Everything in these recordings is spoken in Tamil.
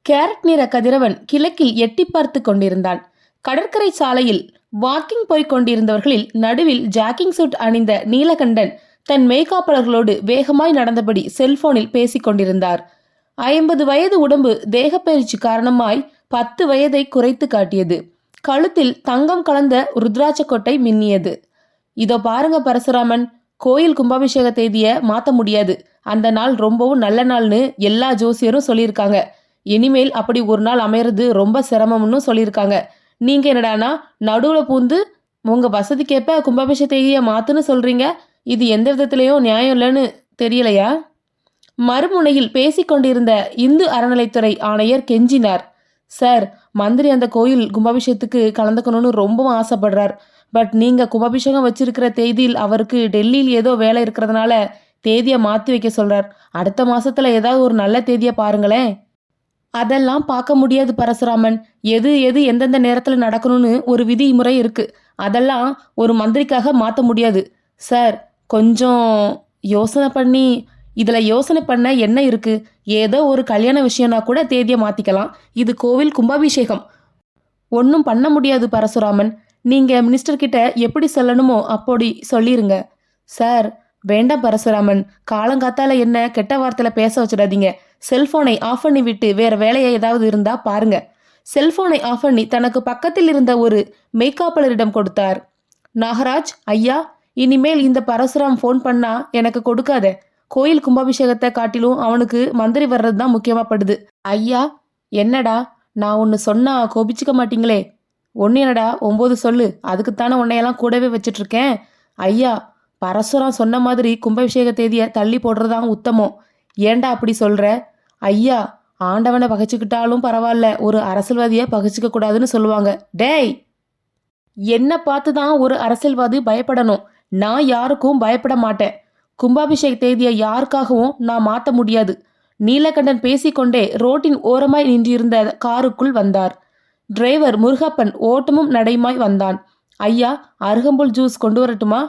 கேரட் நிற கதிரவன் கிழக்கில் எட்டி பார்த்து கொண்டிருந்தான். கடற்கரை சாலையில் வாக்கிங் போய்க் கொண்டிருந்தவர்களில் நடுவில் ஜாக்கிங் சூட் அணிந்த நீலகண்டன் தன் மேய்காப்பாளர்களோடு வேகமாய் நடந்தபடி செல்போனில் பேசிக் கொண்டிருந்தார். 50 வயது உடம்பு தேகப்பயிற்சி காரணமாய் 10 வயதை குறைத்து காட்டியது. கழுத்தில் தங்கம் கலந்த ருத்ராட்ச கொட்டை மின்னியது. இதோ பாருங்க பரசுராமன், கோயில் கும்பாபிஷேக தேதியை மாற்ற முடியாது. அந்த நாள் ரொம்பவும் நல்ல நாள்னு எல்லா ஜோசியரும் சொல்லியிருக்காங்க. இனிமேல் அப்படி ஒரு நாள் அமையறது ரொம்ப சிரமம்னு சொல்லியிருக்காங்க. நீங்க என்னடானா நடுவுல பூந்து உங்க வசதிக்கேற்ப கும்பாபிஷேக தேதியை மாத்துன்னு சொல்றீங்க. இது எந்த விதத்திலையும் நியாயம் இல்லைன்னு தெரியலையா? மறுமுனையில் பேசிக்கொண்டிருந்த இந்து அறநிலைத்துறை ஆணையர் கெஞ்சினார். சார், மந்திரி அந்த கோயில் கும்பாபிஷேகத்துக்கு கலந்துக்கணும்னு ரொம்பவும் ஆசைப்படுறார். பட் நீங்க கும்பாபிஷேகம் வச்சிருக்கிற தேதியில் அவருக்கு டெல்லியில் ஏதோ வேலை இருக்கிறதுனால தேதியை மாற்றி வைக்க சொல்றார். அடுத்த மாசத்துல ஏதாவது ஒரு நல்ல தேதியை பாருங்களேன். அதெல்லாம் பார்க்க முடியாது பரசுராமன். எது எந்தெந்த நேரத்தில் நடக்கணும்னு ஒரு விதிமுறை இருக்கு. அதெல்லாம் ஒரு மந்திரிக்காக மாற்ற முடியாது சார். கொஞ்சம் யோசனை பண்ணி. இதில் யோசனை பண்ண என்ன இருக்கு? ஏதோ ஒரு கல்யாண விஷயம்னா கூட தேதியை மாற்றிக்கலாம். இது கோவில் கும்பாபிஷேகம். ஒன்றும் பண்ண முடியாது பரசுராமன். நீங்கள் மினிஸ்டர் கிட்ட எப்படி சொல்லணுமோ அப்படி சொல்லிருங்க. சார், வேண்டாம் பரசுராமன். காலங்காத்தால என்ன கெட்ட வார்த்தையில் பேச வச்சிடாதீங்க. செல்போனை ஆஃப் பண்ணி விட்டு வேற வேலையை ஏதாவது இருந்தா பாருங்க. செல்போனை ஆஃப் பண்ணி தனக்கு பக்கத்தில் இருந்த ஒரு மெய்காப்பாளரிடம் கொடுத்தார். நாகராஜ் ஐயா, இனிமேல் இந்த பரசுராம் ஃபோன் பண்ணா எனக்கு கொடுக்காத. கோயில் கும்பாபிஷேகத்தை காட்டிலும் அவனுக்கு மந்திரி வர்றது தான் முக்கியமாப்படுது. ஐயா, என்னடா நான் ஒன்று சொன்னா கோபிச்சுக்க மாட்டீங்களே? ஒன்று என்னடா 9 சொல்லு. அதுக்குத்தானே உன்னையெல்லாம் கூடவே வச்சிட்டு இருக்கேன். ஐயா, பரசுராம் சொன்ன மாதிரி கும்பாபிஷேக தேதியை தள்ளி போடுறதான் உத்தமம். ஏண்டா அப்படி சொல்ற? ஐயா, ஆண்டவனை பகைச்சுக்கிட்டாலும் பரவாயில்ல, ஒரு அரசியல்வாதியை பகைச்சிக்க கூடாதுன்னு சொல்லுவாங்க. டேய், என்ன பார்த்து தான் ஒரு அரசியல்வாதி பயப்படணும். நான் யாருக்கும் பயப்பட மாட்டேன். கும்பாபிஷேக தேதியை யாருக்காகவும் நான் மாற்ற முடியாது. நீலகண்டன் பேசிக்கொண்டே ரோட்டின் ஓரமாய் நின்றிருந்த காருக்குள் வந்தார். டிரைவர் முருகப்பன் ஓட்டமும் நடையுமாய் வந்தான். ஐயா, அருகம்புல் ஜூஸ் கொண்டு வரட்டுமா?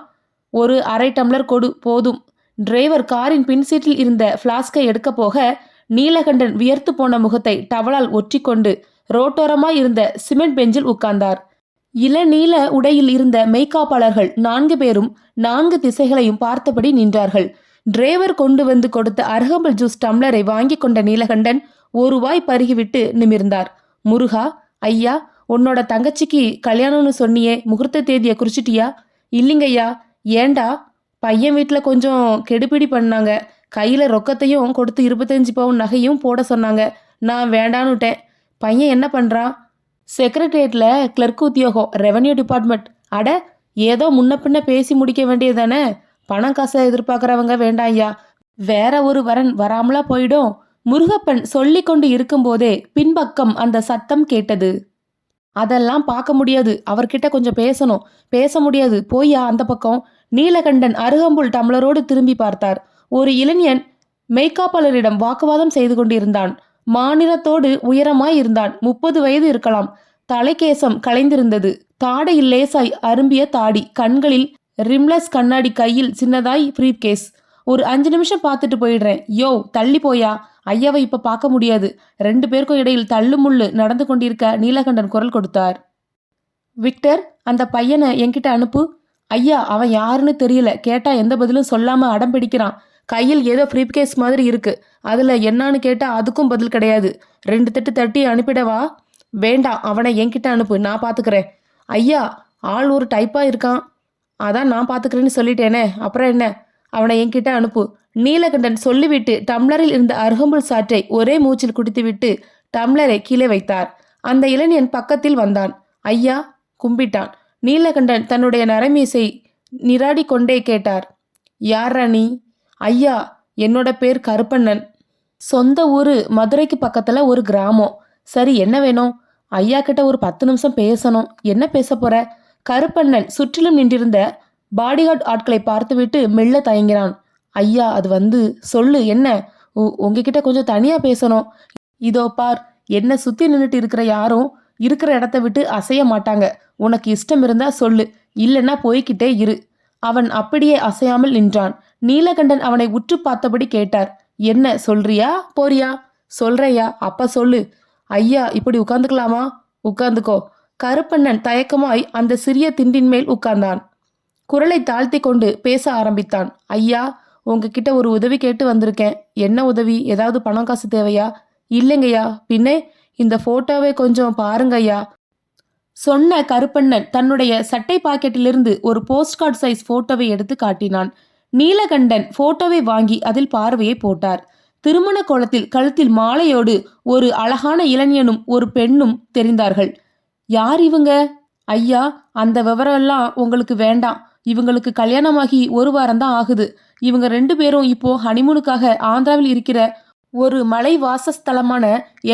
ஒரு அரை டம்ளர் கொடு போதும். டிரைவர் காரின் பின்சீட்டில் இருந்த பிளாஸ்கை எடுக்க போக நீலகண்டன் வியர்த்து போன முகத்தை டவலால் ஒற்றிக்கொண்டு ரோட்டோரமாய் இருந்த சிமெண்ட் பெஞ்சில் உட்கார்ந்தார். இளநீல உடையில் இருந்த மெய்காப்பாளர்கள் 4 பேரும் 4 திசைகளையும் பார்த்தபடி நின்றார்கள். டிரைவர் கொண்டு வந்து கொடுத்த அருகம்புல் ஜூஸ் டம்ளரை வாங்கி கொண்ட நீலகண்டன் ஒரு வாய் பருகிவிட்டு நிமிர்ந்தார். முருகா, ஐயா, உன்னோட தங்கச்சிக்கு கல்யாணம்னு சொன்னியே, முகூர்த்த தேதியை குறிச்சிட்டியா? இல்லைங்கய்யா. ஏண்டா? பையன் வீட்டில் கொஞ்சம் கெடுபிடி பண்ணாங்க. கையில் ரொக்கத்தையும் கொடுத்து 25 பவுன் நகையும் போட சொன்னாங்க. நான் வேண்டான்னுட்டேன். பையன் என்ன பண்ணுறான்? செக்ரட்டரியேட்டில் கிளர்க் உத்தியோகம், ரெவன்யூ டிபார்ட்மெண்ட். அட, ஏதோ முன்ன பின்ன பேசி முடிக்க வேண்டியது தானே. பணம் காசை எதிர்பார்க்குறவங்க வேண்டாம் ஐயா. வேற ஒரு வரன் வராமலா போயிடும். முருகப்பன் சொல்லி கொண்டு இருக்கும்போதே பின்பக்கம் அந்த சத்தம் கேட்டது. அதெல்லாம் பார்க்க முடியாது. அவர்கிட்ட கொஞ்சம் பேசணும். பேச முடியாது. போய்யா அந்த பக்கம். நீலகண்டன் அருகம்புல் டம்ளரோடு திரும்பி பார்த்தார். ஒரு இளைஞன் மெய்காப்பாளரிடம் வாக்குவாதம் செய்து கொண்டிருந்தான். மாநிலத்தோடு உயரமாய் இருந்தான். 30 வயது இருக்கலாம். தலைக்கேசம் கலைந்திருந்தது. தாடையில் லேசாய் அரும்பிய தாடி, கண்களில் ரிம்லெஸ் கண்ணாடி, கையில் சின்னதாய் பிரீஃப் கேஸ். ஒரு 5 நிமிஷம் பார்த்துட்டு போயிடுறேன். யோ, தள்ளி போயா. ஐயாவை இப்ப பார்க்க முடியாது. 2 பேருக்கும் இடையில் தள்ளுமுள்ளு நடந்து கொண்டிருக்க நீலகண்டன் குரல் கொடுத்தார். விக்டர், அந்த பையனை என்கிட்ட அனுப்பு. ஐயா, அவன் யாருன்னு தெரியல. கேட்டா எந்த பதிலும் சொல்லாம அடம் பிடிக்கிறான். கையில் ஏதோ பிரீஃப் கேஸ் மாதிரி இருக்கு. அதுல என்னான்னு கேட்டா அதுக்கும் பதில் கிடையாது. 2 தட்டு தட்டி அனுப்பிடவா? வேண்டாம், அவனை என்கிட்ட அனுப்பு. நான் பாத்துக்கிறேன். ஐயா, ஆள் ஒரு டைப்பா இருக்கான். அதான் நான் பாத்துக்கிறேன்னு சொல்லிட்டேனே, அப்புறம் என்ன? அவனை என்கிட்ட அனுப்பு. நீலகண்டன் சொல்லிவிட்டு டம்ளரில் இருந்த அருகம்புல் சாற்றை ஒரே மூச்சில் குடித்துவிட்டு டம்ளரை கீழே வைத்தார். அந்த இளைஞன் பக்கத்தில் வந்தான். ஐயா, கும்பிட்டான். நீலகண்டன் தன்னுடைய நரைமீசை நிராடி கொண்டே கேட்டார். யாரா நீ? ஐயா, என்னோட பேர் கருப்பண்ணன். சொந்த ஊரு மதுரைக்கு பக்கத்துல ஒரு கிராமம். சரி, என்ன வேணும்? ஐயா கிட்ட ஒரு 10 நிமிஷம் பேசணும். என்ன பேச போற? கருப்பண்ணன் சுற்றிலும் நின்றிருந்த பாடிகார்ட் ஆட்களை பார்த்துவிட்டு மெல்ல தயங்கினான். ஐயா, அது சொல்லு, என்ன? உங்ககிட்ட கொஞ்சம் தனியா பேசணும். இதோ பார், என்ன சுத்தி நின்றுட்டு இருக்கிற யாரும் இருக்கிற இடத்த விட்டு அசைய மாட்டாங்க. உனக்கு இஷ்டம் இருந்தா சொல்லு, இல்லைன்னா போய்கிட்டே இரு. அவன் அப்படியே அசையாமல் நின்றான். நீலகண்டன் அவனை உற்று பார்த்தபடி கேட்டார். என்ன சொல்றியா போறியா? சொல்றையா? அப்ப சொல்லு. ஐயா, இப்படி உட்கார்ந்துக்கலாமா? உட்கார்ந்துக்கோ. கருப்பண்ணன் தயக்கமாய் அந்த சிறிய திண்டின் மேல் உட்கார்ந்தான். குரலை தாழ்த்தி கொண்டு பேச ஆரம்பித்தான். ஐயா, உங்ககிட்ட ஒரு உதவி கேட்டு வந்திருக்கேன். என்ன உதவி? ஏதாவது பணம் காசு தேவையா? இல்லைங்கய்யா. பின்னே இந்த போட்டோவை கொஞ்சம் பாருங்கய்யா. சொன்ன கருப்பண்ணன் தன்னுடைய சட்டை பாக்கெட்டிலிருந்து ஒரு போஸ்ட் கார்டு சைஸ் போட்டோவை எடுத்து காட்டினான். நீலகண்டன் போட்டோவை வாங்கி அதில் பார்வையை போட்டார். திருமண கோலத்தில் கழுத்தில் மாலையோடு ஒரு அழகான இளைஞனும் ஒரு பெண்ணும் தெரிந்தார்கள். யார் இவங்க? ஐயா, அந்த விவரம்லாம் உங்களுக்கு வேண்டாம். இவங்களுக்கு கல்யாணமாகி ஒரு வாரம் தான் ஆகுது. இவங்க 2 பேரும் இப்போ ஹனிமூனுக்காக ஆந்திராவில் இருக்கிற ஒரு மலை வாசஸ்தலமான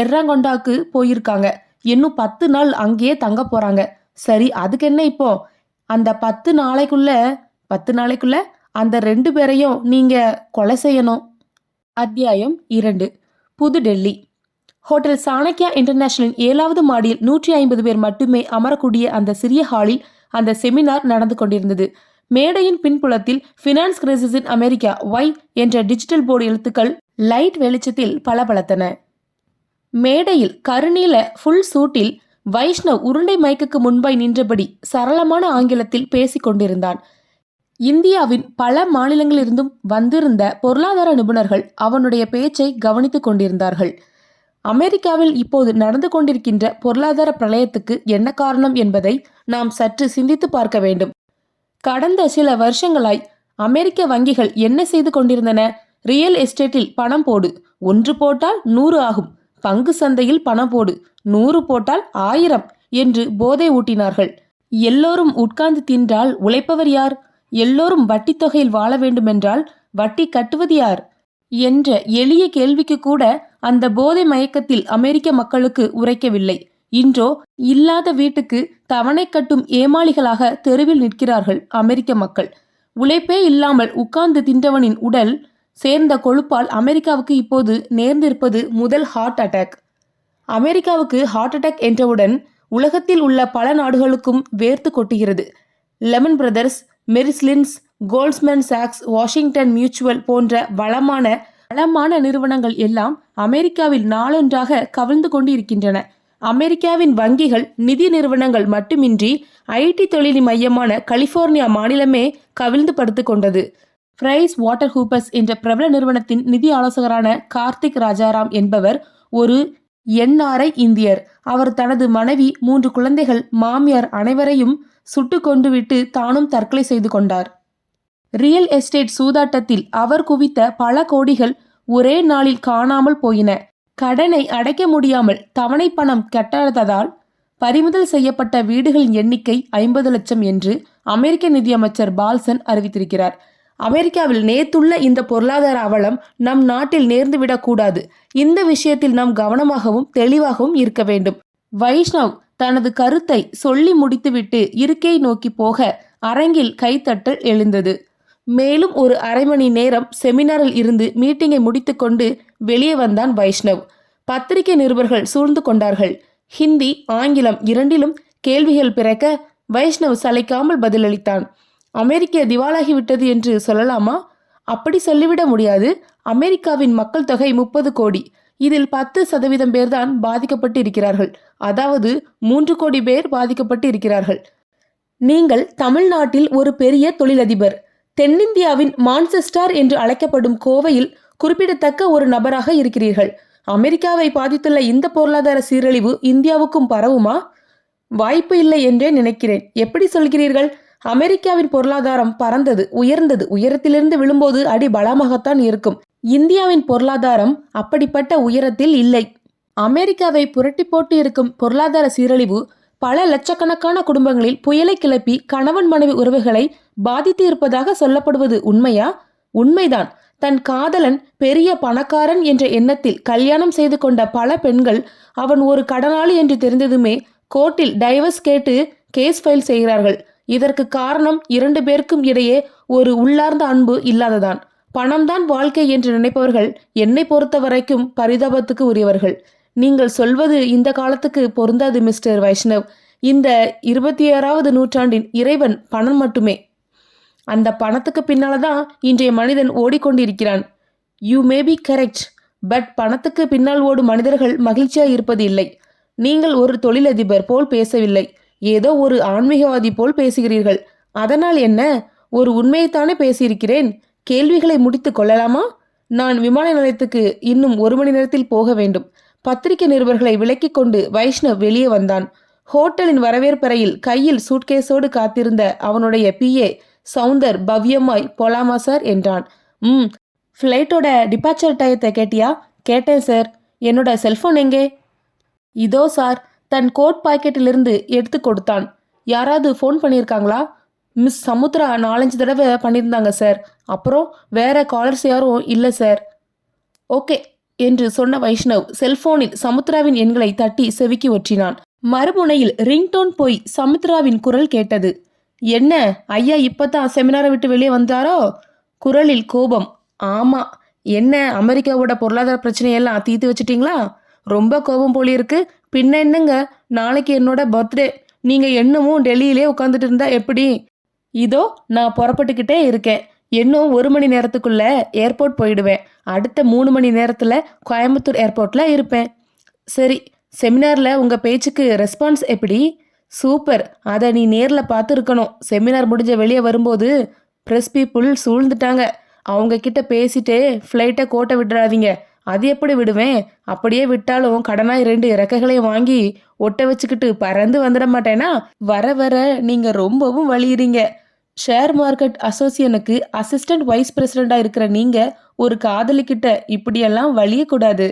எர்ரங்கொண்டாக்கு போயிருக்காங்க. இன்னும் 10 நாள் அங்கேயே தங்க போறாங்க. சரி, அதுக்கு என்ன இப்போ? அந்த 10 நாளைக்குள்ள அந்த 2 பேரையும் நீங்க கொலை செய்யணும். அத்தியாயம் 2. புதுடெல்லி. ஹோட்டல் சாணக்யா இன்டர்நேஷனலின் 7வது மாடியில் 150 பேர் மட்டுமே அமரக்கூடிய அந்த சிறிய ஹாலில் அந்த செமினார் நடந்து கொண்டிருந்தது. மேடையின் பின்புலத்தில் finance crisis in America why என்ற டிஜிட்டல் போர்டு எழுத்துக்கள் லைட் வெளிச்சத்தில் பளபளத்தன. மேடையில் கருநீல ஃபுல் சூட்டில் வைஷ்ணவ் உருண்டை மைக்குக்கு முன்பாய் நின்றபடி சரளமான ஆங்கிலத்தில் பேசிக் கொண்டிருந்தான். இந்தியாவின் பல மாநிலங்களிலிருந்தும் வந்திருந்த பொருளாதார நிபுணர்கள் அவனுடைய பேச்சை கவனித்துக் கொண்டிருந்தார்கள். அமெரிக்காவில் இப்போது நடந்து கொண்டிருக்கின்ற பொருளாதார பிரளயத்துக்கு என்ன காரணம் என்பதை நாம் சற்று சிந்தித்து பார்க்க வேண்டும். கடந்த சில வருஷங்களாய் அமெரிக்க வங்கிகள் என்ன செய்து கொண்டிருந்தன? ரியல் எஸ்டேட்டில் பணம் போடு, 1 போட்டால் 100 ஆகும். பங்கு சந்தையில் பணம் போடு, 100 போட்டால் 1000 என்று போதை ஊட்டினார்கள். எல்லோரும் உட்கார்ந்து தின்றால் உழைப்பவர் யார்? எல்லோரும் வட்டி தொகையில் வாழ வேண்டுமென்றால் வட்டி கட்டுவது யார் என்ற எளிய கேள்விக்கு கூட அந்த போதை மயக்கத்தில் அமெரிக்க மக்களுக்கு உரைக்கவில்லை. இன்றோ இல்லாத வீட்டுக்கு தவணை கட்டும் ஏமாளிகளாக தெருவில் நிற்கிறார்கள் அமெரிக்க மக்கள். உழைப்பே இல்லாமல் உட்கார்ந்து தின்றவனின் உடல் சேர்ந்த கொழுப்பால் அமெரிக்காவுக்கு இப்போது நேர்ந்திருப்பது முதல் ஹார்ட் அட்டாக். அமெரிக்காவுக்கு ஹார்ட் அட்டாக் என்றவுடன் உலகத்தில் உள்ள பல நாடுகளுக்கும் வேர்த்து கொட்டுகிறது. லெமன் பிரதர்ஸ், மெரிஸ்லின்ஸ், கோல்ட்ஸ்மேன் சாக்ஸ், வாஷிங்டன் மியூச்சுவல் போன்ற வளமான நிறுவனங்கள் எல்லாம் அமெரிக்காவில் நாளொன்றாக கவிழ்ந்து கொண்டு இருக்கின்றன. அமெரிக்காவின் வங்கிகள், நிதி நிறுவனங்கள் மட்டுமின்றி ஐடி தொழில் மையமான கலிபோர்னியா மாநிலமே கவிழ்ந்து படுத்து கொண்டது. பிரைஸ் வாட்டர் ஹூப்பர்ஸ் என்ற பிரபல நிறுவனத்தின் நிதி ஆலோசகரான கார்த்திக் ராஜாராம் என்பவர் ஒரு NRI இந்தியர். அவர் தனது மனைவி, 3 குழந்தைகள், மாமியார் அனைவரையும் சுட்டு கொண்டு விட்டு தானும் தற்கொலை செய்து கொண்டார். ரியல் எஸ்டேட் சூதாட்டத்தில் அவர் குவித்த பல கோடிகள் ஒரே நாளில் காணாமல் போயின. கடனை அடைக்க முடியாமல் தவணை பணம் கட்டாததால் பறிமுதல் செய்யப்பட்ட வீடுகளின் எண்ணிக்கை 50 லட்சம் என்று அமெரிக்க நிதியமைச்சர் பால்சன் அறிவித்திருக்கிறார். அமெரிக்காவில் நேத்துள்ள இந்த பொருளாதார அவலம் நம் நாட்டில் நேர்ந்துவிடக்கூடாது. இந்த விஷயத்தில் நாம் கவனமாகவும் தெளிவாகவும் இருக்க வேண்டும். வைஷ்ணவ் தனது கருத்தை சொல்லி முடித்துவிட்டு இருக்கையை நோக்கி போக அரங்கில் கைத்தட்டல் எழுந்தது. மேலும் ஒரு அரை மணி நேரம் செமினாரில் இருந்து மீட்டிங்கை முடித்துக்கொண்டு வெளியே வந்தான் வைஷ்ணவ். பத்திரிகை நிருபர்கள் சூழ்ந்து கொண்டார்கள். ஹிந்தி, ஆங்கிலம் இரண்டிலும் கேள்விகள் பிறக்க வைஷ்ணவ் சளைக்காமல் பதிலளித்தான். அமெரிக்கா திவாலாகிவிட்டது என்று சொல்லலாமா? அப்படி சொல்லிவிட முடியாது. அமெரிக்காவின் மக்கள் தொகை 30 கோடி. இதில் 10% பேர்தான் பாதிக்கப்பட்டு இருக்கிறார்கள். அதாவது 3 கோடி பேர் பாதிக்கப்பட்டு இருக்கிறார்கள். நீங்கள் தமிழ்நாட்டில் ஒரு பெரிய தொழிலதிபர். தென்னிந்தியாவின் மான்செஸ்டர் என்று அழைக்கப்படும் கோவையில் குறிப்பிடத்தக்க ஒரு நபராக இருக்கிறீர்கள். அமெரிக்காவை பாதித்துள்ள இந்த பொருளாதார சீரழிவு இந்தியாவுக்கும் பரவுமா? வாய்ப்பு இல்லை என்றே நினைக்கிறேன். எப்படி சொல்கிறீர்கள்? அமெரிக்காவின் பொருளாதாரம் பறந்தது, உயர்ந்தது. உயரத்திலிருந்து விழும்போது அடி பலமாகத்தான் இருக்கும். இந்தியாவின் பொருளாதாரம் அப்படிப்பட்ட உயரத்தில் இல்லை. அமெரிக்காவை புரட்டி போட்டு இருக்கும் பொருளாதார சீரழிவு பல லட்சக்கணக்கான குடும்பங்களில் புயலை கிளப்பி கணவன் மனைவி உறவுகளை பாதித்து இருப்பதாக சொல்லப்படுவது உண்மையா? உண்மைதான். தன் காதலன் பெரிய பணக்காரன் என்ற எண்ணத்தில் கல்யாணம் செய்து கொண்ட பல பெண்கள் அவன் ஒரு கடனாளி என்று தெரிந்ததுமே கோர்ட்டில் டைவர்ஸ் கேட்டு கேஸ் ஃபைல் செய்கிறார்கள். இதற்கு காரணம் 2 பேருக்கும் இடையே ஒரு உள்ளார்ந்த அன்பு இல்லாததான். பணம்தான் வாழ்க்கை என்று நினைப்பவர்கள் என்னை பொறுத்த வரைக்கும் பரிதாபத்துக்கு உரியவர்கள். நீங்கள் சொல்வது இந்த காலத்துக்கு பொருந்தாது மிஸ்டர் வைஷ்ணவ். இந்த 21வது நூற்றாண்டின் இறைவன் பணம் மட்டுமே. அந்த பணத்துக்கு பின்னால்தான் இன்றைய மனிதன் ஓடிக்கொண்டிருக்கிறான். You may be correct, but பணத்துக்கு பின்னால் ஓடும் மனிதர்கள் மகிழ்ச்சியா இருப்பது இல்லை. நீங்கள் ஒரு தொழிலதிபர் போல் பேசவில்லை, ஏதோ ஒரு ஆன்மீகவாதி போல் பேசுகிறீர்கள். அதனால் என்ன? ஒரு உண்மையைத்தானே பேசியிருக்கிறேன். கேள்விகளை முடித்து கொள்ளலாமா? நான் விமான நிலையத்துக்கு இன்னும் 1 மணி நேரத்தில் போக வேண்டும். பத்திரிகை நிருபர்களை விலக்கிக் கொண்டு வைஷ்ணவ் வெளியே வந்தான். ஹோட்டலின் வரவேற்பறையில் கையில் சூட்கேஸோடு காத்திருந்த அவனுடைய பிஏ சவுந்தர் பவ்யமாய் போலாமா சார் என்றான். ஃப்ளைட்டோட டிபார்ச்சர் டயத்தை கேட்டியா? கேட்டேன் சார். என்னோட செல்போன் எங்கே? இதோ சார். தன் கோட் பாக்கெட்டிலிருந்து எடுத்து கொடுத்தான். யாராவது ஃபோன் பண்ணியிருக்காங்களா? மிஸ் சமுத்ரா 4-5 தடவை பண்ணியிருந்தாங்க சார். அப்புறம் வேற காலர்ஸ் யாரும் இல்லை சார். ஓகே என்று சொன்ன வைஷ்ணவ் செல்போனில் சமுத்ராவின் எண்களை தட்டி செவிக்கு ஒற்றினான். மறுமுனையில் ரிங்டோன் போய் சமுத்ராவின் குரல் கேட்டது. என்ன ஐயா இப்பதான் செமினாரை விட்டு வெளியே வந்தாரோ? குரலில் கோபம். ஆமா. என்ன அமெரிக்காவோட பொருளாதார பிரச்சனையெல்லாம் தீர்த்து வச்சிட்டீங்களா? ரொம்ப கோபம் போலி இருக்கு. பின்ன என்னங்க, நாளைக்கு என்னோட பர்த்டே. நீங்க என்னமும் டெல்லியிலே உட்காந்துட்டு இருந்தா எப்படி? இதோ நான் புறப்பட்டுக்கிட்டே இருக்கேன். இன்னும் 1 மணி நேரத்துக்குள்ள ஏர்போர்ட் போயிடுவேன். அடுத்த 3 மணி நேரத்துல கோயம்புத்தூர் ஏர்போர்ட்ல இருப்பேன். சரி, செமினார்ல உங்க பேச்சுக்கு ரெஸ்பான்ஸ் எப்படி? சூப்பர். அதை நீ நேர்ல பார்த்து இருக்கணும். செமினார் முடிஞ்ச வெளியே வரும்போது ப்ரெஸ் பீப்புள் சூழ்ந்துட்டாங்க. அவங்க கிட்ட பேசிட்டு ஃப்ளைட்டை கோட்டை விட்டுறாதீங்க. அது எப்படி விடுவேன்? அப்படியே விட்டாலும் கடனாய் 2 இறக்கைகளையும் வாங்கி ஒட்ட வச்சுக்கிட்டு பறந்து வந்துட மாட்டேனா? வர வர நீங்க ரொம்பவும் வலியுறீங்க. ஷேர் மார்க்கெட் அசோசியனுக்கு அசிஸ்டன்ட் வைஸ் பிரசிடண்டா இருக்கிற நீங்க ஒரு காதலிக்கிட்ட இப்படியெல்லாம் வலியக்கூடாது.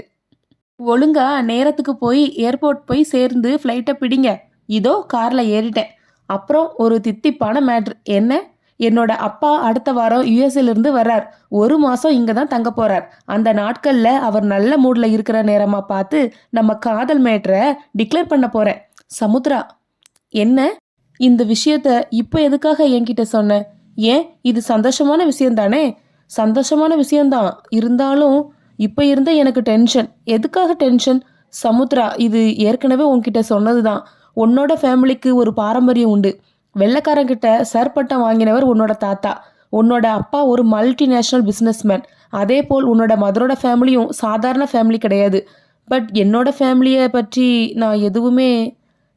ஒழுங்கா நேரத்துக்கு போய் ஏர்போர்ட் போய் சேர்ந்து ஃப்ளைட்டை பிடிங்க. இதோ கார்ல ஏறிட்டேன். அப்புறம் ஒரு தித்திப்பான மேட்ரு. என்ன? என்னோட அப்பா அடுத்த வாரம் யுஎஸ்ல வர்றார். 1 மாசம் இங்க தான் தங்க போறார். அந்த நாட்கள்ல அவர் நல்ல மூட்ல இருக்கிற நேரமா பார்த்து நம்ம காதல் மேட்ரை டிக்ளேர் பண்ண போறேன். சமுத்ரா. என்ன? இந்த விஷயத்த இப்ப எதுக்காக என்கிட்ட சொன்ன? ஏன், இது சந்தோஷமான விஷயம் தானே? சந்தோஷமான விஷயம்தான். இருந்தாலும் இப்ப இருந்த எனக்கு டென்ஷன். எதுக்காக டென்ஷன்? சமுத்ரா, இது ஏற்கனவே உன்கிட்ட சொன்னதுதான். உன்னோட ஃபேமிலிக்கு ஒரு பாரம்பரியம் உண்டு. வெள்ளைக்காரங்கிட்ட சர் பட்டம் வாங்கினவர் உன்னோட தாத்தா. உன்னோட அப்பா ஒரு மல்டிநேஷ்னல் பிஸ்னஸ்மேன். அதே போல் உன்னோட மதரோட ஃபேமிலியும் சாதாரண ஃபேமிலி கிடையாது. பட் என்னோட ஃபேமிலியை பற்றி நான் எதுவுமே.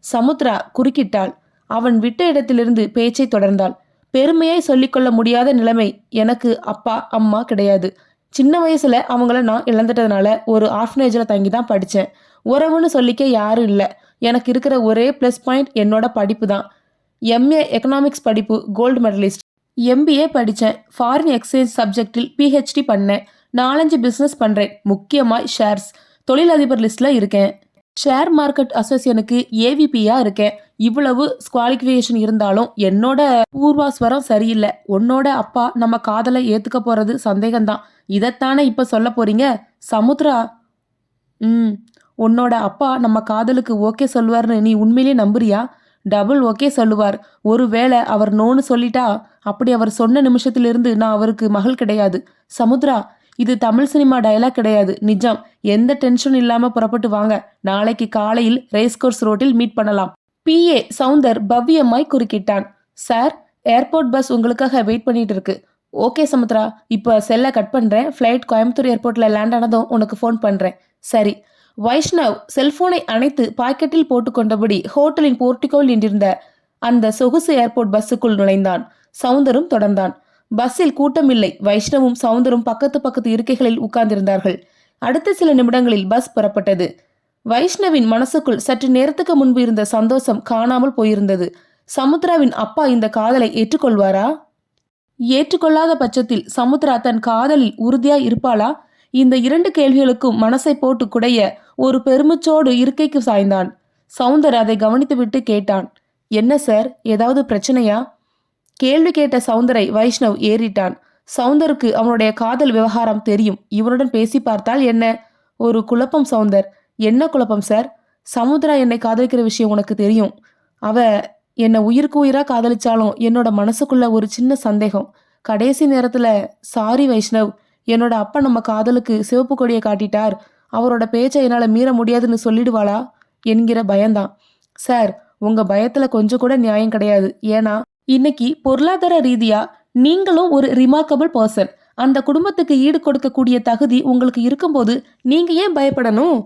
சமுத்ரா குறுக்கிட்டாள். அவன் விட்ட இடத்திலிருந்து பேச்சை தொடர்ந்தாள். பெருமையாய் சொல்லிக்கொள்ள முடியாத நிலைமை. எனக்கு அப்பா அம்மா கிடையாது. சின்ன வயசுல அவங்கள நான் இழந்துட்டதுனால ஒரு ஆர்ஃபனேஜில் தங்கி தான் படித்தேன். உறவுன்னு சொல்லிக்க யாரும் இல்லை. எனக்கு இருக்கிற ஒரே ப்ளஸ் பாயிண்ட் என்னோட படிப்பு தான். எம்ஏ எக்கனாமிக்ஸ் படிப்பு, கோல்டு மெடலிஸ்ட். எம்பிஏ படித்தேன். ஃபாரின் எக்ஸ்சேஞ்ச் சப்ஜெக்டில் பிஹெச்டி பண்ணேன். 4-5 பிஸ்னஸ் பண்ணுறேன். முக்கியமாக ஷேர்ஸ். தொழிலதிபர் லிஸ்ட்டில் இருக்கேன். ஷேர் மார்க்கெட் அசோசியனுக்கு ஏவிபியா இருக்கேன். இவ்வளவு குவாலிஃபிகேஷன் இருந்தாலும் என்னோட பூர்வாஸ்வரம் சரியில்லை. உன்னோட அப்பா நம்ம காதலை ஏத்துக்க போறது சந்தேகம்தான். இதைத்தானே இப்ப சொல்ல போறீங்க? சமுத்ரா. உன்னோட அப்பா நம்ம காதலுக்கு ஓகே சொல்லுவார்னு நீ உண்மையிலேயே நம்புறியா? டபுள் ஓகே சொல்லுவார். ஒருவேளை அவர் நோன்னு சொல்லிட்டா, அப்படி அவர் சொன்ன நிமிஷத்திலிருந்து நான் அவருக்கு மகள் கிடையாது. சமுத்ரா, இது தமிழ் சினிமா டயலாக் கிடையாது, நிஜம். எந்த டென்ஷன் இல்லாம புறப்பட்டு வாங்க. நாளைக்கு காலையில் ரேஸ்கோர்ஸ் ரோட்டில் மீட் பண்ணலாம். பிஏ சவுந்தர் பவ்யமாய் குறுக்கிட்டான். சார், ஏர்போர்ட் பஸ் உங்களுக்காக வெயிட் பண்ணிட்டு இருக்கு. ஓகே சமுத்ரா, இப்போ செல்லை கட் பண்றேன். ஃப்ளைட் கோயம்புத்தூர் ஏர்போர்ட்ல லேண்ட் ஆனதும் உனக்கு ஃபோன் பண்றேன். சரி. வைஷ்ணவ் செல்போனை அணைத்து பாக்கெட்டில் போட்டுக்கொண்டபடி ஹோட்டலின் போர்ட்டிகோவில் நின்றிருந்த அந்த சொகுசு ஏர்போர்ட் பஸ்ஸுக்குள் நுழைந்தான். சவுந்தரும் தொடர்ந்தான். பஸ்ஸில் கூட்டமில்லை. வைஷ்ணவும் சவுந்தரும் பக்கத்து இருக்கைகளில் உட்கார்ந்திருந்தார்கள். அடுத்த சில நிமிடங்களில் பஸ் புறப்பட்டது. வைஷ்ணவின் மனசுக்குள் சற்று நேரத்துக்கு முன்பு இருந்த சந்தோஷம் காணாமல் போயிருந்தது. சமுத்ராவின் அப்பா இந்த காதலை ஏற்றுக்கொள்வாரா? ஏற்றுக்கொள்ளாத பட்சத்தில் சமுத்ரா தன் காதலில் உறுதியாய் இருப்பாளா? இந்த 2 கேள்விகளுக்கும் மனசை போட்டு குடைய ஒரு பெருமிச்சோடு இருக்கைக்கு சாய்ந்தான். சவுந்தர் அதை கவனித்துவிட்டு கேட்டான். என்ன சார், ஏதாவது பிரச்சனையா? கேள்வி கேட்ட சவுந்தரை வைஷ்ணவ் ஏறிட்டான். சவுந்தருக்கு அவனுடைய காதல் விவகாரம் தெரியும். இவனுடன் பேசி பார்த்தால் என்ன? ஒரு குழப்பம் சவுந்தர். என்ன குழப்பம் சார்? சமுத்ரா என்னை காதலிக்கிற விஷயம் உனக்கு தெரியும். அவ என்னை உயிருக்கு உயிரா காதலிச்சாலும் என்னோட மனசுக்குள்ள ஒரு சின்ன சந்தேகம். கடைசி நேரத்துல சாரி வைஷ்ணவ், என்னோட அப்பா நம்ம காதலுக்கு சிவப்பு கொடியை காட்டிட்டார். அவரோட பேச்சை என்னால் மீற முடியாதுன்னு சொல்லிடுவாளா என்கிற பயம்தான். சார், உங்க பயத்துல கொஞ்சம் கூட நியாயம் கிடையாது. ஏன்னா இன்னைக்கு பொருளாதார ரீதியா நீங்களும் ஒரு ரிமார்க்கபிள் பர்சன். அந்த குடும்பத்துக்கு ஈடு கொடுக்கக்கூடிய தகுதி உங்களுக்கு இருக்கும்போது நீங்க ஏன் பயப்படணும்?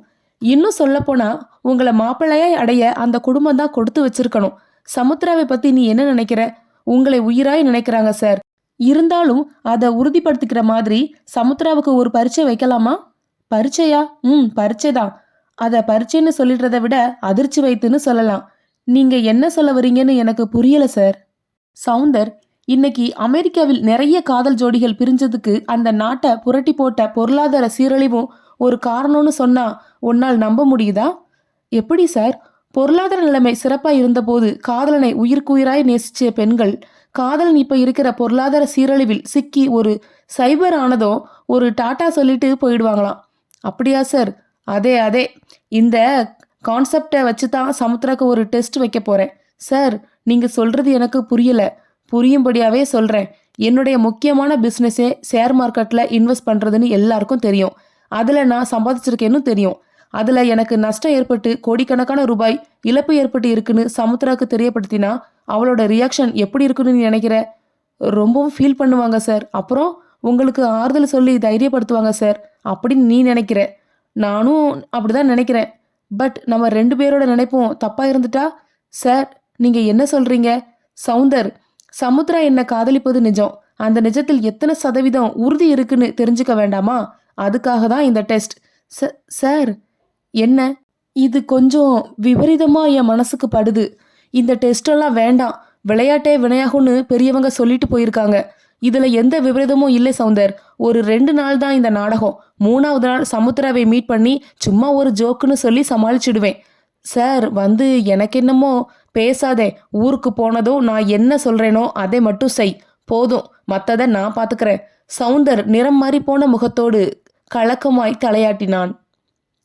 இன்னும் சொல்லப்போனா உங்களை மாப்பிள்ளையாய் அடைய அந்த குடும்பம் தான் கொடுத்து வச்சிருக்கணும். சமுத்திராவை பத்தி நீ என்ன நினைக்கிற? உங்களை உயிராய் நினைக்கிறாங்க சார். இருந்தாலும் அதை உறுதிப்படுத்திக்கிற மாதிரி சமுத்திராவுக்கு ஒரு பரீட்சை வைக்கலாமா? பரீட்சையா? பரீட்சை தான். அதை பரீட்சைன்னு சொல்லிடுறத விட அதிர்ச்சி வைத்துன்னு சொல்லலாம். நீங்க என்ன சொல்ல வரீங்கன்னு எனக்கு புரியல சார். சவுந்தர், இன்னைக்கு அமெரிக்காவில் நிறைய காதல் ஜோடிகள் பிரிஞ்சதுக்கு அந்த நாட்டை புரட்டி போட்ட பொருளாதார சீரழிவும் ஒரு காரணம்னு சொன்னா உன்னால் நம்ப முடியுதா? எப்படி சார்? பொருளாதார நிலைமை சிறப்பா இருந்தபோது காதலனை உயிர்க்குயிராய் நேசிச்ச பெண்கள் காதலன் இப்ப இருக்கிற பொருளாதார சீரழிவில் சிக்கி ஒரு சைபர் ஆனதும் ஒரு டாட்டா சொல்லிட்டு போயிடுவாங்களாம். அப்படியா சார்? அதே அதே. இந்த கான்செப்டை வச்சு தான் சமுத்திராக்கு ஒரு டெஸ்ட் வைக்க போறேன். சார், நீங்க சொல்றது எனக்கு புரியல. புரியும்படியாவே சொல்றேன். என்னுடைய முக்கியமான பிஸ்னஸே ஷேர் மார்க்கெட்ல இன்வெஸ்ட் பண்றதுன்னு எல்லாருக்கும் தெரியும். அதுல நான் சம்பாதிச்சிருக்கேன்னு தெரியும். அதுல எனக்கு நஷ்டம் ஏற்பட்டு கோடிக்கணக்கான ரூபாய் இழப்பு ஏற்பட்டு இருக்குன்னு சமுத்திராக்கு தெரியப்படுத்தினா அவளோட ரியாக்ஷன் எப்படி இருக்குன்னு நீ நினைக்கிற? ரொம்பவும் ஃபீல் பண்ணுவாங்க சார். அப்புறம் உங்களுக்கு ஆறுதல் சொல்லி தைரியப்படுத்துவாங்க சார் அப்படின்னு நீ நினைக்கிற. நானும் அப்படிதான் நினைக்கிறேன். பட் நம்ம 2 பேரோட நினைப்போம் தப்பா இருந்துட்டா? சார், நீங்க என்ன சொல்றீங்க? சவுந்தர், சமுத்திரா என்ன காதலிப்பது நிஜம். அந்த நிஜத்தில் எத்தனை சதவீதம் உறுதி இருக்குன்னு தெரிஞ்சுக்க வேண்டாமா? அதுக்காக தான் இந்த டெஸ்ட். சார், என்ன இது? கொஞ்சம் விபரீதமா என் மனசுக்கு படுது. இந்த டெஸ்டெல்லாம் வேண்டாம். விளையாட்டே வினையாகும்னு பெரியவங்க சொல்லிட்டு போயிருக்காங்க. இதுல எந்த விபரீதமும் இல்லை சவுந்தர். ஒரு 2 நாள் தான் இந்த நாடகம். 3ஆவது நாள் சமுத்திராவை மீட் பண்ணி சும்மா ஒரு ஜோக்குன்னு சொல்லி சமாளிச்சிடுவேன். சார், எனக்கு என்னமோ பேசாதே. ஊருக்கு போனதும் நான் என்ன சொல்றேனோ அதை மட்டும் செய். போதும், மத்ததை நான் பாத்துக்கிறேன். சவுந்தர் நிறம் மாறி போன முகத்தோடு கலக்கமாய் தலையாட்டினான்.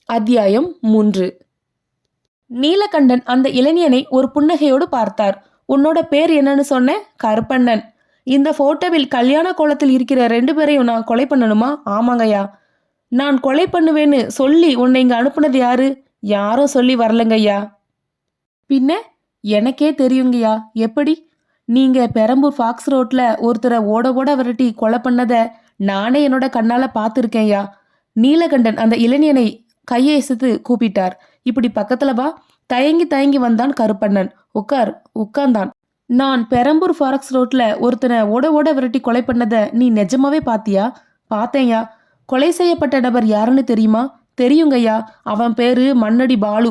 அத்தியாயம் 3. நீலகண்டன் அந்த இளைஞனை ஒரு புன்னகையோடு பார்த்தார். உன்னோட பேர் என்னன்னு சொன்ன? கருப்பண்ணன். இந்த போட்டோவில் கல்யாண கோலத்தில் இருக்கிற 2 பேரையும் நான் கொலை பண்ணணுமா? ஆமாங்கய்யா. நான் கொலை பண்ணுவேன்னு சொல்லி உன்னை இங்க அனுப்புனது யாரு? யாரும் சொல்லி வரலங்கய்யா. பின்ன எனக்கே தெரியுங்கய்யா. எப்படி? நீங்க பெரம்பூர் ஃபாக்ஸ் ரோட்ல ஒருத்தரை ஓட ஓட விரட்டி கொலை பண்ணத நானே என்னோட கண்ணால பார்த்துருக்கேன்யா. நீலகண்டன் அந்த இளைஞனை கையை அசைத்து கூப்பிட்டார். இப்படி பக்கத்துல வா. தயங்கி தயங்கி வந்தான் கருப்பண்ணன். உட்கார்ந்தான். நான் பெரம்பூர் ஃபாரக்ஸ் ரோட்ல ஒருத்தனை ஓட ஓட விரட்டி கொலை பண்ணத நீ நிஜமாவே பாத்தியா? பார்த்தேன்யா. கொலை செய்யப்பட்ட நபர் யாருன்னு தெரியுமா? தெரியுங்கய்யா. அவன் பேரு Mannadi Balu.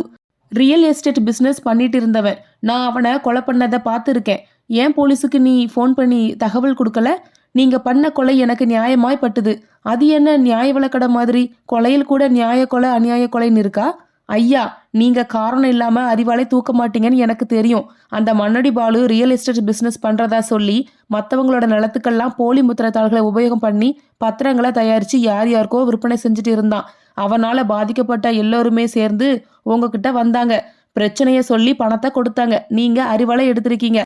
Real estate business பண்ணிட்டு இருந்தவன். நான் அவனை கொலை பண்ணதை பார்த்துருக்கேன். ஏன் போலீஸுக்கு நீ ஃபோன் பண்ணி தகவல் கொடுக்கல? நீங்க பண்ண கொலை எனக்கு நியாயமாய் பட்டுது. அது என்ன நியாய விலக்கடை மாதிரி? கொலையில் கூட நியாய கொலை அநியாய கொலைன்னு இருக்கா? ஐயா, நீங்க காரணம் இல்லாம அறிவாலை தூக்க மாட்டீங்கன்னு எனக்கு தெரியும். அந்த Mannadi Balu real estate business பண்றதா சொல்லி மற்றவங்களோட நிலத்துக்கெல்லாம் போலி முத்திரத்தாள்களை உபயோகம் பண்ணி பத்திரங்களை தயாரிச்சு யார் யாருக்கோ விற்பனை செஞ்சுட்டு இருந்தான். அவனால பாதிக்கப்பட்ட எல்லோருமே சேர்ந்து உங்ககிட்ட வந்தாங்க. பிரச்சனைய சொல்லி பணத்தை கொடுத்தாங்க. நீங்க அறிவாலை எடுத்திருக்கீங்க.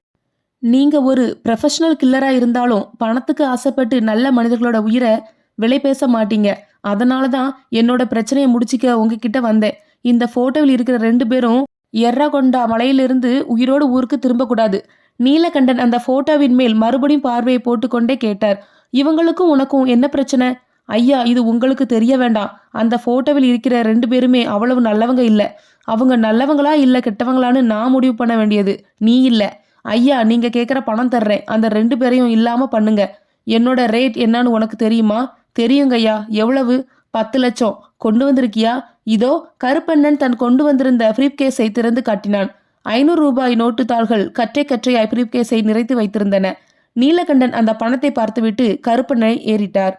நீங்க ஒரு ப்ரொஃபஷனல் கில்லரா இருந்தாலும் பணத்துக்கு ஆசைப்பட்டு நல்ல மனிதர்களோட உயிரை விலை பேச மாட்டீங்க. அதனால தான் என்னோட பிரச்சனையை முடிச்சிக்க உங்ககிட்ட வந்தேன். இந்த போட்டோவில் இருக்கிற 2 பேரும் எர்ரகொண்டா மலையிலிருந்து உயிரோடு ஊருக்கு திரும்பக்கூடாது. நீலகண்டன் அந்த போட்டோவின் மேல் மறுபடியும் பார்வையை போட்டுக்கொண்டே கேட்டார். இவங்களுக்கும் உனக்கும் என்ன பிரச்சனை? ஐயா, இது உங்களுக்கு தெரிய வேண்டாம். அந்த போட்டோவில் இருக்கிற 2 பேருமே அவ்வளவு நல்லவங்க இல்ல. அவங்க நல்லவங்களா இல்ல கெட்டவங்களான்னு நான் முடிவு பண்ண வேண்டியது நீ இல்ல. ஐயா, நீங்க கேட்குற பணம் தர்றேன். அந்த 2 பேரையும் இல்லாம பண்ணுங்க. என்னோட ரேட் என்னன்னு உனக்கு தெரியுமா? தெரியுங்கய்யா. எவ்வளவு? 10 லட்சம். கொண்டு வந்திருக்கியா? இதோ. கருப்பண்ணன் தன் கொண்டு வந்திருந்த பிரீப் கேஸை திறந்து காட்டினான். 500 ரூபாய் நோட்டு தாள்கள் கற்றை கற்றையாய் பிரீப் கேஸை நிறைத்து வைத்திருந்தன. நீலகண்டன் அந்த பணத்தை பார்த்துவிட்டு கருப்பண்ணனை ஏறிட்டார்.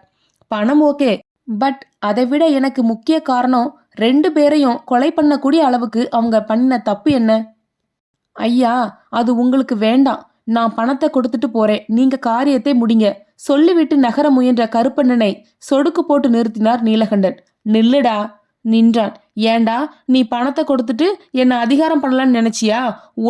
பணம் ஓகே, பட் அதை விட எனக்கு முக்கிய காரணம் 2 பேரையும் கொலை பண்ணக்கூடிய அளவுக்கு அவங்க பண்ணின தப்பு என்ன? ஐயா, அது உங்களுக்கு வேண்டாம். நான் பணத்தை கொடுத்துட்டு போறேன். நீங்க காரியத்தை முடிங்க. சொல்லிவிட்டு நகர முயன்ற கருப்பண்ணனை சொடுக்கு போட்டு நிறுத்தினார் நீலகண்டன். நில்லுடா. நின்றான். ஏண்டா, நீ பணத்தை கொடுத்துட்டு என்ன அதிகாரம் பண்ணலான்னு நினைச்சியா?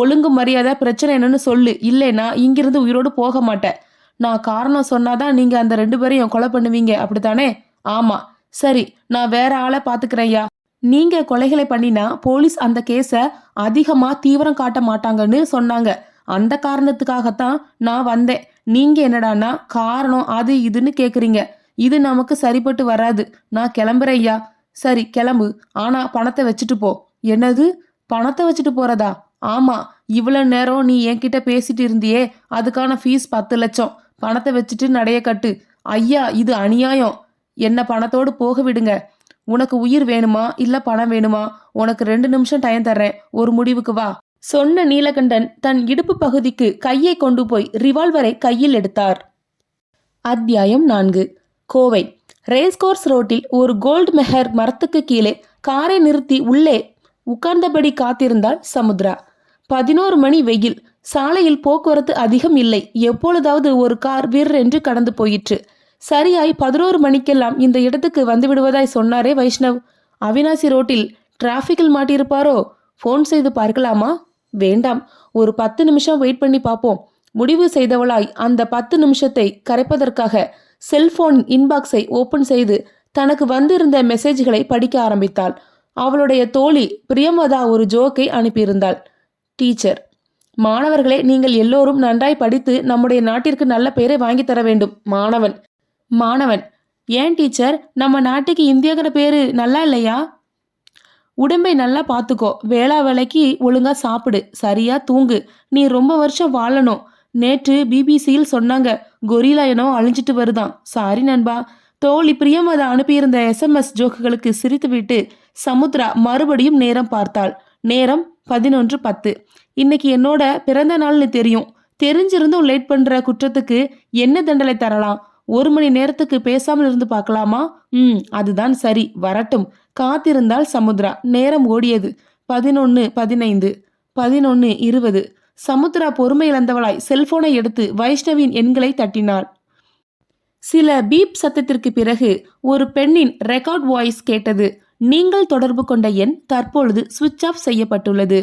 ஒழுங்கு மரியாதை பிரச்சனை என்னன்னு சொல்லு. இல்லைன்னா இங்கிருந்து உயிரோடு போக மாட்டேன். நான் காரணம் சொன்னாதான் நீங்க அந்த 2 பேரையும் கொலை பண்ணுவீங்க, அப்படித்தானே? ஆமா. சரி, நான் வேற ஆளை பாத்துக்கிறேன்யா. நீங்க கொலைகளை பண்ணினா போலீஸ் அந்த கேஸை அதிகமா தீவிரம் காட்ட மாட்டாங்கன்னு சொன்னாங்க. அந்த காரணத்துக்காகத்தான் நான் வந்தேன். நீங்க என்னடான்னா காரணம் அது இதுன்னு கேக்குறீங்க. இது நமக்கு சரிப்பட்டு வராது. நான் கிளம்புறேன் ஐயா. சரி கிளம்பு. ஆனா பணத்தை வச்சுட்டு போ. என்னது? பணத்தை வச்சுட்டு போறதா? ஆமா. இவ்வளவு நேரம் நீ என்கிட்ட பேசிட்டு இருந்தியே, அதுக்கான ஃபீஸ் 10 லட்சம். பணத்தை வச்சுட்டு நடைய கட்டு. ஐயா இது அநியாயம். என்ன பணத்தோடு போக விடுங்க. உனக்கு உயிர் வேணுமா இல்ல பணம் வேணுமா? உனக்கு 2 நிமிஷம் டைம் தர்றேன். ஒரு முடிவுக்கு வா. சொன்ன நீலகண்டன் தன் இடுப்பு பகுதிக்கு கையை கொண்டு போய் ரிவால்வரை கையில் எடுத்தார். அத்தியாயம் 4. கோவை ரேஸ்கோர்ஸ் ரோட்டில் ஒரு கோல்ட் மெஹர் மரத்துக்கு கீழே காரை நிறுத்தி உள்ளே உட்கார்ந்தபடி காத்திருந்தாள் சமுத்ரா. 11 மணி வெயில். சாலையில் போக்குவரத்து அதிகம் இல்லை. எப்பொழுதாவது ஒரு கார் விர் என்று கடந்து போயிற்று. சரியாய் 11 மணிக்கெல்லாம் இந்த இடத்துக்கு வந்து விடுவதாய் சொன்னாரே வைஷ்ணவ். அவினாசி ரோட்டில் டிராஃபிக்கில் மாட்டியிருப்பாரோ? ஃபோன் செய்து பார்க்கலாமா? வேண்டாம். ஒரு 10 நிமிஷம் வெயிட் பண்ணி பார்ப்போம். முடிவு செய்தவளாய் அந்த 10 நிமிஷத்தை கரைப்பதற்காக செல்போன் இன்பாக்ஸை ஓபன் செய்து தனக்கு வந்திருந்த மெசேஜ்களை படிக்க ஆரம்பித்தாள். அவளுடைய தோழி பிரியமதா ஒரு ஜோக்கை அனுப்பியிருந்தாள். டீச்சர், மாணவர்களே, நீங்கள் எல்லோரும் நன்றாய் படித்து நம்முடைய நாட்டிற்கு நல்ல பெயரை வாங்கி தர வேண்டும். மாணவன், ஏன் டீச்சர், நம்ம நாட்டுக்கு இந்தியாங்கிற பேரு நல்லா இல்லையா? உடம்பை நல்லா பார்த்துக்கோ. வேளா வேலைக்கு ஒழுங்கா சாப்பிடு, சரியா தூங்கு. நீ ரொம்ப வருஷம் வாழணும். நேற்று பிபிசியில் சொன்னாங்க, கொரிலா இனம் அழிஞ்சிட்டு வருதான். சாரி நண்பா. தோழி பிரியமதா அனுப்பியிருந்த SMS ஜோக்குகளுக்கு சிரித்துவிட்டு சமுத்ரா மறுபடியும் நேரம் பார்த்தாள். நேரம் 11:10. இன்னைக்கு என்னோட பிறந்த நாள்னு தெரியும். தெரிஞ்சிருந்தும் லேட் பண்ற குற்றத்துக்கு என்ன தண்டனை தரலாம்? 1 மணி நேரத்துக்கு பேசாமல் இருந்து பார்க்கலாமா? அதுதான் சரி, வரட்டும். காத்திருந்தாள் சமுத்ரா. நேரம் ஓடியது. 11:15, 11:20. சமுத்ரா பொறுமை இழந்தவளாய் செல்போனை எடுத்து வைஷ்ணவின் எண்களை தட்டினாள். சில பீப் சத்தத்திற்கு பிறகு ஒரு பெண்ணின் ரெக்கார்ட் வாய்ஸ் கேட்டது. நீங்கள் தொடர்பு கொண்ட எண் தற்பொழுது சுவிட்ச் ஆஃப் செய்யப்பட்டுள்ளது.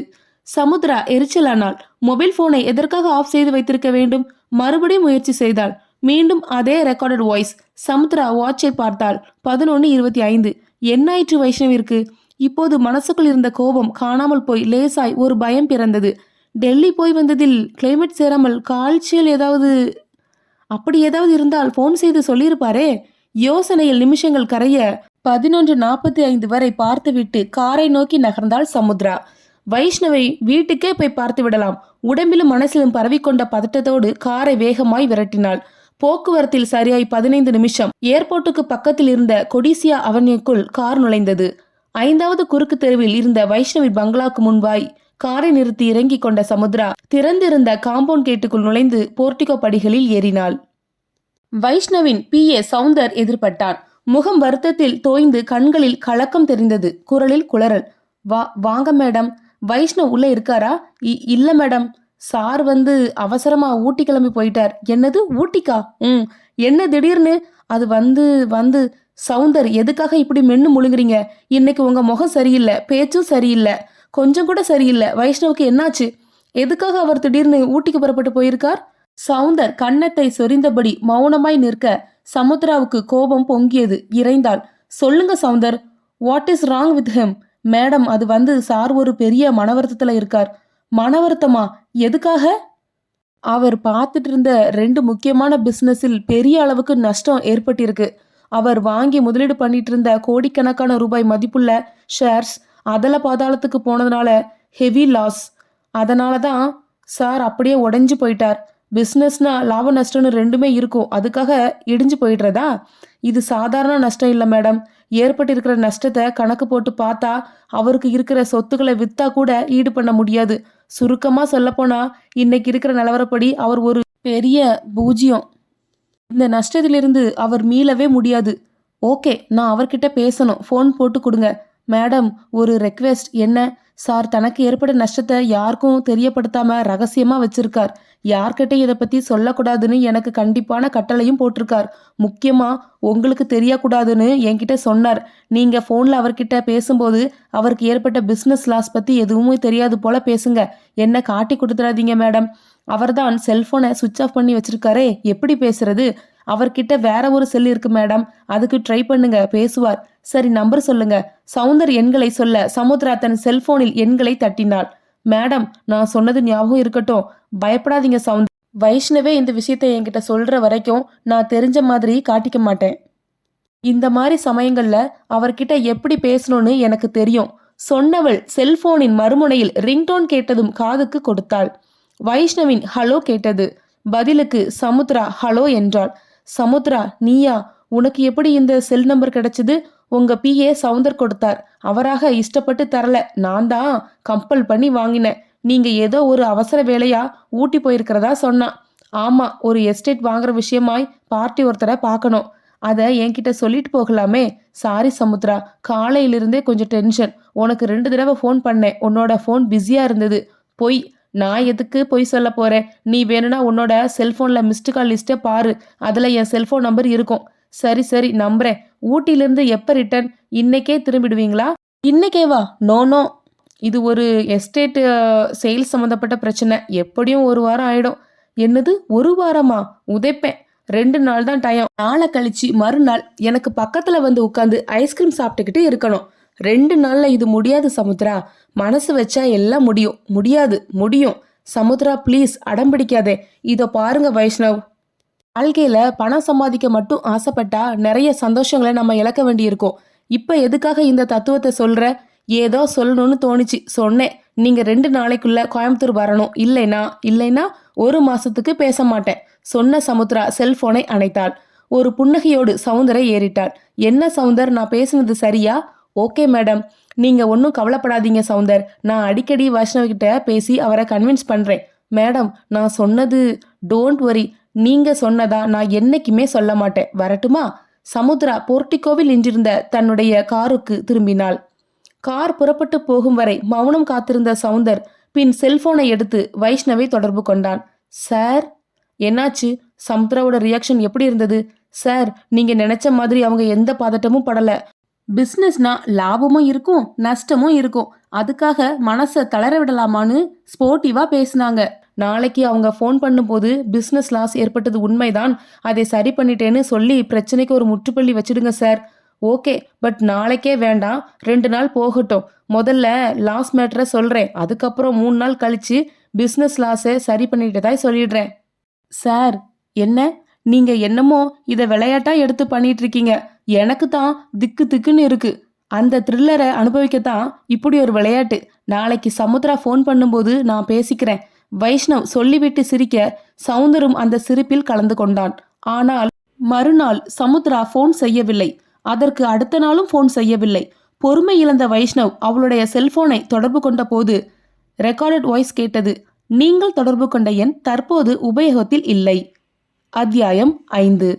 சமுத்ரா எரிச்சலானாள். மொபைல் போனை எதற்காக ஆஃப் செய்து வைத்திருக்க வேண்டும்? மறுபடியும் முயற்சி செய்தாள். மீண்டும் அதே ரெக்கார்டட் வாய்ஸ். சமுத்ரா வாட்சை பார்த்தாள். 11:25. என்னாயிற்று வைஷ்ணவிற்கு? இப்போது மனசுக்குள் இருந்த கோபம் காணாமல் போய் லேசாய் ஒரு பயம் பிறந்தது. டெல்லி போய் வந்ததில் கிளைமேட் சேராமல் காய்ச்சல் அப்படி ஏதாவது இருந்தால் போன் செய்து சொல்லியிருப்பாரே. யோசனையில் நிமிஷங்கள் கரைய 11:45 வரை பார்த்துவிட்டு காரை நோக்கி நகர்ந்தாள் சமுத்ரா. வைஷ்ணவை வீட்டுக்கே போய் பார்த்து விடலாம். உடம்பிலும் மனசிலும் பரவிக்கொண்ட பதட்டத்தோடு காரை வேகமாய் விரட்டினாள். போக்குவரத்தில் சரியாய் 15 நிமிஷம். ஏர்போர்ட்டுக்கு பக்கத்தில் இருந்த கொடிசியா அவென்யூக்குள் கார் நுழைந்தது. 5வது குறுக்கு தெருவில் இருந்த வைஷ்ணவி பங்களாக்கு முன்பாய் காரை நிறுத்தி இறங்கிக் கொண்ட சமுத்ரா திறந்திருந்த காம்பவுண்ட் கேட்டுக்குள் நுழைந்து போர்டிகோ படிகளில் ஏறினாள். வைஷ்ணவின் PA சவுந்தர் எதிர்பட்டான். முகம் வருத்தத்தில் தோய்ந்து கண்களில் கலக்கம் தெரிந்தது. குரலில் குளறல். வாங்க மேடம். வைஷ்ணவ் உள்ள இருக்காரா? இல்ல மேடம். சார் அவசரமா ஊட்டி கிளம்பி போயிட்டார். என்னது, ஊட்டிக்கா? என்ன திடீர்னு? அது வந்து சவுந்தர், எதுக்காக இப்படி மென்னு முழுங்குறீங்க? இன்னைக்கு உங்க முகம் சரியில்லை, பேச்சும் சரியில்லை, கொஞ்சம் கூட சரியில்லை. வைஷ்ணவுக்கு என்னாச்சு? எதுக்காக அவர் திடீர்னு ஊட்டிக்கு புறப்பட்டு போயிருக்கார்? சவுந்தர் கன்னத்தை சொரிந்தபடி மௌனமாய் நிற்க சமுத்ராவுக்கு கோபம் பொங்கியது. இறைந்தாள். சொல்லுங்க Soundar, what is wrong with him? Madam, அது சார் ஒரு பெரிய மனவருத்தத்துல இருக்கார். மனவருத்தமா? எதுக்காக? அவர் பார்த்துட்டு இருந்த 2 முக்கியமான பிசினஸில் பெரிய அளவுக்கு நஷ்டம் ஏற்பட்டிருக்கு. அவர் வாங்கி முதலீடு பண்ணிட்டு இருந்த கோடிக்கணக்கான ரூபாய் மதிப்புள்ள ஷேர்ஸ் அதல பாதாளத்துக்கு போனதுனால ஹெவி லாஸ். அதனால தான் சார் அப்படியே உடைஞ்சு போயிட்டார். பிஸ்னஸ்னா லாப நஷ்டம்னு 2மே இருக்கும். அதுக்காக இடிஞ்சு போயிடுறதா? இது சாதாரண நஷ்டம் இல்லை மேடம். ஏற்பட்டிருக்கிற நஷ்டத்தை கணக்கு போட்டு பார்த்தா அவருக்கு இருக்கிற சொத்துக்களை வித்தா கூட ஈடு பண்ண முடியாது. சுருக்கமா சொல்லப்போனா இன்னைக்கு இருக்கிற நிலவரப்படி அவர் ஒரு பெரிய பூஜ்யம். இந்த நஷ்டத்திலிருந்து அவர் மீளவே முடியாது. ஓகே, நான் அவர்கிட்ட பேசணும். ஃபோன் போட்டு கொடுங்க. மேடம், ஒரு ரெக்வெஸ்ட். என்ன? சார் தனக்கு ஏற்பட்ட நஷ்டத்தை யாருக்கும் தெரியப்படுத்தாம ரகசியமா வச்சிருக்கார். யார்கிட்டையும் இதை பத்தி சொல்லக்கூடாதுன்னு எனக்கு கண்டிப்பான கட்டளையும் போட்டிருக்கார். முக்கியமா உங்களுக்கு தெரியக்கூடாதுன்னு என்கிட்ட சொன்னார். நீங்க போன்ல அவர்கிட்ட பேசும்போது அவருக்கு ஏற்பட்ட பிசினஸ் லாஸ் பத்தி எதுவுமே தெரியாது போல பேசுங்க. என்ன காட்டி கொடுத்துடாதீங்க மேடம். அவர்தான் செல்போனை சுவிட்ச் ஆஃப் பண்ணி வச்சிருக்காரே, எப்படி பேசுறது? அவர்கிட்ட வேற ஒரு செல் இருக்கு மேடம், அதுக்கு ட்ரை பண்ணுங்க, பேசுவார். சரி, நம்பர் சொல்லுங்க. சவுந்தர் எண்களை சொல்ல சமுத்ரா தன் செல்போனில் எண்களை தட்டினாள். மேடம், நான் சொன்னது ஞாபகம் இருக்கட்டும். பயப்படாதீங்க சவுந்தர். வைஷ்ணவே இந்த விஷயத்தை என்கிட்ட சொல்ற வரைக்கும் நான் தெரிஞ்ச மாதிரி காட்டிக்க மாட்டேன். இந்த மாதிரி சமயங்கள்ல அவர்கிட்ட எப்படி பேசணும்னு எனக்கு தெரியும். சொன்னவள் செல்போனின் மறுமுனையில் ரிங்டோன் கேட்டதும் காதுக்கு கொடுத்தாள். வைஷ்ணவின் ஹலோ கேட்டது. பதிலுக்கு சமுத்ரா ஹலோ என்றாள். சமுத்ரா, நீயா? உனக்கு எப்படி இந்த செல் நம்பர் கிடைச்சது? உங்க பிஏ சவுந்தர் கொடுத்தார். அவராக இஷ்டப்பட்டு தரல, நான் தான் கம்பல் பண்ணி வாங்கினேன். நீங்க ஏதோ ஒரு அவசர வேலையா ஊட்டி போயிருக்கிறதா சொன்னான். ஆமா, ஒரு எஸ்டேட் வாங்குற விஷயமாய் பார்ட்டி ஒருத்தரை பார்க்கணும். அதை என்கிட்ட சொல்லிட்டு போகலாமே. சாரி சமுத்ரா, காலையிலிருந்தே கொஞ்சம் டென்ஷன். உனக்கு 2 தடவை ஃபோன் பண்ணேன், உன்னோட ஃபோன் பிஸியா இருந்தது. பொய். நான் எதுக்கு பொய் சொல்ல போறேன்? நீ வேணும்னா உன்னோட செல்போன்ல மிஸ்டு கால் லிஸ்ட்டை பாரு, அதுல என் செல்போன் நம்பர் இருக்கும். சரி சரி, நம்புறேன். ஊட்டியிலிருந்து எப்ப ரிட்டர்ன்? இன்னைக்கே திரும்பிடுவீங்களா? இன்னைக்கே வா? நோ நோ, இது ஒரு எஸ்டேட் சேல்ஸ் சம்மந்தப்பட்ட பிரச்சனை. எப்படியும் 1 வாரம் ஆயிடும். என்னது 1 வாரமா? உதைப்பேன். 2 நாள் தான் டைம். நாளை கழிச்சு மறுநாள் எனக்கு பக்கத்துல வந்து உட்காந்து ஐஸ்கிரீம் சாப்பிட்டுக்கிட்டு இருக்கணும். 2 நாள்ல இது முடியாது சமுத்ரா. மனசு வச்சா எல்லாம் முடியும். முடியாது, முடியும். சமுத்ரா ப்ளீஸ், அடம் பிடிக்காதே. இதோ பாருங்க வைஷ்ணவ், வாழ்க்கையில பணம் சம்பாதிக்க மட்டும் ஆசைப்பட்டா நிறைய சந்தோஷங்களை நம்ம இழக்க வேண்டியிருக்கும். இப்ப எதுக்காக இந்த தத்துவத்தை சொல்ற? ஏதோ சொல்லணும்னு தோணுச்சு, சொன்னேன். நீங்க 2 நாளைக்குள்ள கோயம்புத்தூர் வரணும். இல்லைனா 1 மாசத்துக்கு பேச மாட்டேன். சொன்ன சமுத்ரா செல்போனை அணைத்தாள். ஒரு புன்னகையோடு சவுந்தரை ஏறிட்டாள். என்ன சவுந்தர், நான் பேசுனது சரியா? ஓகே மேடம், நீங்க ஒன்றும் கவலைப்படாதீங்க சவுந்தர். நான் அடிக்கடி வைஷ்ணவ்கிட்ட பேசி அவரை கன்வின்ஸ் பண்றேன். மேடம், நான் சொன்னது டோன்ட் வரி. நீங்க சொன்னதா நான் என்னைக்குமே சொல்ல மாட்டேன். வரட்டுமா? சமுத்ரா போர்ட்டிகோவில் நின்றிருந்த தன்னுடைய காருக்கு திரும்பினாள். கார் புறப்பட்டு போகும் வரை மௌனம் காத்திருந்த சவுந்தர் பின் செல்போனை எடுத்து வைஷ்ணவை தொடர்பு கொண்டான். சார், என்னாச்சு? சமுத்ராவோட ரியாக்ஷன் எப்படி இருந்தது? சார், நீங்க நினைச்ச மாதிரி அவங்க எந்த பதட்டமும் படல. பிஸ்னஸ்னா லாபமும் இருக்கும் நஷ்டமும் இருக்கும். அதுக்காக மனசை தளர விடலாமான்னு ஸ்போர்ட்டிவா பேசினாங்க. நாளைக்கு அவங்க ஃபோன் பண்ணும்போது பிஸ்னஸ் லாஸ் ஏற்பட்டது உண்மைதான், அதை சரி பண்ணிட்டேன்னு சொல்லி பிரச்சனைக்கு ஒரு முற்றுப்புள்ளி வச்சிடுங்க சார். ஓகே, பட் நாளைக்கே வேண்டாம், 2 நாள் போகட்டும். முதல்ல லாஸ் மேட்டரை சொல்கிறேன், அதுக்கப்புறம் 3 நாள் கழிச்சு பிஸ்னஸ் லாஸை சரி பண்ணிட்டதா சொல்லிடுறேன். சார், என்ன நீங்க என்னமோ இதை விளையாட்டா எடுத்து பண்ணிட்டு இருக்கீங்க. எனக்கு தான் திக்கு திக்குன்னு இருக்கு. அந்த த்ரில்லரை அனுபவிக்கத்தான் இப்படி ஒரு விளையாட்டு. நாளைக்கு சமுத்ரா ஃபோன் பண்ணும்போது நான் பேசிக்கிறேன். வைஷ்ணவ் சொல்லிவிட்டு சிரிக்க சவுந்தரும் அந்த சிரிப்பில் கலந்து கொண்டான். ஆனால் மறுநாள் சமுத்ரா ஃபோன் செய்யவில்லை. அதற்கு அடுத்த நாளும் ஃபோன் செய்யவில்லை. பொறுமை இழந்த வைஷ்ணவ் அவளுடைய செல்போனை தொடர்பு கொண்ட போது ரெக்கார்டட் வாய்ஸ் கேட்டது. நீங்கள் தொடர்பு கொண்ட எண் தற்போது உபயோகத்தில் இல்லை. அத்தியாயம் 5.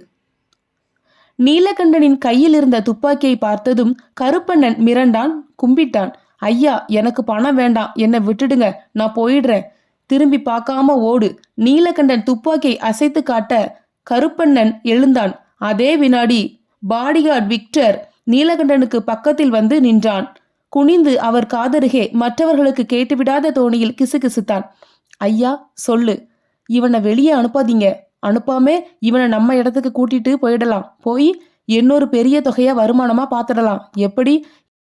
நீலகண்டனின் கையில் இருந்த துப்பாக்கியை பார்த்ததும் கருப்பண்ணன் மிரண்டான், கும்பிட்டான். ஐயா, எனக்கு பணம் வேண்டாம், என்னை விட்டுடுங்க, நான் போயிடுறேன். திரும்பி பார்க்காம ஓடு. நீலகண்டன் துப்பாக்கியை அசைத்து காட்ட கருப்பண்ணன் எழுந்தான். அதே வினாடி பாடிகார்ட் விக்டர் நீலகண்டனுக்கு பக்கத்தில் வந்து நின்றான். குனிந்து அவர் காதருகே மற்றவர்களுக்கு கேட்டுவிடாத தோணியில் கிசுகிசுத்தான். ஐயா, சொல்லு. இவனை வெளியே அனுப்பாதீங்க. அனுப்பாம இவனை நம்ம இடத்துக்கு கூட்டிட்டு போயிடலாம். போய் இன்னொரு பெரிய தொகையா வருமானமா பார்த்துடலாம். எப்படி?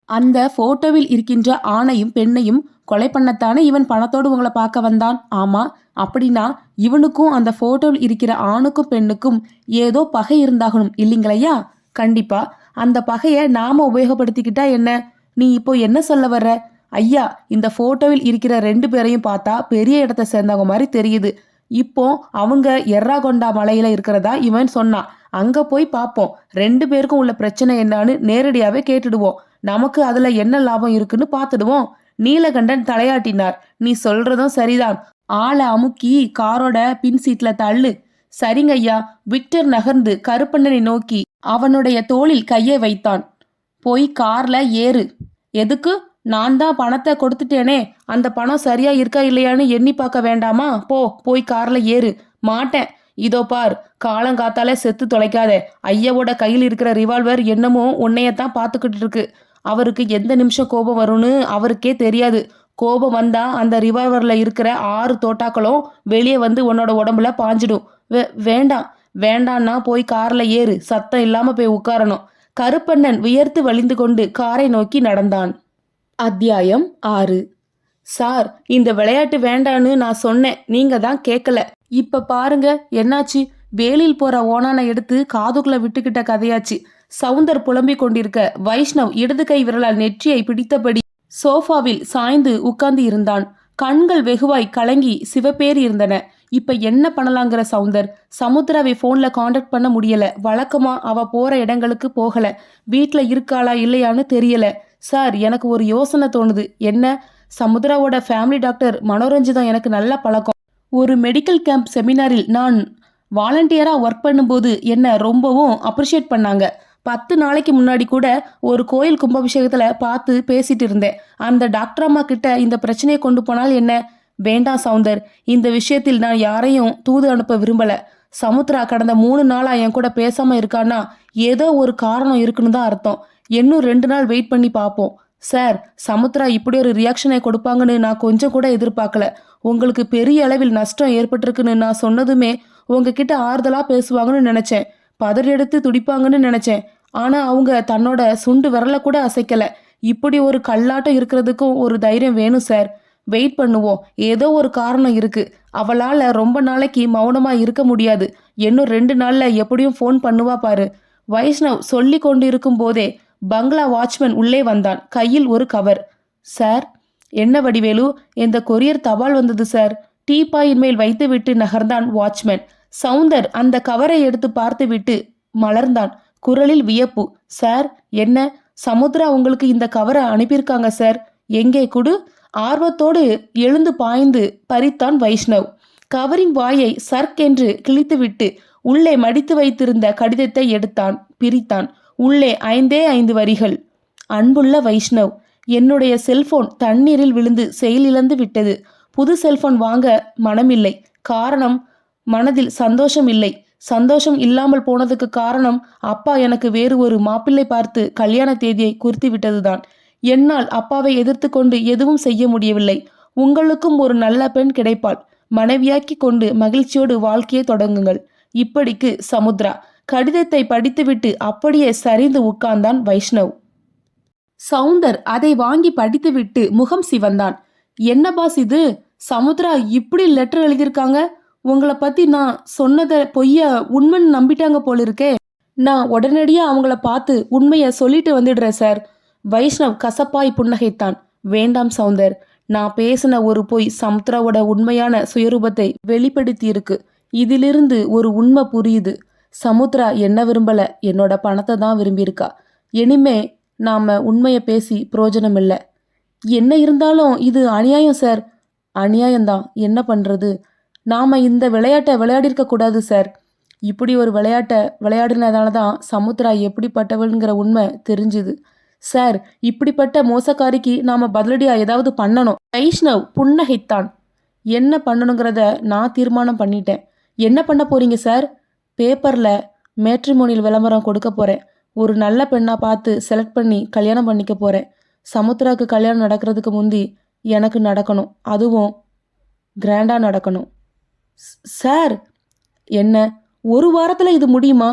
அந்த போட்டோவில் இருக்கின்ற ஆணையும் பெண்ணையும் கொலை பண்ணத்தானே இவன் பணத்தோடு உங்களை பார்க்க வந்தான். ஆமா, அப்படின்னா இவனுக்கும் அந்த போட்டோவில் இருக்கிற ஆணுக்கும் பெண்ணுக்கும் ஏதோ பகை இருந்தாகணும் இல்லைங்களையா? கண்டிப்பா. அந்த பகையை நாம உபயோகப்படுத்திக்கிட்டா என்ன? நீ இப்போ என்ன சொல்ல வர்ற? ஐயா, இந்த போட்டோவில் இருக்கிற 2 பேரையும் பார்த்தா பெரிய இடத்தை சேர்ந்தவங்க மாதிரி தெரியுது. இப்போ அவங்க எர்ராகொண்டா மலையில இருக்கிறதா இவன் சொன்னான். அங்க போய் பார்ப்போம். 2 பேருக்கும் உள்ள பிரச்சனை என்னன்னு நேரடியாவே கேட்டுடுவோம். நமக்கு அதுல என்ன லாபம் இருக்குன்னு பார்த்துடுவோம். நீலகண்டன் தலையாட்டினார். நீ சொல்றதும் சரிதான். ஆளை அமுக்கி காரோட பின் சீட்ல தள்ளு. சரிங்க ஐயா. விக்டர் நகர்ந்து கருப்பண்ணனை நோக்கி அவனுடைய தோளில் கையை வைத்தான். போய் கார்ல ஏறு. எதுக்கு? நான் தான் பணத்தை கொடுத்துட்டேனே, அந்த பணம் சரியா இருக்கா இல்லையான்னு எண்ணி பார்க்க வேண்டாமா? போய் கார்ல ஏறு. மாட்டேன். இதோ பார், காலங்காத்தால செத்து தொலைக்காத. ஐயாவோட கையில் இருக்கிற ரிவால்வர் என்னமோ உன்னையத்தான் பார்த்துக்கிட்டு இருக்கு. அவருக்கு எந்த நிமிஷம் கோபம் வரும்னு அவருக்கே தெரியாது. கோபம் வந்தா அந்த ரிவால்வர்ல இருக்கிற 6 தோட்டாக்களும் வெளியே வந்து உன்னோட உடம்புல பாஞ்சிடும். வேண்டான்னா போய் கார்ல ஏறு. சத்தம் இல்லாம போய் உட்காரணும். கருப்பண்ணன் வியர்த்து வழிந்து கொண்டு காரை நோக்கி நடந்தான். அத்தியாயம் 6. சார், இந்த விளையாட்டு வேண்டான்னு நான் சொன்னேன், நீங்க தான் கேட்கல. இப்ப பாருங்க என்னாச்சு. வேலியில் போற ஓனானை எடுத்து காதுக்குள்ள விட்டுக்கிட்ட கதையாச்சு. சவுந்தர் புலம்பிக் கொண்டிருக்க வைஷ்ணவ் இடது கை விரலால் நெற்றியை பிடித்தபடி சோஃபாவில் சாய்ந்து உட்கார்ந்து இருந்தான். கண்கள் வெகுவாய் கலங்கி சிவப்பேறி இருந்தன. இப்ப என்ன பண்ணலாங்கிற சவுந்தர்? சமுத்திராவை போன்ல காண்டாக்ட் பண்ண முடியல. வழக்கமா அவ போற இடங்களுக்கு போகல. வீட்ல இருக்காளா இல்லையான்னு தெரியல. சார், எனக்கு ஒரு யோசனை தோணுது. என்ன? சமுத்திராவோட ஃபேமிலி டாக்டர் மனோரஞ்சிதம் எனக்கு நல்ல பழக்கம். ஒரு மெடிக்கல் கேம்ப் செமினாரில் நான் வாலண்டியரா ஒர்க் பண்ணும்போது என்ன ரொம்பவும் அப்ரிஷியேட் பண்ணாங்க. 10 நாளைக்கு முன்னாடி கூட ஒரு கோயில் கும்பாபிஷேகத்துல பார்த்து பேசிட்டு இருந்தேன். அந்த டாக்டர் அம்மா கிட்ட இந்த பிரச்சனையை கொண்டு போனால் என்ன? வேண்டாம் சவுந்தர், இந்த விஷயத்தில் நான் யாரையும் தூது அனுப்ப விரும்பல. சமுத்திரா கடந்த 3 நாளா என் கூட பேசாம இருக்கான்னா ஏதோ ஒரு காரணம் இருக்குன்னு தான் அர்த்தம். இன்னும் 2 நாள் வெயிட் பண்ணி பார்ப்போம். சார், சமுத்திரா இப்படி ஒரு ரியாக்ஷனை கொடுப்பாங்கன்னு நான் கொஞ்சம் கூட எதிர்பார்க்கல. உங்களுக்கு பெரிய அளவில் நஷ்டம் ஏற்பட்டிருக்குன்னு நான் சொன்னதுமே உங்ககிட்ட ஆறுதலா பேசுவாங்கன்னு நினைச்சேன். பதறி எடுத்து துடிப்பாங்கன்னு நினைச்சேன். ஆனா அவங்க தன்னோட சுண்டு விரல கூட அசைக்கல. இப்படி ஒரு கல்லாட்டம் இருக்கிறதுக்கும் ஒரு தைரியம் வேணும் சார். வெயிட் பண்ணுவோம். ஏதோ ஒரு காரணம் இருக்கு. அவளால ரொம்ப நாளைக்கு மௌனமா இருக்க முடியாது. இன்னும் 2 நாள்ல எப்படியும் ஃபோன் பண்ணுவா பாரு. வைஷ்ணவ் சொல்லி கொண்டிருக்கும் போதே பங்களா வாட்ச்மேன் உள்ளே வந்தான். கையில் ஒரு கவர். சார். என்ன வடிவேலு? இந்த கொரியர் தபால் வந்தது சார். டீப்பாயின் மேல் வைத்துவிட்டு நகர்ந்தான் வாட்ச்மேன். சவுந்தர் அந்த கவரை எடுத்து பார்த்துவிட்டு மலர்ந்தான். குரலில் வியப்பு. சார், என்ன? சமுத்திரா உங்களுக்கு இந்த கவரை அனுப்பியிருக்காங்க சார். எங்கே குடு? ஆர்வத்தோடு எழுந்து பாய்ந்து பறித்தான் வைஷ்ணவ். கவரின் வாயை சர்க் என்று கிழித்துவிட்டு உள்ளே மடித்து வைத்திருந்த கடிதத்தை எடுத்தான். பிரித்தான். உள்ளே 5 வரிகள். அன்புள்ள வைஷ்ணவ், என்னுடைய செல்போன் தண்ணீரில் விழுந்து செயலிழந்து விட்டது. புது செல்போன் வாங்க மனமில்லை. காரணம், மனதில் சந்தோஷம் இல்லை. சந்தோஷம் இல்லாமல் போனதுக்கு காரணம், அப்பா எனக்கு வேறு ஒரு மாப்பிள்ளை பார்த்து கல்யாண தேதியை குறித்து விட்டதுதான். என்னால் அப்பாவை எதிர்த்து கொண்டு எதுவும் செய்ய முடியவில்லை. உங்களுக்கும் ஒரு நல்ல பெண் கிடைப்பாள். மனைவியாக்கி கொண்டு மகிழ்ச்சியோடு வாழ்க்கையை தொடங்குங்கள். இப்படிக்கு சமுத்ரா. கடிதத்தை படித்துவிட்டு அப்படியே சரிந்து உட்கார்ந்தான் வைஷ்ணவ். சவுந்தர் அதை வாங்கி படித்துவிட்டு முகம் சிவந்தான். என்ன பாஸ் இது? சமுத்ரா இப்படி லெட்டர் எழுதியிருக்காங்க. உங்களை பத்தி நான் சொன்னதை பொய்ய உண்மைன்னு நம்பிட்டாங்க போல இருக்கே. நான் உடனடியா அவங்கள பார்த்து உண்மையை சொல்லிட்டு வந்துடுறேன் சார். வைஷ்ணவ் கசப்பாய் புன்னகைத்தான். வேண்டாம் சவுந்தர், நான் பேசின ஒரு பொய் சமுத்ராவோட உண்மையான சுயரூபத்தை வெளிப்படுத்தி இருக்கு. இதிலிருந்து ஒரு உண்மை புரியுது. சமுத்ரா என்ன விரும்பல, என்னோட பணத்தை தான் விரும்பியிருக்கா. இனிமே நாம உண்மையை பேசி பிரயோஜனம் இல்லை. என்ன இருந்தாலும் இது அநியாயம் சார். அநியாயம்தான், என்ன பண்றது? நாம இந்த விளையாட்டை விளையாடிருக்க கூடாது சார். இப்படி ஒரு விளையாட்டை விளையாடினதால தான் சமுத்ரா எப்படிப்பட்டவள்ங்கிற உண்மை தெரிஞ்சுது. சார், இப்படிப்பட்ட மோசக்காரிக்கு நாம பதிலடியா ஏதாவது பண்ணணும். வைஷ்ணவ் புன்னகைத்தான். என்ன பண்ணணுங்கிறத நான் தீர்மானம் பண்ணிட்டேன். என்ன பண்ண போறீங்க சார்? பேப்பர்ல மேட்ரிமோனியல் விளம்பரம் கொடுக்க போறேன். ஒரு நல்ல பெண்ணா பார்த்து செலக்ட் பண்ணி கல்யாணம் பண்ணிக்க போறேன். சமுத்ராக்கு கல்யாணம் நடக்கிறதுக்கு முந்தி எனக்கு நடக்கணும். அதுவும் கிராண்டா நடக்கணும். சார், என்ன ஒரு வாரத்துல இது முடியுமா?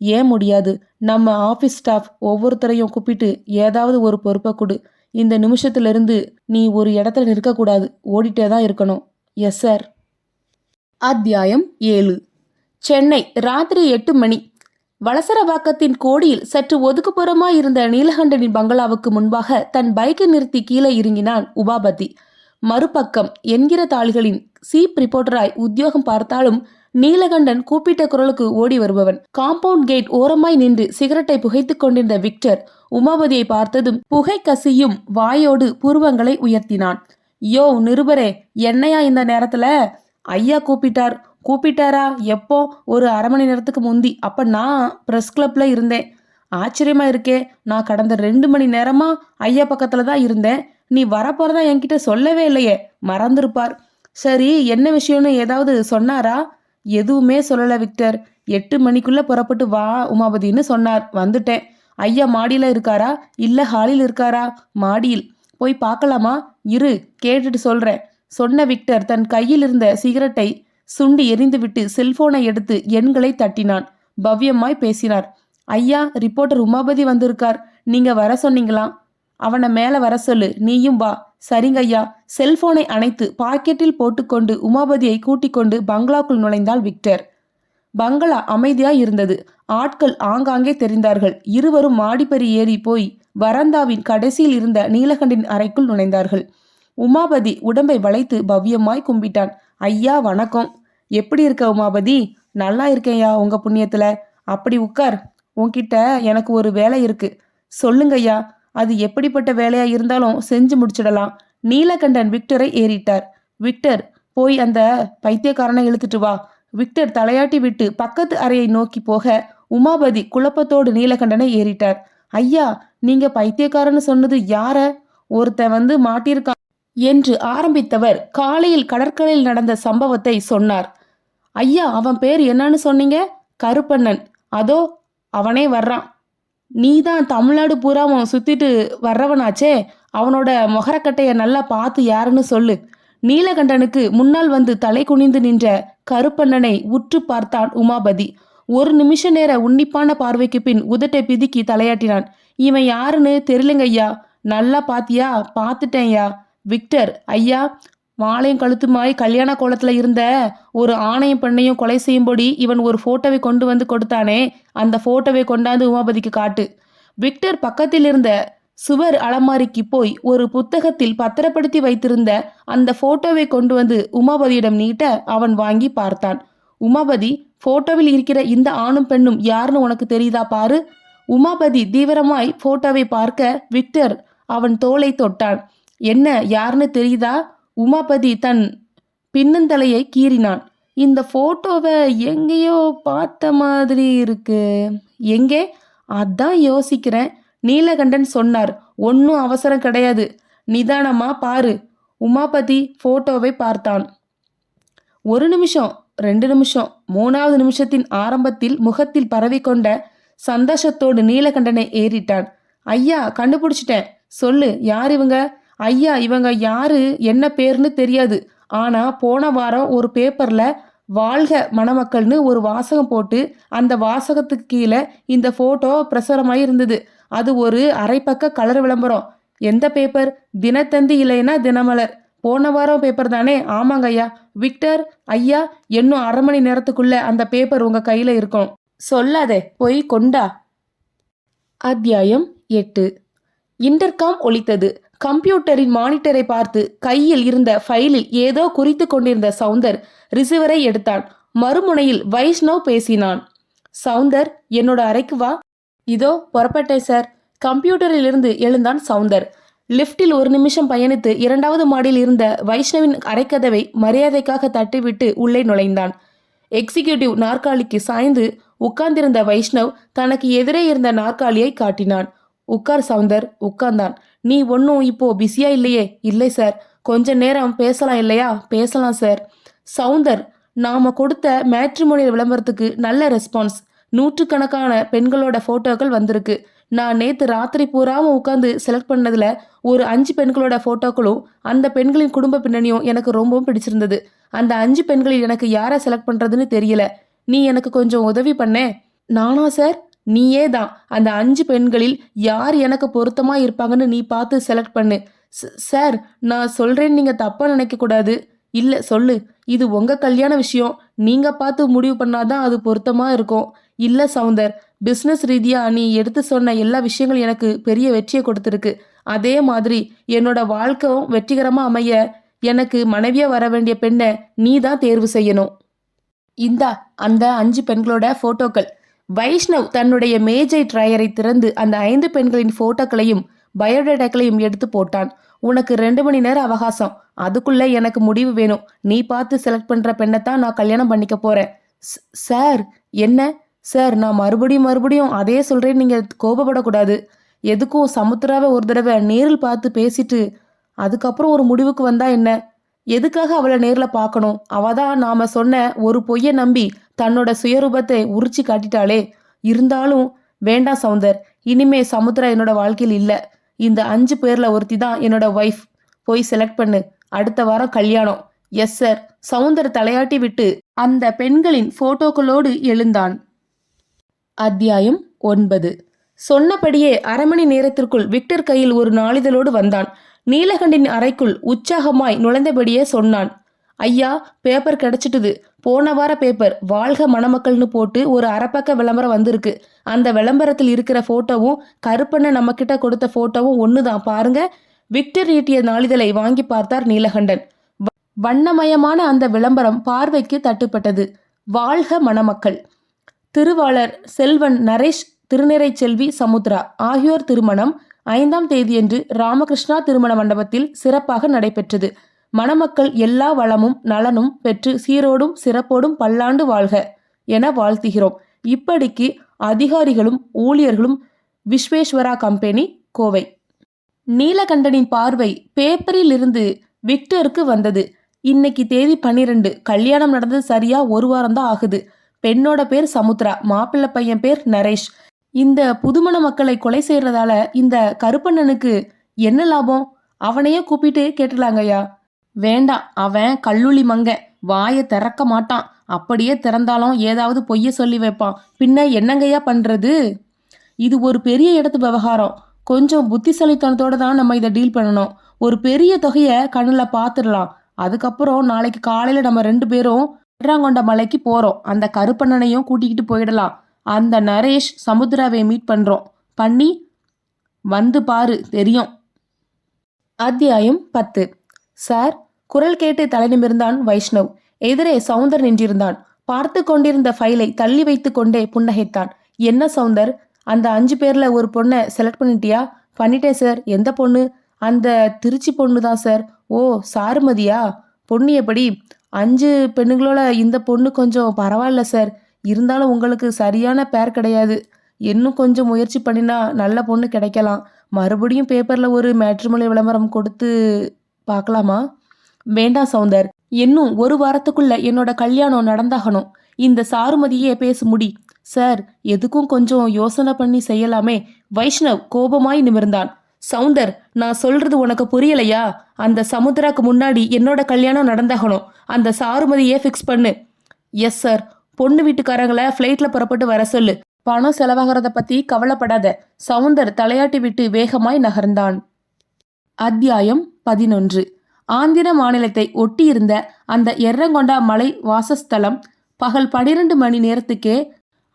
ஏன் முடியாது? நம்ம ஆஃபீஸ் ஸ்டாஃப் ஒவ்வொருத்தரையும் கூப்பிட்டு ஏதாவது ஒரு பொறுப்பை கொடு. இந்த நிமிஷத்துலேருந்து நீ ஒரு இடத்துல நிற்கக்கூடாது, ஓடிட்டே தான் இருக்கணும். Yes sir. அத்தியாயம் 7. சென்னை ராத்திரி 8 மணி. வளசரவாக்கத்தின் கோடியில் சற்று ஒதுக்குப்புறமாய் இருந்த நீலகண்டனின் பங்களாவுக்கு முன்பாக தன் பைக்கை நிறுத்தி கீழே இறங்கினான் உபாபதி. மறுபக்கம் என்கிற தாள்களின் சீப் ரிப்போர்ட்டராய் உத்தியோகம் பார்த்தாலும் நீலகண்டன் கூப்பிட்ட குரலுக்கு ஓடி வருபவன். காம்பவுண்ட் கேட் ஓரமாய் நின்று சிகரெட்டை புகைத்து கொண்டிருந்த விக்டர் உமாபதியை பார்த்ததும் புகை கசியும் வாயோடு புருவங்களை உயர்த்தினான். யோ நிருபரே, என்னையா இந்த நேரத்துல? ஐயா கூப்பிட்டாரா? எப்போ? ஒரு அரை மணி நேரத்துக்கு முந்தி. அப்ப நான் பிரஸ் கிளப்ல இருந்தேன். ஆச்சரியமா இருக்கே, நான் கடந்த 2 மணி நேரமா ஐயா பக்கத்துல தான் இருந்தேன். நீ வரப்போறதா என்கிட்ட சொல்லவே இல்லையே. மறந்துருப்பார். சரி, என்ன விஷயம்னு ஏதாவது சொன்னாரா? எதுவுமே சொல்லல விக்டர். 8 மணிக்குள்ள புறப்பட்டு வா உமாபதினு சொன்னார். வந்துட்டேன். ஐயா மாடியில இருக்காரா இல்ல ஹாலில் இருக்காரா? மாடியில். போய் பார்க்கலாமா? இரு, கேட்டுட்டு சொல்றேன் சொன்ன விக்டர் தன் கையில் இருந்த சிகரெட்டை சுண்டி எரிந்துவிட்டு செல்போனை எடுத்து எண்களை தட்டினான். பவ்யமாய் பேசினார். ஐயா, ரிப்போர்ட்டர் உமாபதி வந்திருக்கார். நீங்க வர சொன்னீங்களாம். அவனை மேல வர சொல்லு, நீயும் வா. சரிங்க ஐயா. செல்போனை அணைத்து பாக்கெட்டில் போட்டுக்கொண்டு உமாபதியை கூட்டிக் கொண்டு பங்களாக்குள் நுழைந்தாள் விக்டர். பங்களா அமைதியாய் இருந்தது. ஆட்கள் ஆங்காங்கே தெரிந்தார்கள். இருவரும் மாடிப்படி ஏறி போய் வராந்தாவின் கடைசியில் இருந்த நீலகண்டின் அறைக்குள் நுழைந்தார்கள். உமாபதி உடம்பை வளைத்து பவ்யமாய் கும்பிட்டான். ஐயா வணக்கம். எப்படி இருக்க உமாபதி? நல்லா இருக்கேன்யா உங்க புண்ணியத்துல. அப்படி உட்கார். உன்கிட்ட எனக்கு ஒரு வேலை இருக்கு. சொல்லுங்கய்யா. அது எப்படிப்பட்ட வேலையா இருந்தாலும் செஞ்சு முடிச்சிடலாம். நீலகண்டன் விக்டரை ஏறிட்டார். விக்டர், போய் அந்த பைத்தியக்காரனை இழுத்துட்டு வா. விக்டர் தலையாட்டி விட்டு பக்கத்து அறையை நோக்கி போக உமாபதி குழப்பத்தோடு நீலகண்டனை ஏறிட்டார். ஐயா, நீங்க பைத்தியக்காரன்னு சொன்னது யார? ஒருத்தன் வந்து மாட்டியிருக்கான் என்று ஆரம்பித்தவர் காலையில் கடற்கரையில் நடந்த சம்பவத்தை சொன்னார். ஐயா, அவன் பேர் என்னன்னு சொன்னீங்க? கருப்பண்ணன். அதோ அவனே வர்றான். நீதான் தமிழ்நாடு பூராவும் சுத்திட்டு வர்றவனாச்சே, அவனோட மொகரக்கட்டைய நல்லா பார்த்து யாருன்னு சொல்லு. நீலகண்டனுக்கு முன்னால் வந்து தலை குனிந்து நின்ற கருப்பண்ணனை உற்று பார்த்தான் உமாபதி. ஒரு நிமிஷ நேர உன்னிப்பான பார்வைக்கு பின் உதட்டை பிதுக்கி தலையாட்டினான். இவன் யாருன்னு தெரியலங்க ஐயா. நல்லா பாத்தியா? பார்த்துட்டேன்யா. விக்டர் ஐயா, மாலையும் கழுத்துமாய் கல்யாண கோலத்துல இருந்த ஒரு ஆணையும் பெண்ணையும் கொலை செய்யும்படி இவன் ஒரு போட்டோவை கொண்டு வந்து கொடுத்தானே, அந்த போட்டோவை கொண்டாந்து உமாபதிக்கு காட்டு. விக்டர் பக்கத்தில் இருந்த சுவர் அலமாரிக்கு போய் ஒரு புத்தகத்தில் பத்திரப்படுத்தி வைத்திருந்த அந்த போட்டோவை கொண்டு வந்து உமாபதியிடம் நீட்ட அவன் வாங்கி பார்த்தான். உமாபதி, போட்டோவில் இருக்கிற இந்த ஆணும் பெண்ணும் யாருன்னு உனக்கு தெரியுதா பாரு. உமாபதி தீவிரமாய் போட்டோவை பார்க்க விக்டர் அவன் தோளை தொட்டான். என்ன, யாருன்னு தெரியுதா? உமாபதி தன் பின்னந்தலையை கீறினான். இந்த போட்டோவை எங்கேயோ பார்த்த மாதிரி இருக்கு. எங்கே? அதான் யோசிக்கிறேன். நீலகண்டன் சொன்னார். ஒன்னும் அவசரம் கிடையாது, நிதானமா பாரு. உமாபதி போட்டோவை பார்த்தான். 1 நிமிஷம், 2 நிமிஷம், 3வது நிமிஷத்தின் ஆரம்பத்தில் முகத்தில் பரவிக்கொண்ட சந்தோஷத்தோடு நீலகண்டனை ஏறிட்டான். ஐயா, கண்டுபிடிச்சிட்டேன். சொல்லு, யார் இவங்க? ஐயா, இவங்க யாரு, என்ன பேர்னு தெரியாது. ஆனா போன வாரம் ஒரு பேப்பர்ல வாழ்க மணமக்கள்னு ஒரு வாசகம் போட்டு அந்த வாசகத்துக்கு கீழே இந்த போட்டோ பிரசுரமாய் இருந்தது. அது ஒரு அரைப்பக்க கலர் விளம்பரம். எந்த பேப்பர்? தினத்தந்தி இல்லைன்னா தினமலர். போன வாரம் பேப்பர் தானே? ஆமாங்க ஐயா. விக்டர் ஐயா, இன்னும் 1/2 மணி நேரத்துக்குள்ள அந்த பேப்பர் உங்க கையில இருக்கும். சொல்லாதே, போய் கொண்டா. அத்தியாயம் 8. இன்டர்காம் ஒலித்தது. கம்ப்யூட்டரின் மானிட்டரை பார்த்து கையில் இருந்த ஃபைலில் ஏதோ குறித்து கொண்டிருந்த சவுந்தர் ரிசீவரை எடுத்தான். மறுமுனையில் வைஷ்ணவ் பேசினான். சவுந்தர், என்னோட அறைக்கு வா. இதோ புறப்பட்டேன் சார். கம்ப்யூட்டரில் இருந்து எழுந்தான் சவுந்தர். லிப்டில் 1 நிமிஷம் பயணித்து 2வது மாடியில் இருந்த வைஷ்ணவின் அறைக்கதவை மரியாதைக்காக தட்டிவிட்டு உள்ளே நுழைந்தான். எக்ஸிகியூட்டிவ் நாற்காலிக்கு சாய்ந்து உட்கார்ந்திருந்த வைஷ்ணவ் தனக்கு எதிரே இருந்த நாற்காலியை காட்டினான். உட்கார் சவுந்தர். உட்கார்ந்தான். நீ ஒன்னும் இப்போ பிஸியா இல்லையே? இல்லை சார். கொஞ்ச நேரம் பேசலாம் இல்லையா? பேசலாம் சார். சவுந்தர், நாம கொடுத்த மேட்ரிமோனியல் விளம்பரத்துக்கு நல்ல ரெஸ்பான்ஸ். 100கணக்கான பெண்களோட போட்டோக்கள் வந்திருக்கு. நான் நேத்து ராத்திரி பூராம உட்காந்து செலக்ட் பண்ணதுல ஒரு 5 பெண்களோட போட்டோக்களும் அந்த பெண்களின் குடும்ப பின்னணியும் எனக்கு ரொம்பவும் பிடிச்சிருந்தது. அந்த 5 பெண்களில் எனக்கு யாரை செலக்ட் பண்றதுன்னு தெரியல. நீ எனக்கு கொஞ்சம் உதவி பண்ணே. நானா சார்? நீயே தான். அந்த 5 பெண்களில் யார் எனக்கு பொருத்தமா இருப்பாங்கன்னு நீ பார்த்து செலக்ட் பண்ணு. சார், நான் சொல்றேன்னு நீங்க தப்பா நினைக்க கூடாது. இல்ல, சொல்லு. இது உங்க கல்யாண விஷயம். நீங்க பார்த்து முடிவு பண்ணாதான் அது பொருத்தமா இருக்கும். இல்ல சவுந்தர், பிசினஸ் ரீதியா நீ எடுத்து சொன்ன எல்லா விஷயங்களும் எனக்கு பெரிய வெற்றியை கொடுத்துருக்கு. அதே மாதிரி என்னோட வாழ்க்கையும் வெற்றிகரமா அமைய எனக்கு மனைவியா வர வேண்டிய பெண்ணை நீ தான் தேர்வு செய்யணும். இந்தா அந்த 5 பெண்களோட போட்டோக்கள். வைஷ்ணவ் தன்னுடைய மேஜை ட்ரையரை திறந்து அந்த 5 பெண்களின் போட்டோக்களையும் பயோடேட்டாக்களையும் எடுத்து போட்டான். உனக்கு 2 மணி நேரம் அவகாசம். அதுக்குள்ள எனக்கு முடிவு வேணும். நீ பார்த்து செலக்ட் பண்ற பெண்ணைத்தான் நான் கல்யாணம் பண்ணிக்க போறேன். சார், என்ன சார்? நான் மறுபடியும் அதே சொல்றேன். நீங்க கோபப்படக்கூடாது. எதுக்கும் சமுத்திராவை ஒரு தடவை நேரில் பார்த்து பேசிட்டு அதுக்கப்புறம் ஒரு முடிவுக்கு வந்தா என்ன? எதுக்காக அவளை நேர்ல பார்க்கணும்? அவதான் நாம சொன்ன ஒரு பொய்யை நம்பி தன்னோட சுயரூபத்தை உரிச்சு காட்டிட்டாளே. இருந்தாலும் வேண்டாம் சவுந்தர். இனிமே சமுத்திரா என்னோட வாழ்க்கையில் இல்ல. இந்த 5 பேர்ல ஒருத்தி தான் என்னோட ஒய்ஃப். போய் செலக்ட் பண்ணு. அடுத்த வாரம் கல்யாணம். Yes sir. சவுந்தர் தலையாட்டி விட்டு அந்த பெண்களின் போட்டோக்களோடு எழுந்தான். அத்தியாயம் 9. சொன்னபடியே 1/2 மணி நேரத்திற்குள் விக்டர் கையில் ஒரு நாளிதழோடு வந்தான். நீலகண்டின் அறைக்குள் உற்சாகமாய் நுழைந்தபடியே சொன்னான். ஐயா, பேப்பர் கிடைச்சிட்டுது. போன வார பேப்பர் வாழ்க மணமக்கள்னு போட்டு ஒரு அரைப்பக்க விளம்பரம் வந்திருக்கு. அந்த விளம்பரத்தில் இருக்கிற போட்டோவும் கருப்பண்ண நம்ம கிட்ட கொடுத்த போட்டோவும் ஒண்ணுதான் பாருங்க. விக்டர் ஈட்டிய நாளிதழை வாங்கி பார்த்தார் நீலகண்டன். வண்ணமயமான அந்த விளம்பரம் பார்வைக்கு தட்டுப்பட்டது. வாழ்க மணமக்கள். திருவாளர் செல்வன் நரேஷ், திருநிறை செல்வி சமுத்ரா ஆகியோர் திருமணம் 5ஆம் தேதியன்று ராமகிருஷ்ணா திருமண மண்டபத்தில் சிறப்பாக நடைபெற்றது. மணமக்கள் எல்லா வளமும் நலனும் பெற்று சீரோடும் சிறப்போடும் பல்லாண்டு வாழ்க என வாழ்த்துகிறோம். இப்படிக்கு அதிகாரிகளும் ஊழியர்களும். விஸ்வேஸ்வரா கம்பெனி, கோவை. நீலகண்டனின் பார்வை பேப்பரில் இருந்து விக்டருக்கு வந்தது. இன்னைக்கு தேதி 12. கல்யாணம் நடந்தது சரியா ஒரு வாரம் தான் ஆகுது. பெண்ணோட பேர் சமுத்ரா, மாப்பிள்ளை பையன் பேர் நரேஷ். இந்த புதுமண மக்களை கொலை செய்யறதால இந்த கருப்பண்ணனுக்கு என்ன லாபம்? அவனையே கூப்பிட்டு கேட்டுலாங்கய்யா. வேண்டாம், அவன் கல்லுளி மங்க, வாயை திறக்க மாட்டான். அப்படியே திறந்தாலும் ஏதாவது பொய்ய சொல்லி வைப்பான். பின்ன என்னங்கய்யா பண்றது? இது ஒரு பெரிய இடத்து விவகாரம். கொஞ்சம் புத்திசாலித்தனத்தோட தான் நம்ம இதை டீல் பண்ணணும். ஒரு பெரிய தொகையை கண்ணில் பார்த்துடலாம். அதுக்கப்புறம் நாளைக்கு காலையில் நம்ம 2 பேரும் எர்ராங்கொண்ட மலைக்கு போகிறோம். அந்த கருப்பண்ணனையும் கூட்டிக்கிட்டு போயிடலாம். அந்த நரேஷ் சமுத்ராவை மீட் பண்ணுறோம். பண்ணி வந்து பாரு, தெரியும். அத்தியாயம் 10. சார், குரல் கேட்டு தலை நிமிர்ந்தான் வைஷ்ணவ். எதிரே சவுந்தர் நின்றிருந்தான். பார்த்து கொண்டிருந்த ஃபைலை தள்ளி வைத்து கொண்டே புன்னகைத்தான். என்ன சவுந்தர், அந்த 5 பேர்ல ஒரு பொண்ணை செலக்ட் பண்ணிட்டியா? பண்ணிட்டேன் சார். எந்த பொண்ணு? அந்த திருச்சி பொண்ணு தான் சார். ஓ, சாருமதியா? பொண்ணு எப்படி? 5 பெண்ணுங்களோட இந்த பொண்ணு கொஞ்சம் பரவாயில்ல சார். இருந்தாலும் உங்களுக்கு சரியான பேர் கிடையாது. இன்னும் கொஞ்சம் முயற்சி பண்ணினா நல்ல பொண்ணு கிடைக்கலாம். மறுபடியும் பேப்பரில் ஒரு மேட்ரிமோனி விளம்பரம் கொடுத்து பார்க்கலாமா? வேண்டாம் சவுந்தர், இன்னும் 1 வாரத்துக்குள்ள என்னோட கல்யாணம் நடந்தாகணும். இந்த சாருமதியே பேச முடி. சார், எதுக்கும் கொஞ்சம் யோசனை பண்ணி செய்யலாமே. வைஷ்ணவ் கோபமாய் நிமிர்ந்தான். சவுந்தர், நான் சொல்றது உனக்கு புரியலையா? அந்த சமுத்திராக்கு முன்னாடி என்னோட கல்யாணம் நடந்தாகணும். அந்த சாருமதியே ஃபிக்ஸ் பண்ணு. Yes sir. பொண்ணு வீட்டுக்காரங்களை ஃப்ளைட்ல புறப்பட்டு வர சொல்லு. பணம் செலவாகிறத பத்தி கவலைப்படாத. சவுந்தர் தலையாட்டி விட்டு வேகமாய் நகர்ந்தான். அத்தியாயம் 11. ஆந்திர மாநிலத்தை ஒட்டியிருந்த அந்த எர்ரங்கொண்டா மலை வாசஸ்தலம் பகல் 12 மணி நேரத்துக்கே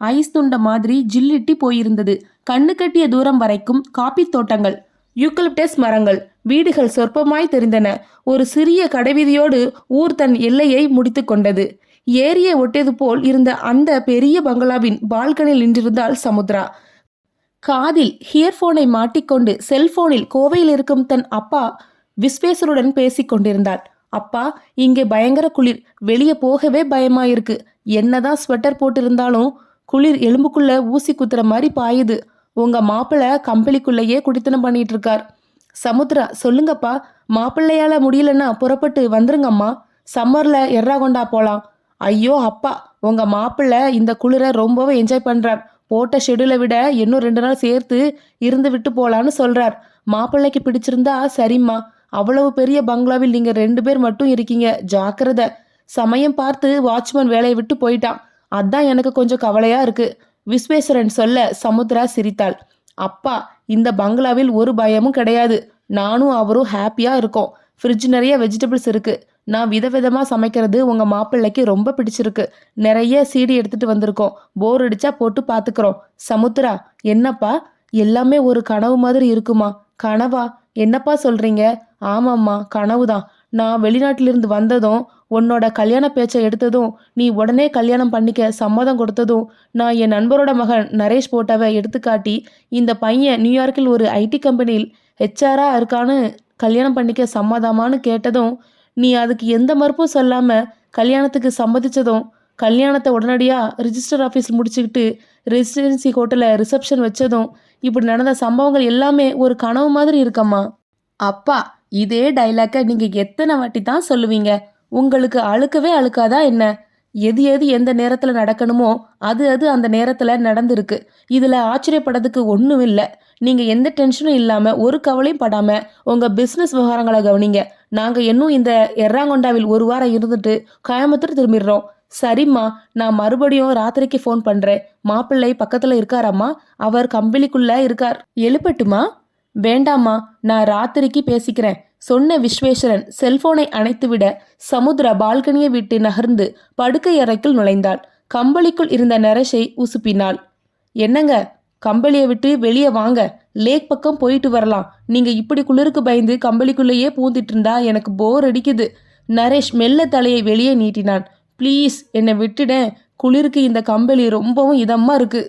ஐஸ் துண்ட மாதிரி ஜில்லிட்டி போயிருந்தது. கண்ணு கட்டிய தூரம் வரைக்கும் காப்பி தோட்டங்கள், யூக்கலிப்டஸ் மரங்கள், வீடுகள் சொற்பமாய் தெரிந்தன. ஒரு சிறிய கடைவீதியோடு ஊர் தன் எல்லையை முடித்து கொண்டது. ஏரியை ஒட்டியது போல் இருந்த அந்த பெரிய பங்களாவின் பால்கனில் நின்றிருந்தாள் சமுத்ரா. காதில் ஹியர்போனை மாட்டிக்கொண்டு செல்போனில் கோவையில் இருக்கும் தன் அப்பா விஸ்வேஸ்வருடன் பேசிக் கொண்டிருந்தாள். அப்பா, இங்கே பயங்கர குளிர், வெளியே போகவே பயமாயிருக்கு. என்னதான் ஸ்வெட்டர் போட்டிருந்தாலும் குளிர் எலும்புக்குள்ள ஊசி குத்துற மாதிரி பாயுது. உங்க மாப்பிள்ளை கம்பெனிக்குள்ளேயே குடித்தனம் பண்ணிட்டு இருக்கார். சமுத்ரா, சொல்லுங்கப்பா, மாப்பிள்ளையால முடியலன்னா புறப்பட்டு வந்துருங்கம்மா. சம்மர்ல எர்ராகொண்டா போலாம். ஐயோ அப்பா, உங்க மாப்பிள்ளை இந்த குளிரை ரொம்பவே என்ஜாய் பண்றார். போட்ட ஷெடியூலை விட இன்னும் 2 நாள் சேர்த்து இருந்து விட்டு போலான்னு சொல்றார். மாப்பிள்ளைக்கு பிடிச்சிருந்தா சரிம்மா. அவ்வளவு பெரிய பங்களாவில் நீங்க 2 பேர் மட்டும் இருக்கீங்க, ஜாக்கிரதை. சமயம் பார்த்து வாட்ச்மேன் வேலையை விட்டு போயிட்டான். அதான் எனக்கு கொஞ்சம் கவலையா இருக்கு. விஸ்வேஸ்வரன் சொல்ல சமுத்ரா சிரித்தாள். அப்பா, இந்த பங்களாவில் ஒரு பயமும் கிடையாது. நானும் அவரும் ஹாப்பியா இருக்கோம். ஃப்ரிட்ஜ் நிறைய வெஜிடபிள்ஸ் இருக்கு. நான் விதவிதமா சமைக்கிறது உங்க மாப்பிள்ளைக்கு ரொம்ப பிடிச்சிருக்கு. நிறைய சீடி எடுத்துட்டு வந்திருக்கோம். போர் அடிச்சா போட்டு பாத்துக்கிறோம். சமுத்ரா, என்னப்பா, எல்லாமே ஒரு கனவு மாதிரி இருக்குமா? கனவா? என்னப்பா சொல்றீங்க? ஆமாம்மா, கனவுதான். நான் வெளிநாட்டிலிருந்து வந்ததும், உன்னோட கல்யாண பேச்சை எடுத்ததும், நீ உடனே கல்யாணம் பண்ணிக்க சம்மதம் கொடுத்ததும், நான் என் நண்பரோட மகன் நரேஷ் போட்டோவை எடுத்துக்காட்டி, இந்த பையன் நியூயார்க்கில் ஒரு ஐடி கம்பெனியில் ஹெச்ஆரா இருக்கான்னு கல்யாணம் பண்ணிக்க சம்மதமானு கேட்டதும், நீ அதுக்கு எந்த மறுப்பும் சொல்லாம கல்யாணத்துக்கு சம்மதிச்சதும், கல்யாணத்தை உடனடியாக ரிஜிஸ்டர் ஆஃபீஸ் முடிச்சுக்கிட்டு ரெசிடென்சி ஹோட்டலில் ரிசப்ஷன் வச்சதும், இப்படி நடந்த சம்பவங்கள் எல்லாமே ஒரு கனவு மாதிரி இருக்கம்மா. அப்பா, இதே டைலாக்கை நீங்கள் எத்தனை வாட்டி தான் சொல்லுவீங்க? உங்களுக்கு அழுக்கவே அழுக்காதா என்ன? எது எது எந்த நேரத்தில் நடக்கணுமோ அது அது அந்த நேரத்தில் நடந்திருக்கு. இதில் ஆச்சரியப்படுறதுக்கு ஒன்றும் இல்லை. நீங்கள் எந்த டென்ஷனும் இல்லாமல் ஒரு கவலையும் படாமல் உங்கள் பிஸ்னஸ் விவகாரங்களை கவனிங்க. நாங்கள் இன்னும் இந்த எர்ராங்கொண்டாவில் 1 வாரம் இருந்துட்டு கோயம்புத்தூர் திரும்பிடுறோம். சரிம்மா, நான் மறுபடியும் ராத்திரிக்கு ஃபோன் பண்ணுறேன். மாப்பிள்ளை பக்கத்தில் இருக்காராம்மா? அவர் கம்பெனிக்குள்ளே இருக்கார். எழுப்பட்டுமா? வேண்டாமா, நான் ராத்திரிக்கு பேசிக்கிறேன் சொன்ன விஸ்வேஸ்வரன் செல்போனை அணைத்துவிட சமுத்ரா பால்கனியை விட்டு நகர்ந்து படுக்கை அறைக்குள் நுழைந்தாள். கம்பளிக்குள் இருந்த நரேஷை உசுப்பினாள். என்னங்க, கம்பளியை விட்டு வெளியே வாங்க, லேக் பக்கம் போயிட்டு வரலாம். நீங்க இப்படி குளிருக்கு பயந்து கம்பளிக்குள்ளேயே பூந்துட்டு இருந்தா எனக்கு போர் அடிக்குது. நரேஷ் மெல்ல தலையை வெளியே நீட்டினான். ப்ளீஸ் என்னை விட்டுடேன், குளிருக்கு இந்த கம்பளி ரொம்பவும் இதமா இருக்கு.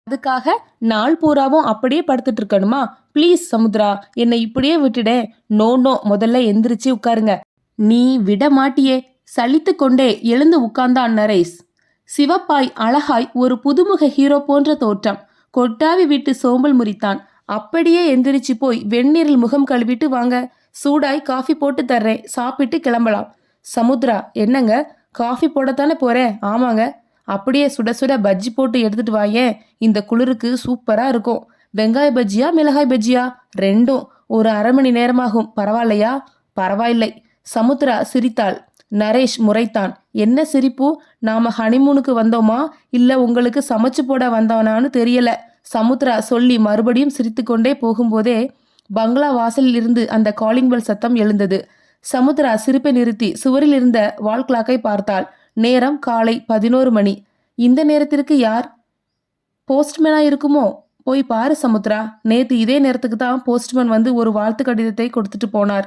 அதுக்காக நாள் பூராவும் அப்படியே படுத்துட்டு இருக்கணுமா? ப்ளீஸ் சமுத்ரா, என்னை இப்படியே விட்டுடேன். நோ நோ, முதல்ல எந்திரிச்சு உட்காருங்க. நீ விட மாட்டியே. சலித்து கொண்டே எழுந்து உட்கார்ந்தான் நரேஷ். சிவப்பாய் அழகாய் ஒரு புதுமுக ஹீரோ போன்ற தோற்றம். கொட்டாவி விட்டு சோம்பல் முறித்தான். அப்படியே எந்திரிச்சு போய் வெந்நீரில் முகம் கழுவிட்டு வாங்க, சூடாய் காஃபி போட்டு தர்றேன், சாப்பிட்டு கிளம்பலாம். சமுத்ரா, என்னங்க, காஃபி போடத்தானே போறேன்? ஆமாங்க. அப்படியே சுட சுட பஜ்ஜி போட்டு எடுத்துட்டு வாயேன், இந்த குளிருக்கு சூப்பரா இருக்கும். வெங்காய பஜ்ஜியா மிளகாய் பஜ்ஜியா? ரெண்டும். ஒரு அரை மணி நேரமாகும், பரவாயில்லையா? பரவாயில்லை. சமுத்ரா சிரித்தாள். நரேஷ் முறைத்தான். என்ன சிரிப்பு? நாம ஹனிமூனுக்கு வந்தோமா இல்ல உங்களுக்கு சமைச்சு போட வந்தவனான்னு தெரியல. சமுத்ரா சொல்லி மறுபடியும் சிரித்துக்கொண்டே போகும்போதே பங்களா வாசலில் இருந்து அந்த காலிங் பெல் சத்தம் எழுந்தது. சமுத்ரா சிரிப்பை நிறுத்தி சுவரில் இருந்த வால் கிளாக்கை பார்த்தாள். நேரம் காலை 11 மணி. இந்த நேரத்திற்கு யார்? போஸ்ட்மேனா இருக்குமோ? போய் பாரு சமுத்ரா, நேத்து இதே நேரத்துக்கு தான் போஸ்ட்மேன் வந்து ஒரு வாழ்த்து கடிதத்தை கொடுத்துட்டு போனார்.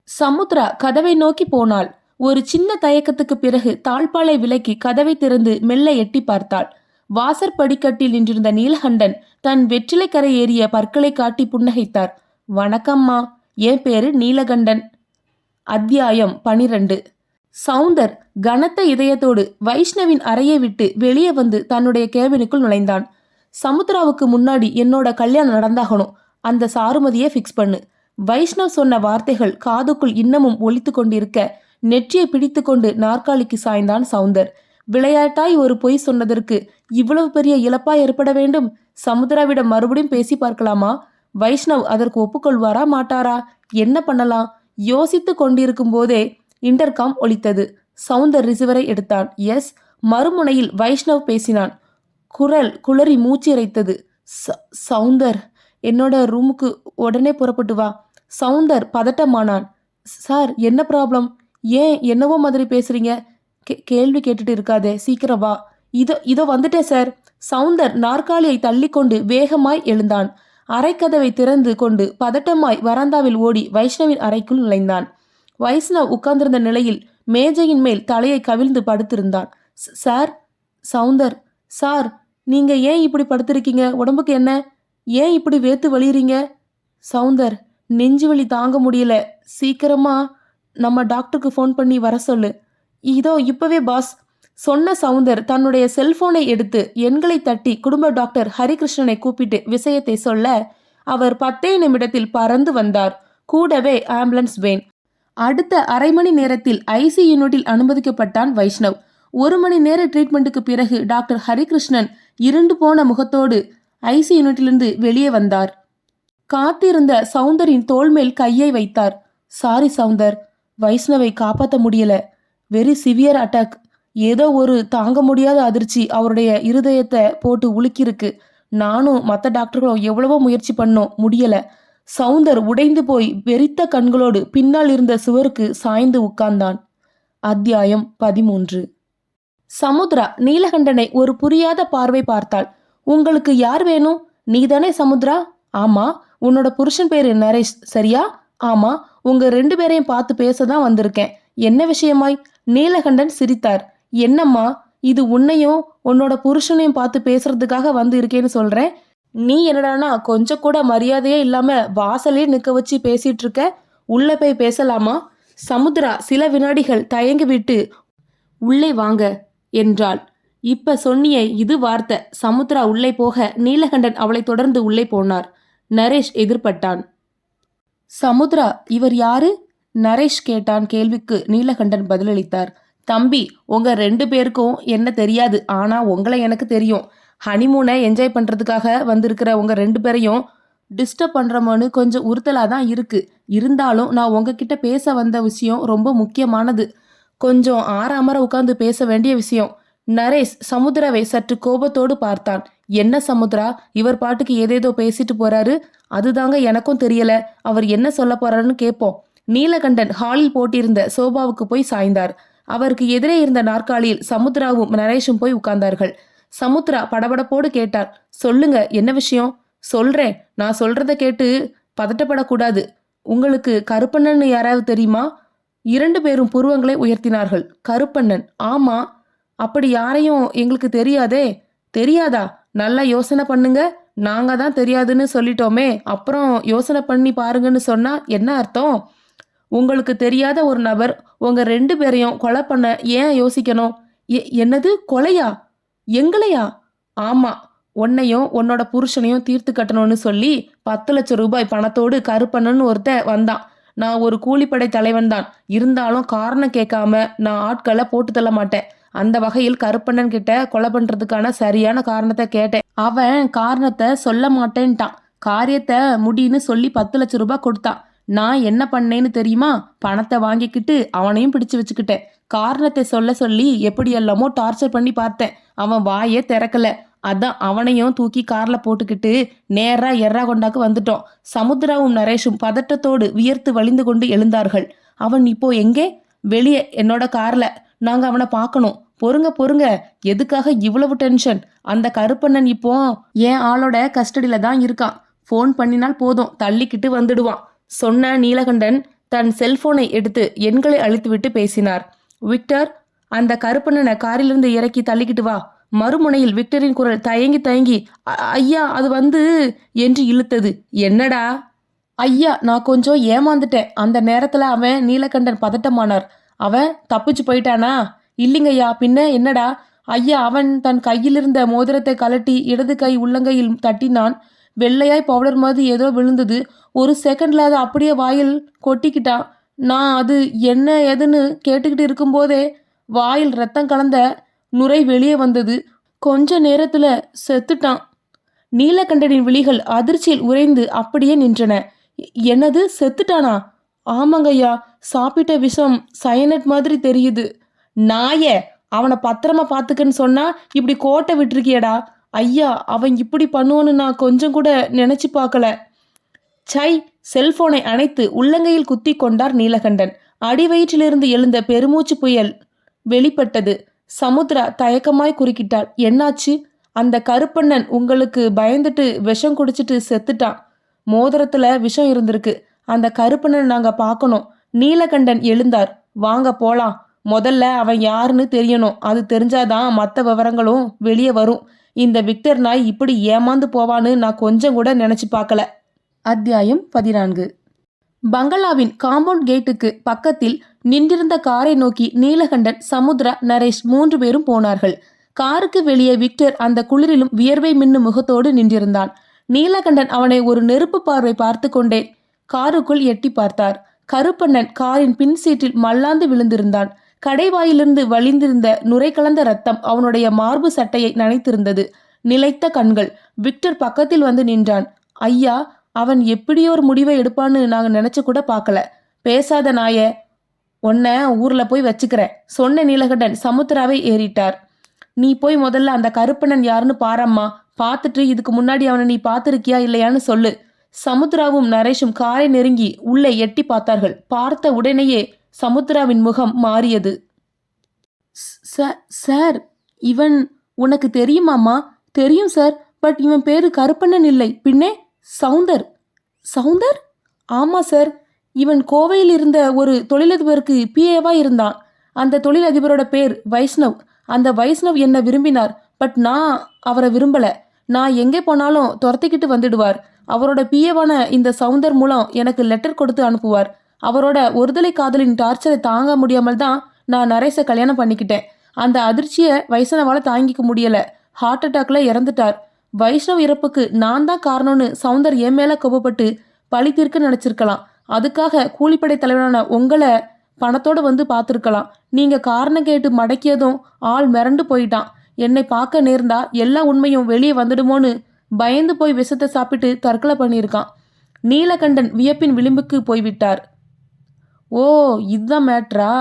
சமுத்ரா கதவை நோக்கி போனாள். ஒரு சின்ன தயக்கத்துக்கு பிறகு தாழ்பாலை விலக்கி கதவை திறந்து மெல்ல எட்டி பார்த்தாள். வாசற்படிக்கட்டில் நின்றிருந்த நீலகண்டன் தன் வெற்றிலை கரை ஏறிய பற்களை காட்டி புன்னகைத்தார். வணக்கம்மா, என் பேரு நீலகண்டன். அத்தியாயம் 12. சவுந்தர் கனத்த இதயத்தோடு வைஷ்ணவின் அறையை விட்டு வெளியே வந்து தன்னுடைய கேபினுக்குள் நுழைந்தான். சமுத்ராவுக்கு முன்னாடி என்னோட கல்யாணம் நடந்தாகணும், அந்த சாருமதியை ஃபிக்ஸ் பண்ணு. வைஷ்ணவ் சொன்ன வார்த்தைகள் காதுக்குள் இன்னமும் ஒலித்து கொண்டிருக்க நெற்றியை பிடித்து கொண்டு நாற்காலிக்கு சாய்ந்தான் சவுந்தர். விளையாட்டாய் ஒரு பொய் சொன்னதற்கு இவ்வளவு பெரிய இழப்பாய் ஏற்பட வேண்டும்? சமுத்ராவிடம் மறுபடியும் பேசி பார்க்கலாமா? வைஷ்ணவ் அதற்கு ஒப்புக்கொள்வாரா மாட்டாரா? என்ன பண்ணலாம்? யோசித்து கொண்டிருக்கும் போதே இன்டர்காம் ஒலித்தது. சவுந்தர் ரிசீவரை எடுத்தான். எஸ். மறுமுனையில் வைஷ்ணவ் பேசினான். குரல் குளறி மூச்சு இறைத்தது. சவுந்தர், என்னோட ரூமுக்கு உடனே புறப்பட்டு வா. சவுந்தர் பதட்டமானான். சார், என்ன ப்ராப்ளம்? ஏன் என்னவோ மாதிரி பேசுறீங்க? கேள்வி கேட்டுட்டு இருக்காதே, சீக்கிரம் வா. இதோ வந்துட்டேன் சார். சவுந்தர் நாற்காலியை தள்ளிக்கொண்டு வேகமாய் எழுந்தான். அறைக்கதவை திறந்து கொண்டு பதட்டமாய் வராந்தாவில் ஓடி வைஷ்ணவின் அறைக்குள் நுழைந்தான். வைஷ்ணவ் உட்கார்ந்திருந்த நிலையில் மேஜையின் மேல் தலையை கவிழ்ந்து படுத்திருந்தான். சார். சவுந்தர், சார், நீங்க ஏன் இப்படி படுத்திருக்கீங்க? உடம்புக்கு என்ன? ஏன் இப்படி வேத்து வலியுறீங்க? சவுந்தர், நெஞ்சு வலி தாங்க முடியல, சீக்கிரமா நம்ம டாக்டருக்கு ஃபோன் பண்ணி வர சொல்லு. இதோ இப்பவே பாஸ், சொன்ன சவுந்தர் தன்னுடைய செல்போனை எடுத்து எண்களை தட்டி குடும்ப டாக்டர் ஹரிகிருஷ்ணனை கூப்பிட்டு விஷயத்தை சொல்ல அவர் 10 நிமிடத்தில் பறந்து வந்தார். கூடவே ஆம்புலன்ஸ் வேன். அடுத்த அரை மணி நேரத்தில் ஐசி யூனிட்டில் அனுமதிக்கப்பட்டான் வைஷ்ணவ். 1 மணி நேர ட்ரீட்மெண்ட்டுக்கு பிறகு டாக்டர் ஹரிகிருஷ்ணன் இருண்டு போன முகத்தோடு ஐசி யூனிட்டிலிருந்து வெளியே வந்தார். காத்திருந்த சவுந்தரின் தோள் மேல் கையை வைத்தார். சாரி சவுந்தர், வைஷ்ணவை காப்பாற்ற முடியல. Very severe attack. ஏதோ ஒரு தாங்க முடியாத அதிர்ச்சி அவருடைய இருதயத்தை போட்டு உலுக்கிருக்கு. நானும் மற்ற டாக்டர்களும் எவ்வளவோ முயற்சி பண்ணோம், முடியல. சவுந்தர் உடைந்து போய் வெறித்த கண்களோடு பின்னால் இருந்த சுவருக்கு சாய்ந்து உட்கார்ந்தான். அத்தியாயம் 13. சமுத்ரா நீலகண்டனை ஒரு புரியாத பார்வை பார்த்தாள். உங்களுக்கு யார் வேணும்? நீதானே சமுத்ரா? ஆமா. உன்னோட புருஷன் பேரு நரேஷ், சரியா? ஆமா. உங்க 2 பேரையும் பார்த்து பேசதான் வந்திருக்கேன். என்ன விஷயமாய்? நீலகண்டன் சிரித்தார். என்னம்மா, இது உன்னையும் உன்னோட புருஷனையும் பார்த்து பேசுறதுக்காக வந்து இருக்கேன்னு சொல்றேன். நீ என்னடானா கொஞ்சம் கூட மரியாதையே இல்லாம வாசலே நிக்க வச்சு பேசிட்டு இருக்க. உள்ள போய் பேசலாமா? சமுத்ரா சில வினாடிகள் தயங்கி விட்டு உள்ளே வாங்க என்றாள். இப்ப சொன்னியே, இது வார்த்தை. சமுத்ரா உள்ளே போக நீலகண்டன் அவளை தொடர்ந்து உள்ளே போனார். நரேஷ் எதிர்பட்டான். சமுத்ரா, இவர் யாரு? நரேஷ் கேட்டான். கேள்விக்கு நீலகண்டன் பதிலளித்தார். தம்பி, உங்க 2 பேருக்கும் என்ன தெரியாது, ஆனா உங்களை எனக்கு தெரியும். ஹனிமூனை என்ஜாய் பண்றதுக்காக வந்திருக்கிற உங்க 2 பேரையும் டிஸ்டர்ப் பண்றோமோன்னு கொஞ்சம் உறுத்தலா தான் இருக்கு. இருந்தாலும் நான் உங்ககிட்ட பேச வந்த விஷயம் ரொம்ப முக்கியமானது. கொஞ்சம் ஆறாமற உட்கார்ந்து பேச வேண்டிய விஷயம். நரேஷ் சமுத்ராவை சற்று கோபத்தோடு பார்த்தான். என்ன சமுத்ரா, இவர் பாட்டுக்கு ஏதேதோ பேசிட்டு போறாரு. அதுதாங்க எனக்கும் தெரியல. அவர் என்ன சொல்ல போறாருன்னு கேட்போம். நீலகண்டன் ஹாலில் போட்டிருந்த சோபாவுக்கு போய் சாய்ந்தார். அவருக்கு எதிரே இருந்த நாற்காலியில் சமுத்ராவும் நரேஷும் போய் உட்கார்ந்தார்கள். சமுத்ரா படபடப்போடு கேட்டார். சொல்லுங்க, என்ன விஷயம்? சொல்றேன். நான் சொல்றத கேட்டு பதட்டப்படக்கூடாது. உங்களுக்கு கருப்பண்ணன் யாராவது தெரியுமா? 2 பேரும் புருவங்களை உயர்த்தினார்கள். கருப்பண்ணன்? ஆமா. அப்படி யாரையும் எங்களுக்கு தெரியாதே. தெரியாதா? நல்லா யோசனை பண்ணுங்க. நாங்க தான் தெரியாதுன்னு சொல்லிட்டோமே, அப்புறம் யோசனை பண்ணி பாருங்கன்னு சொன்னா என்ன அர்த்தம்? உங்களுக்கு தெரியாத ஒரு நபர் உங்க 2 பேரையும் கொலை பண்ண ஏன் யோசிக்கணும்? என்னது, கொலையா? எங்களையா? ஆமா, உன்னையும் உன்னோட புருஷனையும் தீர்த்து கட்டணும்னு சொல்லி 10 லட்சம் ரூபாய் பணத்தோடு கருப்பண்ணன்னு ஒருத்தன் வந்தான். நான் ஒரு கூலிப்படை தலைவன் தான். இருந்தாலும் காரணம் கேட்காம நான் ஆட்களை போட்டு தள்ள மாட்டேன். அந்த வகையில் கருப்பண்ணன் கிட்ட கொலை பண்றதுக்கான சரியான காரணத்தை கேட்டேன். அவன் காரணத்தை சொல்ல மாட்டேன்ட்டான். காரியத்தை முடின்னு சொல்லி 10 லட்சம் ரூபாய் கொடுத்தான். நான் என்ன பண்ணேன்னு தெரியுமா? பணத்தை வாங்கிக்கிட்டு அவனையும் பிடிச்சு வச்சுக்கிட்டேன். காரணத்தை சொல்ல சொல்லி எப்படியெல்லாமோ டார்ச்சர் பண்ணி பார்த்தேன். அவன் வாயே திறக்கல. அதான் அவனையும் தூக்கி கார்ல போட்டுக்கிட்டு நேரா எர்ராகொண்டாக்கு வந்துட்டோம். சமுத்ராவும் நரேஷும் பதட்டத்தோடு வியர்த்து வழிந்து கொண்டு எழுந்தார்கள். அவன் இப்போ எங்கே? வெளியே, என்னோட கார்ல. நாங்க அவனை பார்க்கணும். பொறுங்க பொறுங்க, எதுக்காக இவ்வளவு டென்ஷன்? அந்த கருப்பண்ணன் இப்போ என் ஆளோட கஸ்டடியில தான் இருக்கான். ஃபோன் பண்ணினால் போதும், தள்ளிக்கிட்டு வந்துடுவான். சொன்ன நீலகண்டன் தன் செல்போனை எடுத்து எண்களை அழித்துவிட்டு பேசினார். விக்டர், அந்த கருப்பண்ணனை காரிலிருந்து இறக்கி தள்ளிக்கிட்டு வா. மறுமுனையில் விக்டரின் குரல் தயங்கி தயங்கி ஐயா, அது வந்து என்று இழுத்தது. என்னடா? ஐயா, நான் கொஞ்சம் ஏமாந்துட்டேன். அந்த நேரத்துல அவன் நீலகண்டன் பதட்டமானார். அவன் தப்பிச்சு போயிட்டானா? இல்லைங்கய்யா, பின்ன என்னடா? ஐயா, அவன் தன் கையிலிருந்த மோதிரத்தை கலட்டி இடது கை உள்ளங்கையில் தட்டினான். வெள்ளையாய் பவுடர் மாதிரி ஏதோ விழுந்தது. ஒரு செகண்ட்ல அதை அப்படியே வாயில் கொட்டிக்கிட்டான். நான் அது என்ன ஏதுன்னு கேட்டுக்கிட்டு இருக்கும்போதே வாயில் ரத்தம் கலந்த நுரை வெளியே வந்தது. கொஞ்ச நேரத்துல செத்துட்டான். நீலகண்டனின் விழிகள் அதிர்ச்சியில் உறைந்து அப்படியே நின்றன. என்னது, செத்துட்டானா? ஆமாங்கய்யா, சாப்பிட்ட விஷம் சயனட் மாதிரி தெரியுது. நாயே, அவனை பத்திரமா பார்த்துக்கன்னு சொன்னா இப்படி கோட்டை விட்டுருக்கியடா. ஐயா, அவன் இப்படி பண்ணுவோன்னு நான் கொஞ்சம் கூட நினைச்சு பார்க்கல. சை! செல்போனை அணைத்து உள்ளங்கையில் குத்தி கொண்டார் நீலகண்டன். அடிவயிற்றிலிருந்து எழுந்த பெருமூச்சு புயல் வெளிப்பட்டது. சமுத்ரா தயக்கமாய் குறுக்கிட்டாள். என்னாச்சு? அந்த கருப்பண்ணன் உங்களுக்கு பயந்துட்டு விஷம் குடிச்சிட்டு செத்துட்டான். மோதிரத்துல விஷம் இருந்திருக்கு. அந்த கருப்பண்ணன் நாங்க பார்க்கணும். நீலகண்டன் எழுந்தார். வாங்க போலாம். முதல்ல அவன் யாருன்னு தெரியணும். அது தெரிஞ்சாதான் மற்ற விவரங்களும் வெளியே வரும். இந்த விக்டர் நாய் இப்படி ஏமாந்து போவான்னு நான் கொஞ்சம் கூட நினைச்சு பார்க்கல. அத்தியாயம் 14. பங்களாவின் காம்பவுண்ட் கேட்டுக்கு பக்கத்தில் நின்றிருந்த காரை நோக்கி நீலகண்டன், சமுத்ரா, நரேஷ் 3 பேரும் போனார்கள். காருக்கு வெளியே விக்டர் அந்த குளிரிலும் வியர்வை மின்னும் முகத்தோடு நின்றிருந்தான். நீலகண்டன் அவனை ஒரு நெருப்பு பார்வை பார்த்து கொண்டே காருக்குள் எட்டி பார்த்தார். கருப்பண்ணன் காரின் பின் சீட்டில் மல்லாந்து விழுந்திருந்தான். கடைவாயிலிருந்து வழிந்திருந்த நுரை கலந்த ரத்தம் அவனுடைய மார்பு சட்டையை நனைத்திருந்தது. நிலைத்த கண்கள். விக்டர் பக்கத்தில் வந்து நின்றான். ஐயா, அவன் எப்படியோர் முடிவை எடுப்பான்னு நாங்க நினைச்சு கூட பார்க்கல. பேசாத நாய, உன்னை ஊர்ல போய் வச்சுக்கிறேன் சொன்ன நீலகண்டன் சமுத்திராவை ஏறிட்டார். நீ போய் முதல்ல அந்த கருப்பண்ணன் யாருன்னு பாரம்மா. பார்த்துட்டு இதுக்கு முன்னாடி அவனை நீ பார்த்திருக்கியா இல்லையான்னு சொல்லு. சமுத்ராவும் நரேஷும் காரை நெருங்கி உள்ளே எட்டி பார்த்தார்கள். பார்த்த உடனேயே சமுத்ராவின் முகம் மாறியது. சார், இவன் உனக்கு தெரியுமாம்மா? தெரியும் சார், பட் இவன் பேரு கருப்பண்ணன் இல்லை, பின்னே சவுந்தர். சவுந்தர்? ஆமா சார். இவன் கோவையில் இருந்த ஒரு தொழிலதிபருக்கு பிஏவா இருந்தான். அந்த தொழிலதிபரோட பேர் வைஷ்ணவ். அந்த வைஷ்ணவ் என்ன விரும்பினார். பட் நான் அவரை விரும்பல. நான் எங்கே போனாலும் துரத்திக்கிட்டு வந்துடுவார். அவரோட பிஏவான இந்த சவுந்தர் மூலம் எனக்கு லெட்டர் கொடுத்து அனுப்புவார். அவரோட ஒருதலை காதலின் டார்ச்சரை தாங்க முடியாமல் தான் நான் நரேஷை கல்யாணம் பண்ணிக்கிட்டேன். அந்த அதிர்ச்சியை வைஷ்ணவால தாங்கிக்க முடியல. ஹார்ட் அட்டாக்ல இறந்துட்டார். வைஷ்ணவ் இறப்புக்கு நான் தான் காரணம்னு சவுந்தர் என் மேல கோபப்பட்டு பழி தீர்க்க நினைச்சிருக்கலாம். அதுக்காக கூலிப்படை தலைவரான உங்களை பணத்தோடு வந்து பார்த்துருக்கலாம். நீங்க காரணம் கேட்டு மடக்கியதும் ஆள் மிரண்டு போயிட்டான். என்னை பார்க்க நேர்ந்தா எல்லா உண்மையும் வெளியே வந்துடுமோன்னு பயந்து போய் விஷத்தை சாப்பிட்டு தற்கொலை பண்ணியிருக்கான். நீலகண்டன் வியப்பின் விளிம்புக்கு போய்விட்டார். ஓ, இதுதான் மேட்ரா?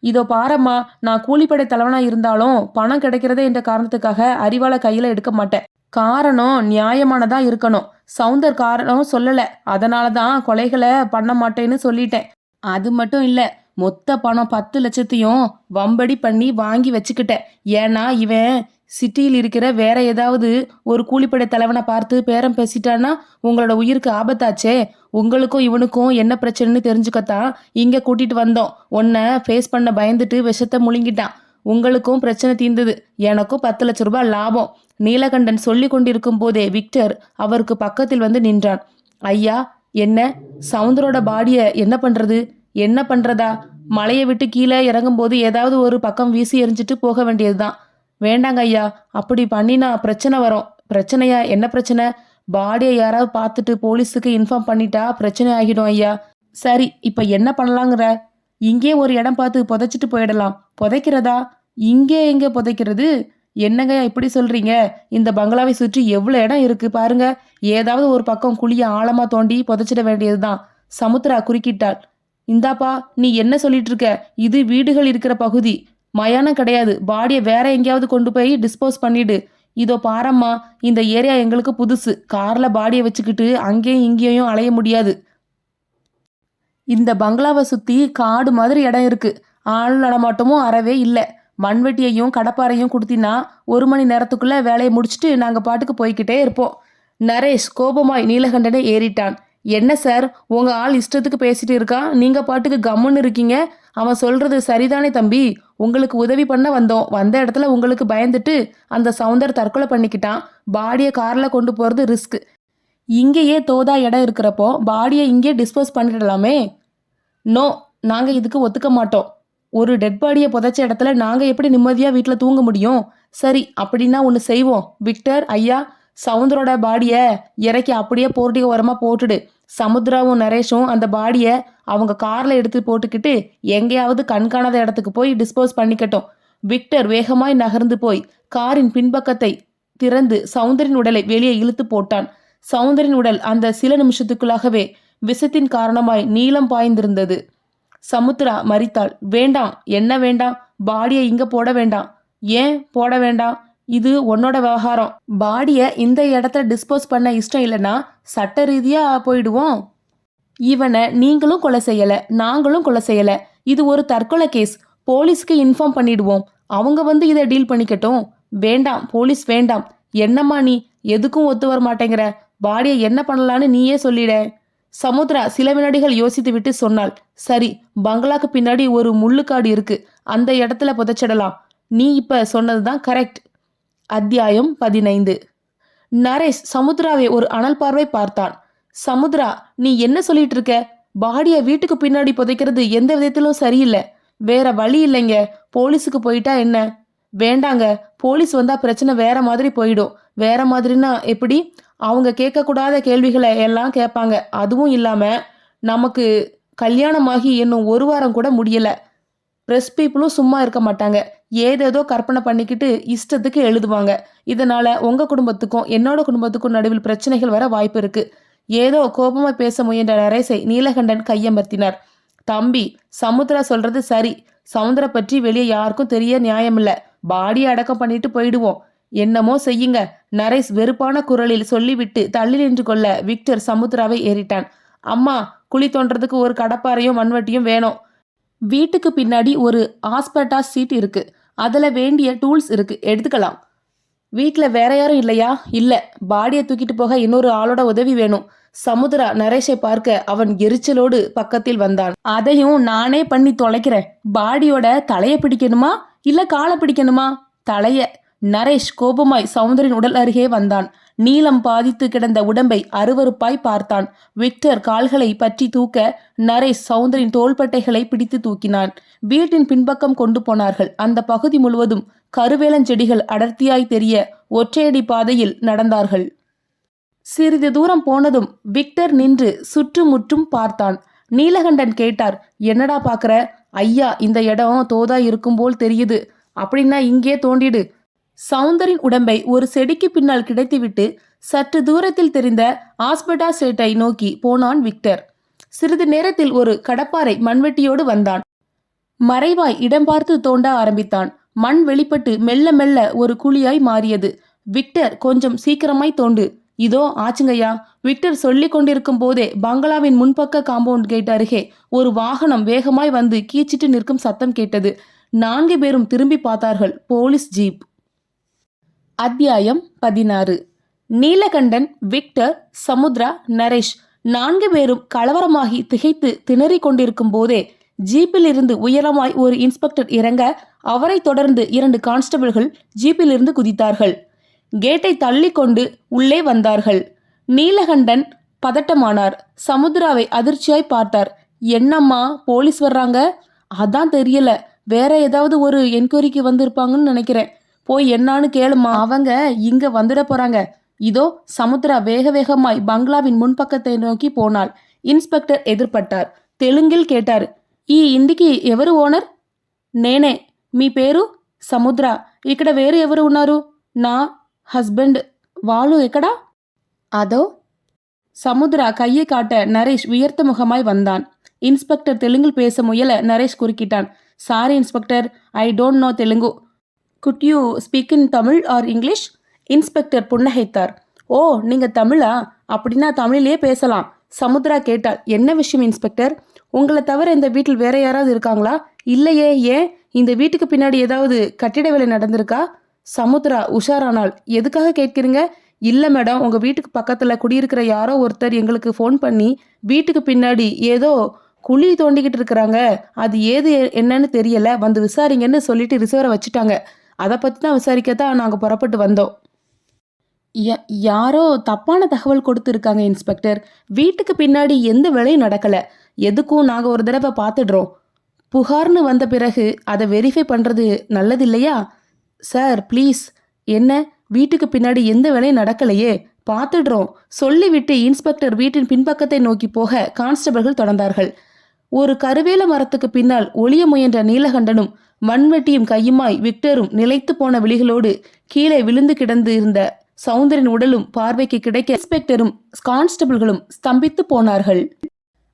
இதோ பாரம்மா, நான் கூலிப்படை தலைவனா இருந்தாலும் பணம் கிடைக்கிறதே என்ற காரணத்துக்காக அறிவாளை கையில எடுக்க மாட்டேன். காரணம் நியாயமானதா இருக்கணும். சவுந்தர் காரணம் சொல்லல. அதனால தான் கொலைகளை பண்ண மாட்டேன்னு சொல்லிட்டேன். அது மட்டும் இல்ல, மொத்த பணம் 10 லட்சத்தையும் வம்படி பண்ணி வாங்கி வச்சுக்கிட்டேன். ஏன்னா இவன் சிட்டியில் இருக்கிற வேற ஏதாவது ஒரு கூலிப்படை தலைவனை பார்த்து பேரம் பேசிட்டான்னா உங்களோட உயிருக்கு ஆபத்தாச்சே. உங்களுக்கும் இவனுக்கும் என்ன பிரச்சனைன்னு தெரிஞ்சுக்கத்தான் இங்க கூட்டிட்டு வந்தோம். உன்னை ஃபேஸ் பண்ண பயந்துட்டு விஷத்தை முழுங்கிட்டான். உங்களுக்கும் பிரச்சனை தீர்ந்தது, எனக்கும் 10 லட்சம் ரூபாய் லாபம். நீலகண்டன் சொல்லி கொண்டிருக்கும் போதே விக்டர் அவருக்கு பக்கத்தில் வந்து நின்றான். ஐயா, என்ன சவுந்தரோட பாடியை என்ன பண்றது? என்ன பண்றதா? மலையை விட்டு கீழே இறங்கும்போது ஏதாவது ஒரு பக்கம் வீசி எறிஞ்சிட்டு போக வேண்டியதுதான். வேண்டாங்க ஐயா, அப்படி பண்ணினா பிரச்சனை வரும். பிரச்சனையா? என்ன பிரச்சனை? பாடியை யாராவது பார்த்துட்டு போலீஸுக்கு இன்ஃபார்ம் பண்ணிட்டா பிரச்சனை ஆகிடும் ஐயா. சரி, இப்ப என்ன பண்ணலாங்கிற? இங்கே ஒரு இடம் பார்த்து புதைச்சிட்டு போயிடலாம். புதைக்கிறதா? இங்கே எங்க புதைக்கிறது? என்னங்க இப்படி சொல்றீங்க? இந்த பங்களாவை சுற்றி எவ்வளவு இடம் இருக்கு பாருங்க. ஏதாவது ஒரு பக்கம் குழிய ஆழமா தோண்டி புதைச்சிட வேண்டியதுதான். சமுத்திரா குறுக்கிட்டாள். இந்தாப்பா, நீ என்ன சொல்லிட்டு இருக்க? இது வீடுகள் இருக்கிற பகுதி, மயானம் கிடையாது. பாடியை வேற எங்கேயாவது கொண்டு போய் டிஸ்போஸ் பண்ணிடு. இதோ பாரம்மா, இந்த ஏரியா எங்களுக்கு புதுசு. கார்ல பாடியை வச்சுக்கிட்டு அங்கேயும் இங்கேயும் அலைய முடியாது. இந்த பங்களாவை சுத்தி காடு மாதிரி இடம் இருக்கு. ஆள் நடமாட்டமும் அறவே இல்லை. மண்வெட்டியையும் கடப்பாரையும் கொடுத்தினா 1 மணி நேரத்துக்குள்ள வேலையை முடிச்சுட்டு நாங்க பாட்டுக்கு போய்கிட்டே இருப்போம். நரேஷ் கோபமாய் நீலகண்டனை ஏறிட்டான். என்ன சார், உங்க ஆள் இஷ்டத்துக்கு பேசிட்டு இருக்கான், நீங்க பாட்டுக்கு கம்முன்னு இருக்கீங்க. அவன் சொல்றது சரிதானே தம்பி? உங்களுக்கு உதவி பண்ண வந்தோம். வந்த இடத்துல உங்களுக்கு பயந்துட்டு அந்த சவுந்தர் தற்கொலை பண்ணிக்கிட்டான். பாடியை கார்ல கொண்டு போறது ரிஸ்க். இங்கேயே தோதா இடம் இருக்கிறப்போ பாடியை இங்கே டிஸ்போஸ் பண்ணிடலாமே. நோ, நாங்க இதுக்கு ஒத்துக்க மாட்டோம். ஒரு டெட் பாடியை புதைச்ச இடத்துல நாங்க எப்படி நிம்மதியா வீட்டில் தூங்க முடியும்? சரி, அப்படின்னா ஒன்று செய்வோம். விக்டர் ஐயா, சவுந்தரோட பாடியை இறக்கி அப்படியே போர்ட்டிக ஓரமா போட்டுடு. சமுத்ராவும் நரேஷும் அந்த பாடியை அவங்க கார்ல எடுத்து போட்டுக்கிட்டு எங்கேயாவது கண்காணாத இடத்துக்கு போய் டிஸ்போஸ் பண்ணிக்கட்டும். விக்டர் வேகமாய் நகர்ந்து போய் காரின் பின்பக்கத்தை திறந்து சவுந்தரின் உடலை வெளியே இழுத்து போட்டான். சவுந்தரின் உடல் அந்த சில நிமிஷத்துக்குள்ளாகவே விஷத்தின் காரணமாய் நீளம் பாய்ந்திருந்தது. சமுத்ரா மரித்தாள். வேண்டாம். என்ன வேண்டாம்? பாடியை இங்க போட வேண்டாம். ஏன் போட வேண்டாம்? இது உன்னோட விவகாரம். பாடியை இந்த இடத்துல டிஸ்போஸ் பண்ண இஷ்டம் இல்லைன்னா சட்ட ரீதியா போயிடுவோம். இவனை நீங்களும் கொலை செய்யல, நாங்களும் கொலை செய்யல. இது ஒரு தற்கொலை கேஸ். போலீஸ்க்கு இன்ஃபார்ம் பண்ணிடுவோம். அவங்க வந்து இதை டீல் பண்ணிக்கட்டும். வேண்டாம், போலீஸ் வேண்டாம். என்னம்மா நீ எதுக்கும் ஒத்து வர மாட்டேங்கிற? பாடியை என்ன பண்ணலான்னு நீயே சொல்லிட. சமுத்ரா சில வினாடிகள் யோசித்து விட்டு சொன்னாள். சரி, பங்களாக்கு பின்னாடி ஒரு முள்ளுக்காடு இருக்கு, அந்த இடத்துல புதைச்சிடலாம். நீ இப்ப சொன்னதுதான் கரெக்ட். அத்தியாயம் 15. நரேஷ் சமுத்ராவை ஒரு அனல் பார்வை பார்த்தான். சமுத்ரா, நீ என்ன சொல்லிட்டு இருக்க? பாடியை வீட்டுக்கு பின்னாடி புதைக்கிறது எந்த விதத்திலும் சரியில்லை. வேற வழி இல்லைங்க. போலீஸுக்கு போயிட்டா என்ன? வேண்டாங்க, போலீஸ் வந்தா பிரச்சனை வேற மாதிரி போயிடும். வேற மாதிரினா எப்படி? அவங்க கேட்கக்கூடாத கேள்விகளை எல்லாம் கேட்பாங்க. அதுவும் இல்லாம நமக்கு கல்யாணமாகி இன்னும் 1 வாரம் கூட முடியல. ப்ரெஸ் பீப்புளும் சும்மா இருக்க மாட்டாங்க. ஏதேதோ கற்பனை பண்ணிக்கிட்டு இஷ்டத்துக்கு எழுதுவாங்க. இதனால உங்க குடும்பத்துக்கும் என்னோட குடும்பத்துக்கும் நடுவில் பிரச்சனைகள் வர வாய்ப்பு இருக்கு. ஏதோ கோபமா பேச முயன்ற நரேஷை நீலகண்டன் கையமர்த்தினார். தம்பி, சமுத்ரா சொல்றது சரி. சமுத்திர பற்றி வெளியே யாருக்கும் தெரிய நியாயமில்ல. பாடியை அடக்கம் பண்ணிட்டு போயிடுவோம். என்னமோ செய்யுங்க. நரேஷ் வெறுப்பான குரலில் சொல்லிவிட்டு தள்ளி நின்று கொள்ள விக்டர் சமுத்ராவை ஏறிட்டான். அம்மா, குழி தோன்றதுக்கு ஒரு கடப்பாரையும் மண்வெட்டியும் வேணும். வீட்டுக்கு பின்னாடி ஒரு ஆஸ்பெட்டாஸ் சீட் இருக்கு, அதுல வேண்டிய டூல்ஸ் இருக்கு, எடுத்துக்கலாம். வீட்டுல வேற யாரும் இல்லையா? இல்ல. பாடியை தூக்கிட்டு போக இன்னொரு ஆளோட உதவி வேணும். சமுத்ரா நரேஷை பார்க்க அவன் எரிச்சலோடு பக்கத்தில் வந்தான். அதையும் நானே பண்ணி தொலைக்கிறேன். பாடியோட தலையை பிடிக்கணுமா இல்ல காலை பிடிக்கணுமா? தலைய. நரேஷ் கோபமாய் சவுந்தரின் உடல் அருகே வந்தான். நீலம் பாதித்து கிடந்த உடம்பை அருவருப்பாய் பார்த்தான். விக்டர் கால்களை பற்றி தூக்க நரேஷ் சவுந்தரின் தோள்பட்டைகளை பிடித்து தூக்கினான். வீட்டின் பின்பக்கம் கொண்டு போனார்கள். அந்த பகுதி முழுவதும் கருவேலஞ்செடிகள் அடர்த்தியாய் தெரிய ஒற்றையடி பாதையில் நடந்தார்கள். சிறிது தூரம் போனதும் விக்டர் நின்று சுற்றுமுற்றும் பார்த்தான். நீலகண்டன் கேட்டார், என்னடா பாக்குற? ஐயா, இந்த இடம் தோதா இருக்கும் போல் தெரியுது. அப்படின்னா இங்கே தோண்டிடு. சவுந்தரின் உடம்பை ஒரு செடிக்கு பின்னால் கிடைத்துவிட்டு சற்று தூரத்தில் தெரிந்த ஆஸ்பெட்டா சேட்டை நோக்கி போனான் விக்டர். சிறிது நேரத்தில் ஒரு கடப்பாரை மண்வெட்டியோடு வந்தான். மறைவாய் இடம் பார்த்து தோண்ட ஆரம்பித்தான். மண் வெளிப்பட்டு மெல்ல மெல்ல ஒரு குழியாய் மாறியது. விக்டர் கொஞ்சம் சீக்கிரமாய் தோண்டு. இதோ ஆச்சுங்கய்யா. விக்டர் சொல்லிக் கொண்டிருக்கும் போதே பங்களாவின் முன்பக்க காம்பவுண்ட் கேட் அருகே ஒரு வாகனம் வேகமாய் வந்து கீச்சிட்டு நிற்கும் சத்தம் கேட்டது. 4 பேரும் திரும்பி பார்த்தார்கள். Police jeep. அத்தியாயம் 16. நீலகண்டன், விக்டர், சமுத்ரா, நரேஷ் 4 பேரும் கலவரமாகி திகைத்து திணறிக் கொண்டிருக்கும் போதே ஜீப்பில் இருந்து உயரமாய் ஒரு இன்ஸ்பெக்டர் இறங்க, அவரை தொடர்ந்து 2 கான்ஸ்டபிள்கள் ஜீப்பில் இருந்து குதித்தார்கள். கேட்டை தள்ளி கொண்டு உள்ளே வந்தார்கள். நீலகண்டன் பதட்டமானார். சமுத்ராவை அதிர்ச்சியாய் பார்த்தார். என்னம்மா, போலீஸ் வர்றாங்க? அதான் தெரியல, வேற ஏதாவது ஒரு என்கொயரிக்கு வந்திருப்பாங்கன்னு நினைக்கிறேன். போய் என்னான்னு கேளுமா, அவங்க இங்க வந்துட போறாங்க. இதோ. சமுத்ரா வேக வேகமாய் பங்களாவின் முன்பக்கத்தை நோக்கி போனாள். இன்ஸ்பெக்டர் எதிர்பட்டார். தெலுங்கில் கேட்டார். ఈ ఇంటికి ఎవరు ఓనర్? నేనే. మీ పేరు? సముద్ర. ఇక్కడ వేరు ఎవరు ఉన్నారు? నా హస్బెండ్. వాళ్ళు ఎక్కడా? அதோ. சமுத்ரா கையை காட்ட நரேஷ் உயர்த்த முகமாய் வந்தான். இன்ஸ்பெக்டர் தெலுங்கில் பேச முயல நரேஷ் குறுக்கிட்டான். Sorry inspector, I don't know Telugu. Could you speak in Tamil or English? Inspector புன்னகைத்தார். ஓ, நீங்க தமிழா? அப்படின்னா தமிழிலே பேசலாம். சமுத்ரா கேட்டாள். என்ன விஷயம் இன்ஸ்பெக்டர்? உங்களை தவிர இந்த வீட்டில் வேற யாராவது இருக்காங்களா? இல்லையே. ஏன்? இந்த வீட்டுக்கு பின்னாடி ஏதாவது கட்டிட வேலை நடந்திருக்கா? சமுத்ரா உஷாரானாள். எதுக்காக கேட்கிறீங்க? இல்லை மேடம், உங்கள் வீட்டுக்கு பக்கத்தில் குடியிருக்கிற யாரோ ஒருத்தர் எங்களுக்கு ஃபோன் பண்ணி வீட்டுக்கு பின்னாடி ஏதோ குழி தோண்டிக்கிட்டு இருக்கிறாங்க, அது ஏது என்னன்னு தெரியல, வந்து விசாரிங்கன்னு சொல்லிட்டு ரிசர்வரை வச்சுட்டாங்க. அதை பற்றி தான் விசாரிக்கத்தான் நாங்கள் புறப்பட்டு வந்தோம். யாரோ தப்பான தகவல் கொடுத்துருக்காங்க இன்ஸ்பெக்டர். வீட்டுக்கு பின்னாடி எந்த வேலையும் நடக்கலை. எதுக்கும் நாங்கள் ஒரு தடவை பார்த்துடுறோம். புகார்னு வந்த பிறகு அதை வெரிஃபை பண்ணுறது நல்லது இல்லையா? Sir please. என்ன, வீட்டுக்கு பின்னாடி எந்த வேலையும் நடக்கலையே, பார்த்துடுறோம் சொல்லிவிட்டு இன்ஸ்பெக்டர் வீட்டின் பின்பக்கத்தை நோக்கி போக கான்ஸ்டபிள்கள் தொடர்ந்தார்கள். ஒரு கருவேல மரத்துக்கு பின்னால் ஒளிய முயன்ற நீலகண்டனும் மண்வெட்டியும் கையுமாய் விக்டரும் நிலைத்து போன விழிகளோடு கீழே விழுந்து கிடந்து இருந்த சௌந்தரின் உடலும் பார்வைக்கு கிடைக்க இன்ஸ்பெக்டரும் கான்ஸ்டபிள்களும் ஸ்தம்பித்து போனார்கள்.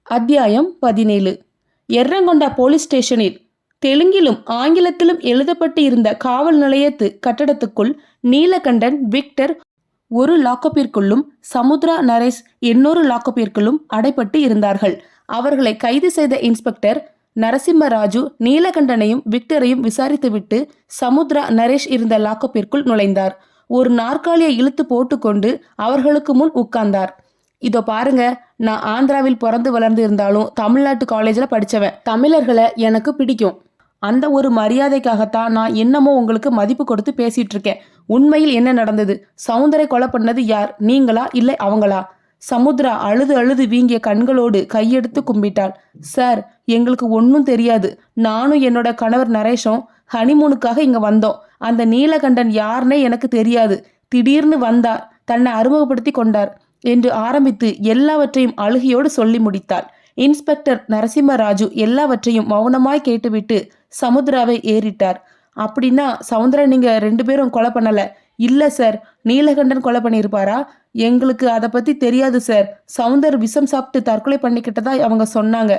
அத்தியாயம் 17. எர்ரங்கொண்டா போலீஸ் ஸ்டேஷனில் தெலுங்கிலும் ஆங்கிலத்திலும் எழுதப்பட்டு இருந்த காவல் நிலையத்து கட்டடத்துக்குள் நீலகண்டன், விக்டர் ஒரு லாக்கப்பிற்குள்ளும் சமுத்ரா, நரேஷ் இன்னொரு லாக்கப்பிற்குள்ளும் அடைப்பட்டு இருந்தார்கள். அவர்களை கைது செய்த இன்ஸ்பெக்டர் நரசிம்மராஜு நீலகண்டனையும் விக்டரையும் விசாரித்துவிட்டு சமுத்ரா, நரேஷ் இருந்த லாக்கப்பிற்குள் நுழைந்தார். ஒரு நாற்காலியை இழுத்து போட்டுக்கொண்டு அவர்களுக்கு முன் உட்கார்ந்தார். இதோ பாருங்க, நான் ஆந்திராவில் பிறந்து வளர்ந்து இருந்தாலும் தமிழ்நாட்டு காலேஜில் படித்தவன். தமிழர்களை எனக்கு பிடிக்கும். அந்த ஒரு மரியாதைக்காகத்தான் நான் என்னமோ உங்களுக்கு மதிப்பு கொடுத்து பேசிட்டு இருக்கேன். உண்மையில் என்ன நடந்தது? சௌந்தரை கொலை பண்ணது யார்? நீங்களா இல்லை அவங்களா? சமுத்ரா அழுது அழுது வீங்கிய கண்களோடு கையெடுத்து கும்பிட்டாள். சார், எங்களுக்கு ஒன்றும் தெரியாது. நானும் என்னோட கணவர் நரேஷும் ஹனிமூனுக்காக இங்கே வந்தோம். அந்த நீலகண்டன் யாருன்னே எனக்கு தெரியாது. திடீர்னு வந்தார், தன்னை அறிமுகப்படுத்தி கொண்டார் என்று ஆரம்பித்து எல்லாவற்றையும் அழுகையோடு சொல்லி முடித்தாள். இன்ஸ்பெக்டர் நரசிம்மராஜு எல்லாவற்றையும் மௌனமாய் கேட்டுவிட்டு சமுத்ராவை ஏறிட்டார். அப்படின்னா சமுத்ரா நீங்க 2 பேரும் கொலை பண்ணல? இல்ல சார். நீலகண்டன் கொலை பண்ணியிருப்பாரா? எங்களுக்கு அதை பத்தி தெரியாது சார். சௌந்தர் விஷம் சாப்பிட்டு தற்கொலை பண்ணிக்கிட்டதா அவங்க சொன்னாங்க.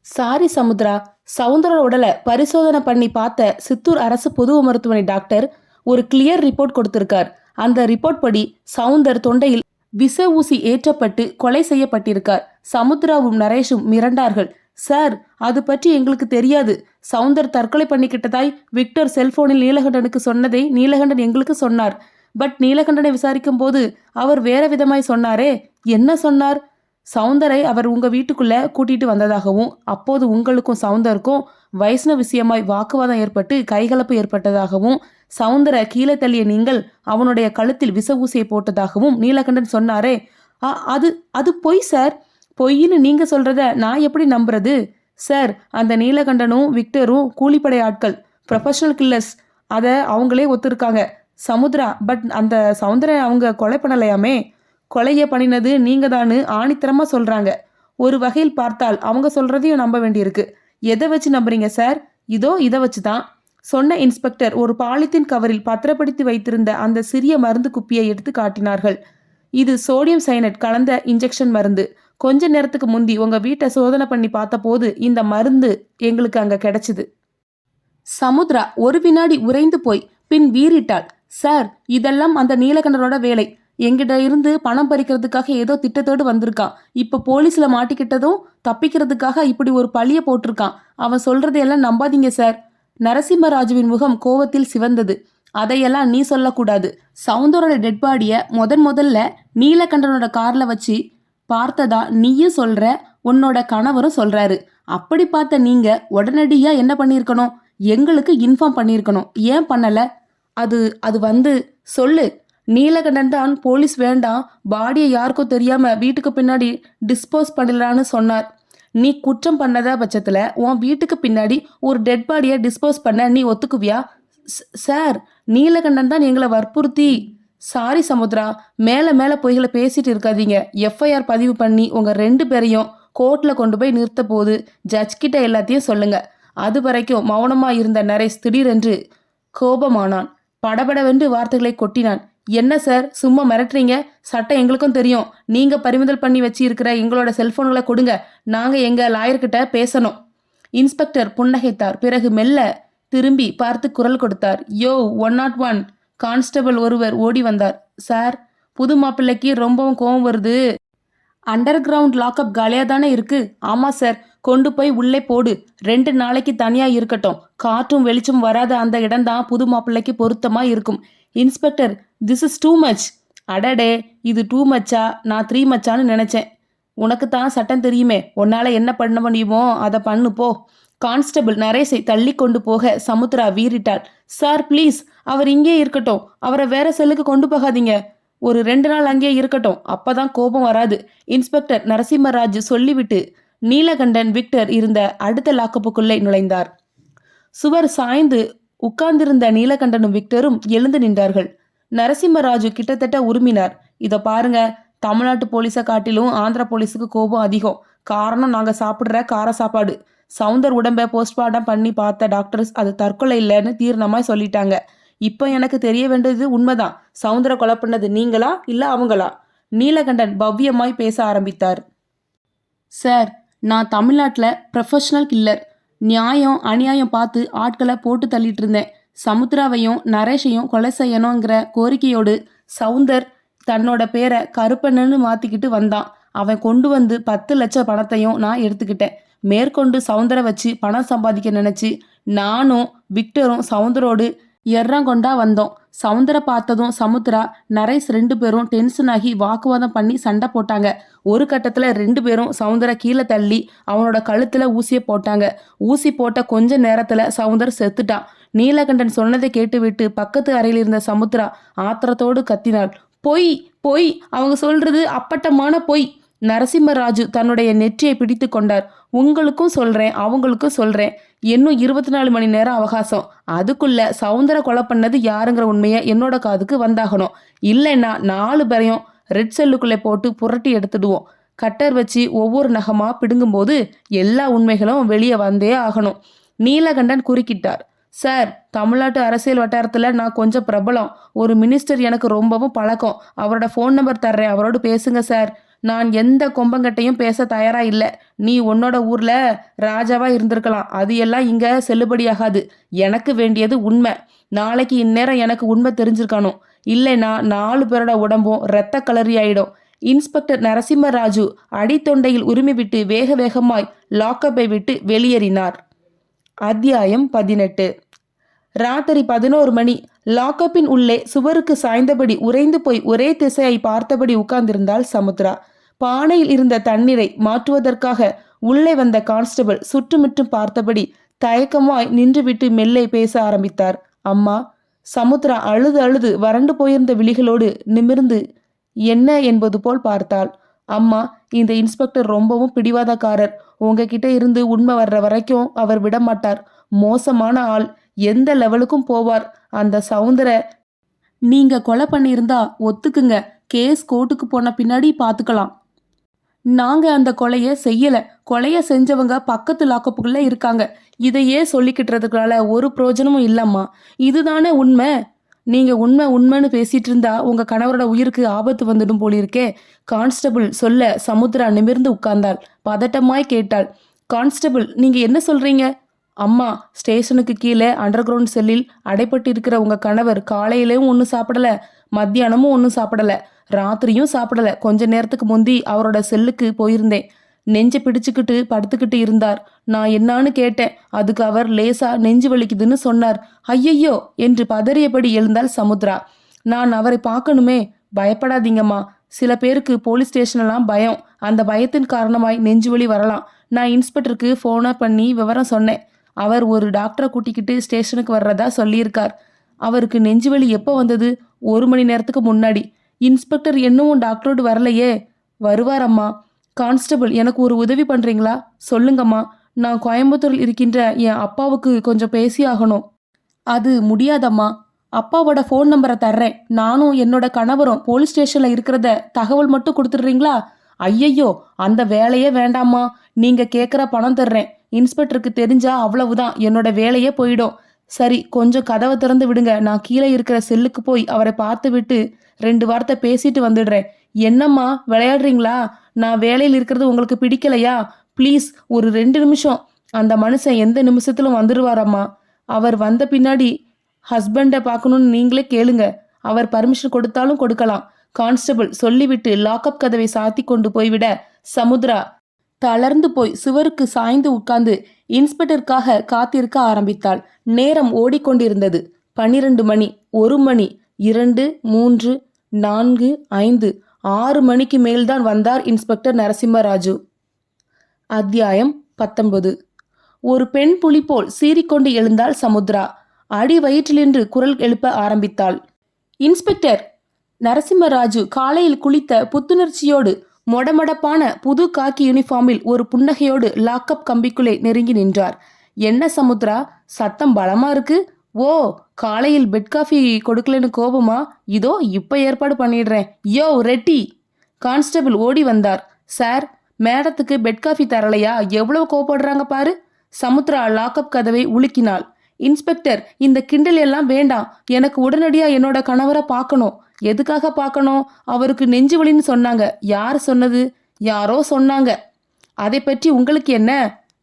சாரி சமுத்ரா. சௌந்தர உடலை பரிசோதனை பண்ணி பார்த்த சித்தூர் அரசு பொது மருத்துவமனை டாக்டர் ஒரு கிளியர் ரிப்போர்ட் கொடுத்திருக்கார். அந்த ரிப்போர்ட் படி சௌந்தர் தொண்டையில் விஷ ஊசி ஏற்றப்பட்டு கொலை செய்யப்பட்டிருக்கார். சமுத்ராவும் நரேஷும் மிரண்டார்கள். சார், அது பற்றி எங்களுக்கு தெரியாது. சௌந்தர் தற்கொலை பண்ணிக்கிட்டதாய் விக்டர் செல்போனில் நீலகண்டனுக்கு சொன்னதை நீலகண்டன் எங்களுக்கு சொன்னார். பட் நீலகண்டனை விசாரிக்கும் போது அவர் வேற விதமாய் சொன்னாரே. என்ன சொன்னார்? சௌந்தரை அவர் உங்க வீட்டுக்குள்ள கூட்டிட்டு வந்ததாகவும் அப்போது உங்களுக்கும் சௌந்தருக்கும் வைஷ்ணவ விஷயமாய் வாக்குவாதம் ஏற்பட்டு கைகலப்பு ஏற்பட்டதாகவும் சௌந்தரை கீழே தள்ளிய நீங்கள் அவனுடைய கழுத்தில் விஷ ஊசியை போட்டதாகவும் நீலகண்டன் சொன்னாரே. அது பொய் சார். பொய்ன்னு நீங்க சொல்றத நான் எப்படி நம்புறது? சார், அந்த நீலகண்டனும் விக்டரும் கூலிப்படை ஆட்கள், ப்ரொஃபஷனல் கில்லர்ஸ். அதை அவங்களே ஒத்துருக்காங்க. சமுத்ரா, பட் அந்த சௌந்தரை அவங்க கொலை பண்ணலையாமே. கொலையை பண்ணினது நீங்க தான்னு ஆணித்தரமா சொல்றாங்க. ஒரு வகையில் பார்த்தால் அவங்க சொல்றதையும் நம்ப வேண்டியிருக்கு. எதை வச்சு நம்புறீங்க சார்? இதோ இதை வச்சு தான், சொன்ன இன்ஸ்பெக்டர் ஒரு பாலித்தீன் கவரில் பத்திரப்படுத்தி வைத்திருந்த அந்த சிறிய மருந்து குப்பியை எடுத்து காட்டினார்கள். இது சோடியம் சயனைட் கலந்த இன்ஜெக்ஷன் மருந்து. கொஞ்ச நேரத்துக்கு முந்தி உங்க வீட்டை சோதனை பண்ணி பார்த்த போது இந்த மருந்து எங்களுக்கு அங்க கிடைச்சிது. சமுத்ரா ஒரு வினாடி உறைந்து போய் பின் வீறிட்டாள். சார், இதெல்லாம் அந்த நீலகண்டனோட வேலை. எங்கிட்ட இருந்து பணம் பறிக்கிறதுக்காக ஏதோ திட்டத்தோடு வந்திருக்கான். இப்ப போலீஸ்ல மாட்டிக்கிட்டதும் தப்பிக்கிறதுக்காக இப்படி ஒரு பழிய போட்டிருக்கான். அவன் சொல்றதையெல்லாம் நம்பாதீங்க சார். நரசிம்மராஜுவின் முகம் கோவத்தில் சிவந்தது. அதையெல்லாம் நீ சொல்லக்கூடாது. சவுந்தரோட டெட் பாடிய முதல்ல நீலகண்டனோட கார்ல வச்சு பார்த்ததா நீயும் சொல்ற, உன்னோட கணவரும் சொல்றாரு. அப்படி பார்த்த நீங்க உடனடியா என்ன பண்ணியிருக்கணும்? எங்களுக்கு இன்ஃபார்ம் பண்ணியிருக்கணும். ஏன் பண்ணல? அது அது வந்து சொல்லு. நீலகண்டன் தான் போலீஸ் வேண்டாம், பாடியை யாருக்கும் தெரியாம வீட்டுக்கு பின்னாடி டிஸ்போஸ் பண்ணலான்னு சொன்னார். நீ குற்றம் பண்ணதா பட்சத்துல உன் வீட்டுக்கு பின்னாடி ஒரு டெட் பாடியை டிஸ்போஸ் பண்ண நீ ஒத்துக்குவியா? சார், நீலகண்டன் தான் எங்களை வற்புறுத்தி. சாரி சமுத்ரா, மேல பொய்களை பேசிட்டு இருக்காதீங்க. எஃப்ஐஆர் பதிவு பண்ணி உங்க 2 பேரையும் கோர்ட்ல கொண்டு போய் நிறுத்த போது ஜட்ஜ் கிட்ட எல்லாத்தையும் சொல்லுங்க. அது வரைக்கும் மௌனமா இருந்த நரேஷ் திடீரென்று கோபமானான். படபடவென்று வார்த்தைகளை கொட்டினான். என்ன சார், சும்மா மிரட்டுறீங்க? சட்டம் எங்களுக்கும் தெரியும். நீங்க பறிமுதல் பண்ணி வச்சு இருக்கிற எங்களோட செல்போன்களை கொடுங்க, நாங்க எங்க லாயர்கிட்ட பேசணும். இன்ஸ்பெக்டர் புன்னகைத்தார். பிறகு மெல்ல திரும்பி பார்த்து குரல் கொடுத்தார். யோ 101. கான்ஸ்டபிள் ஒருவர் ஓடி வந்தார். சார், புது மாப்பிள்ளைக்கு ரொம்பவும் கோவம் வருது. அண்டர் கிரவுண்ட் லாக்அப் காலியாக தானே இருக்கு? ஆமாம் சார், கொண்டு போய் உள்ளே போடு. 2 நாளைக்கு தனியாக இருக்கட்டும். காற்றும் வெளிச்சம் வராத அந்த இடம்தான் புது மாப்பிள்ளைக்கு பொருத்தமாக இருக்கும். Inspector, this is too much. அடடே, இது 2 மச்சா? நான் 3 மச்சான்னு நினச்சேன். உனக்கு தான் சட்டம் தெரியுமே, உன்னால் என்ன பண்ண முடியுமோ அதை பண்ணு போ. கான்ஸ்டபிள் நரேஷை தள்ளி கொண்டு போக சமுத்ரா வீறிட்டாள். சார் ப்ளீஸ், அவர் இங்கே இருக்கட்டும். அவரை வேற செல்லுக்கு கொண்டு போகாதீங்க. ஒரு 2 நாள் அங்கே இருக்கட்டும், அப்பதான் கோபம் வராது. இன்ஸ்பெக்டர் நரசிம்மராஜ் சொல்லிவிட்டு நீலகண்டன் விக்டர் இருந்த அடுத்த லாக்கப்புக்குள்ளே நுழைந்தார். சுவர் சாய்ந்து உட்கார்ந்திருந்த நீலகண்டனும் விக்டரும் எழுந்து நின்றார்கள். நரசிம்மராஜு கிட்டத்தட்ட உருமினார். இதை பாருங்க, தமிழ்நாட்டு போலீஸை காட்டிலும் ஆந்திரா போலீஸுக்கு கோபம் அதிகம். காரணம், நாங்க சாப்பிடுற கார சாப்பாடு. சவுந்தர் உடம்பை போஸ்ட்மார்ட்டம் பண்ணி பார்த்த டாக்டர்ஸ் அது தற்கொலை இல்லைன்னு தீர்ணமாய் சொல்லிட்டாங்க. இப்போ எனக்கு தெரிய வேண்டியது உண்மைதான். சவுந்தர கொலை பண்ணது நீங்களா இல்ல அவங்களா? நீலகண்டன் பவ்யமாய் பேச ஆரம்பித்தார். சார், நான் தமிழ்நாட்டில் ப்ரொஃபஷனல் கில்லர். நியாயம் அநியாயம் பார்த்து ஆட்களை போட்டு தள்ளிட்டு இருந்தேன். சமுத்ராவையும் நரேஷையும் கொலை செய்யணுங்கிற கோரிக்கையோடு சவுந்தர் தன்னோட பேரை கருப்பண்ணன்னு மாற்றிக்கிட்டு வந்தான். அவன் கொண்டு வந்து 10 லட்சம் பணத்தையும் நான் எடுத்துக்கிட்டேன். மேற்கொண்டு சவுந்தரை வச்சு பணம் சம்பாதிக்க நினச்சி நானும் விக்டரும் சவுந்தரோடு எர்றங்கொண்டா வந்தோம். சவுந்தரை பார்த்ததும் சமுத்ரா நரேஷ் 2 பேரும் டென்ஷன் ஆகி வாக்குவாதம் பண்ணி சண்டை போட்டாங்க. ஒரு கட்டத்தில் 2 பேரும் சவுந்தரை கீழே தள்ளி அவனோட கழுத்தில் ஊசியை போட்டாங்க. ஊசி போட்ட கொஞ்ச நேரத்தில் சவுந்தர் செத்துட்டான். நீலகண்டன் சொன்னதை கேட்டுவிட்டு பக்கத்து அறையில் இருந்த சமுத்ரா ஆத்திரத்தோடு கத்தினாள். பொய் பொய், அவங்க சொல்றது அப்பட்டமான பொய். நரசிம்மராஜு தன்னுடைய நெற்றியை பிடித்து கொண்டார். உங்களுக்கும் சொல்றேன், அவங்களுக்கும் சொல்றேன். இன்னும் 24 மணி நேரம் அவகாசம். அதுக்குள்ள சவுந்தர கொலை பண்ணது யாருங்கிற உண்மையை என்னோட காதுக்கு வந்தாகணும். இல்லைன்னா 4 பேரையும் ரெட் செல்லுக்குள்ளே போட்டு புரட்டி எடுத்துடுவோம். கட்டர் வச்சு ஒவ்வொரு நகமா பிடுங்கும்போது எல்லா உண்மைகளும் வெளியே வந்தே ஆகணும். நீலகண்டன் குறுக்கிட்டார். சார், தமிழ்நாட்டு அரசியல் வட்டாரத்தில் நான் கொஞ்சம் பிரபலம். ஒரு மினிஸ்டர் எனக்கு ரொம்பவும் பழக்கம். அவரோட ஃபோன் நம்பர் தர்றேன், அவரோடு பேசுங்க சார். நான் எந்த கொம்பங்கட்டையும் பேச தயாரா இல்லை. நீ உன்னோட ஊர்ல ராஜாவா இருந்திருக்கலாம், அது எல்லாம் இங்க செல்லுபடியாகாது. எனக்கு வேண்டியது உண்மை. நாளைக்கு இந்நேரம் எனக்கு உண்மை தெரிஞ்சிருக்கணும். இல்லைன்னா 4 பேரோட உடம்பும் இரத்த கலரி ஆயிடும். இன்ஸ்பெக்டர் நரசிம்மராஜு அடித்தொண்டையில் உரிமை விட்டு வேக வேகமாய் லாக்கப்பை விட்டு வெளியேறினார். அத்தியாயம் 18. ராத்திரி 11 மணி. லாக்கப்பின் உள்ளே சுவருக்கு சாய்ந்தபடி உறைந்து போய் ஒரே திசையை பார்த்தபடி உட்கார்ந்திருந்தாள் சமுத்ரா. பானையில் இருந்த தண்ணீரை மாற்றுவதற்காக உள்ளே வந்த கான்ஸ்டபிள் சுற்றுமுற்றும் பார்த்தபடி தயக்கமாய் நின்றுவிட்டு மெல்லே பேச ஆரம்பித்தார். அம்மா. சமுத்ரா அழுது அழுது வறண்டு போயிருந்த விழிகளோடு நிமிர்ந்து என்ன என்பது போல் பார்த்தாள். அம்மா, இந்த இன்ஸ்பெக்டர் ரொம்பவும் பிடிவாதக்காரர். உங்ககிட்ட இருந்து உண்மை வர்ற வரைக்கும் அவர் விடமாட்டார். மோசமான ஆள். எந்த லெவலுக்கும் போவார். அந்த சவுந்தர நீங்க கொலை பண்ணியிருந்தா ஒத்துக்குங்க. கேஸ் கோர்ட்டுக்கு போன பின்னாடி பார்த்துக்கலாம். நாங்க அந்த கொலையை செய்யல. கொலையை செஞ்சவங்க பக்கத்து லாக்கப்புக்குள்ள இருக்காங்க. இதையே சொல்லிக்கிட்டுறதுனால ஒரு பிரயோஜனமும் இல்லம்மா. இதுதானே உண்மை. நீங்க உண்மைன்னு பேசிட்டு இருந்தா உங்க கணவரோட உயிருக்கு ஆபத்து வந்துடும் போலிருக்கே. கான்ஸ்டபிள் சொல்ல சமுத்ரா நிமிர்ந்து உட்கார்ந்தாள். பதட்டமாய் கேட்டாள். கான்ஸ்டபிள், நீங்க என்ன சொல்றீங்க? அம்மா, ஸ்டேஷனுக்கு கீழே அண்டர் கிரவுண்ட் செல்லில் அடைப்பட்டு இருக்கிற உங்க கணவர் காலையிலேயும் ஒன்றும் சாப்பிடல, மத்தியானமும் ஒன்றும் சாப்பிடல, ராத்திரியும் சாப்பிடல. கொஞ்ச நேரத்துக்கு முந்தி அவரோட செல்லுக்கு போயிருந்தேன். நெஞ்சை பிடிச்சுக்கிட்டு படுத்துக்கிட்டு இருந்தார். நான் என்னான்னு கேட்டேன். அதுக்கு அவர் லேசா நெஞ்சு வலிக்குதுன்னு சொன்னார். ஐயையோ என்று பதறியபடி எழுந்தாள் சமுத்ரா. நான் அவரை பார்க்கணுமே. பயப்படாதீங்கம்மா. சில பேருக்கு போலீஸ் ஸ்டேஷன்லாம் பயம். அந்த பயத்தின் காரணமாய் நெஞ்சுவலி வரலாம். நான் இன்ஸ்பெக்டருக்கு ஃபோனை பண்ணி விவரம் சொன்னேன். அவர் ஒரு டாக்டரை கூட்டிக்கிட்டு ஸ்டேஷனுக்கு வர்றதா சொல்லியிருக்கார். அவருக்கு நெஞ்சுவலி எப்போ வந்தது? 1 மணி நேரத்துக்கு முன்னாடி. இன்ஸ்பெக்டர் இன்னமும் டாக்டரோடு வரலையே. வருவாரம்மா. கான்ஸ்டபிள், எனக்கு ஒரு உதவி பண்ணுறீங்களா? சொல்லுங்கம்மா. நான் கோயம்புத்தூரில் இருக்கின்ற என் அப்பாவுக்கு கொஞ்சம் பேசி ஆகணும். அது முடியாதம்மா. அப்பாவோட ஃபோன் நம்பரை தர்றேன். நானும் என்னோட கணவரும் போலீஸ் ஸ்டேஷனில் இருக்கிறத தகவல் மட்டும் கொடுத்துட்றீங்களா? ஐயையோ, அந்த வேலையே வேண்டாம்மா. நீங்கள் கேட்குற பணம் தர்றேன். இன்ஸ்பெக்டருக்கு தெரிஞ்சா அவ்வளவுதான், என்னோட வேலையே போயிடும். சரி, கொஞ்சம் கதவை திறந்து விடுங்க. நான் கீழே இருக்கிற செல்லுக்கு போய் அவரை பார்த்து விட்டு 2 வார்த்தை பேசிட்டு வந்துடுறேன். என்னம்மா விளையாடுறீங்களா? நான் வேலையில் இருக்கிறது உங்களுக்கு பிடிக்கலையா? ப்ளீஸ் ஒரு 2 நிமிஷம். அந்த மனுஷன் எந்த நிமிஷத்திலும் வந்துடுவாரம்மா. அவர் வந்த பின்னாடி ஹஸ்பண்டை பார்க்கணுன்னு நீங்களே கேளுங்க. அவர் பர்மிஷன் கொடுத்தாலும் கொடுக்கலாம். கான்ஸ்டபிள் சொல்லிவிட்டு லாக்அப் கதவை சாத்தி கொண்டு போய்விட சமுத்ரா தளர்ந்து போய் சுவருக்கு சாய்ந்து உட்கார்ந்து இன்ஸ்பெக்டருக்காக காத்திருக்க ஆரம்பித்தாள். நேரம் ஓடிக்கொண்டிருந்தது. 12 மணி, 1 மணி, 2, 3, 4, 5, 6 மணிக்கு மேல்தான் வந்தார் இன்ஸ்பெக்டர் நரசிம்மராஜு. அத்தியாயம் 19. ஒரு பெண் புலி போல் சீறிக்கொண்டு எழுந்தாள் சமுத்ரா. அடி வயிற்றிலின்று குரல் எழுப்ப ஆரம்பித்தாள். இன்ஸ்பெக்டர்! நரசிம்மராஜு காலையில் குளித்த புத்துணர்ச்சியோடு மொடமொடப்பான புது காக்கி யூனிஃபார்மில் ஒரு புன்னகையோடு லாக்அப் கம்பிக்குள்ளே நெருங்கி நின்றார். என்ன சமுத்ரா, சத்தம் பலமா இருக்கு? ஓ, காலையில் பெட் காஃபி கொடுக்கலன்னு கோபமா? இதோ இப்ப ஏற்பாடு பண்ணிடுறேன். யோ ரெட்டி! கான்ஸ்டபிள் ஓடி வந்தார். சார், மேடத்துக்கு பெட் காஃபி தரலையா? எவ்வளவு கோபப்படுறாங்க பாரு. சமுத்ரா லாக்அப் கதவை உலுக்கினாள். இன்ஸ்பெக்டர், இந்த கிண்டல் எல்லாம் வேண்டாம். எனக்கு உடனடியா என்னோட கணவரை பார்க்கணும். எதுக்காக பார்க்கணும்? அவருக்கு நெஞ்சு வலின்னு சொன்னாங்க. யார் சொன்னது? யாரோ சொன்னாங்க. அதை பற்றி உங்களுக்கு என்ன?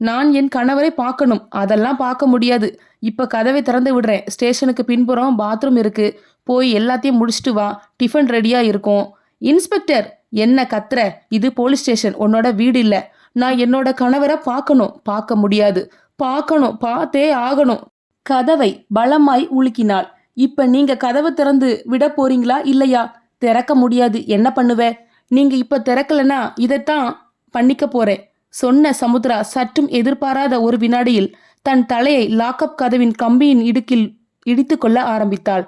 நான் என் கணவரை பார்க்கணும். அதெல்லாம் பார்க்க முடியாது. இப்ப கதவை திறந்து விடுறேன். ஸ்டேஷனுக்கு பின்புறம் பாத்ரூம் இருக்கு. போய் எல்லாத்தையும் முடிச்சுட்டு வா. டிஃபன் ரெடியா இருக்கும். இன்ஸ்பெக்டர், என்ன கத்துற? இது போலீஸ் ஸ்டேஷன், உன்னோட வீடு இல்ல. நான் என்னோட கணவரை பார்க்கணும். பார்க்க முடியாது. பார்க்கணும், பார்த்தே ஆகணும். கதவை பலமாய் உலுக்கினாள். இப்ப நீங்க கதவை திறந்து விட போறீங்களா இல்லையா? திறக்க முடியாது. என்ன பண்ணுவ? நீங்க இப்ப திறக்கலனா இதைத்தான் பண்ணிக்க போறேன், சொன்ன சமுத்ரா சற்றும் எதிர்பாராத ஒரு வினாடியில் தன் தலையை லாக்அப் கதவின் கம்பியின் இடுக்கில் இடித்து கொள்ள ஆரம்பித்தாள்.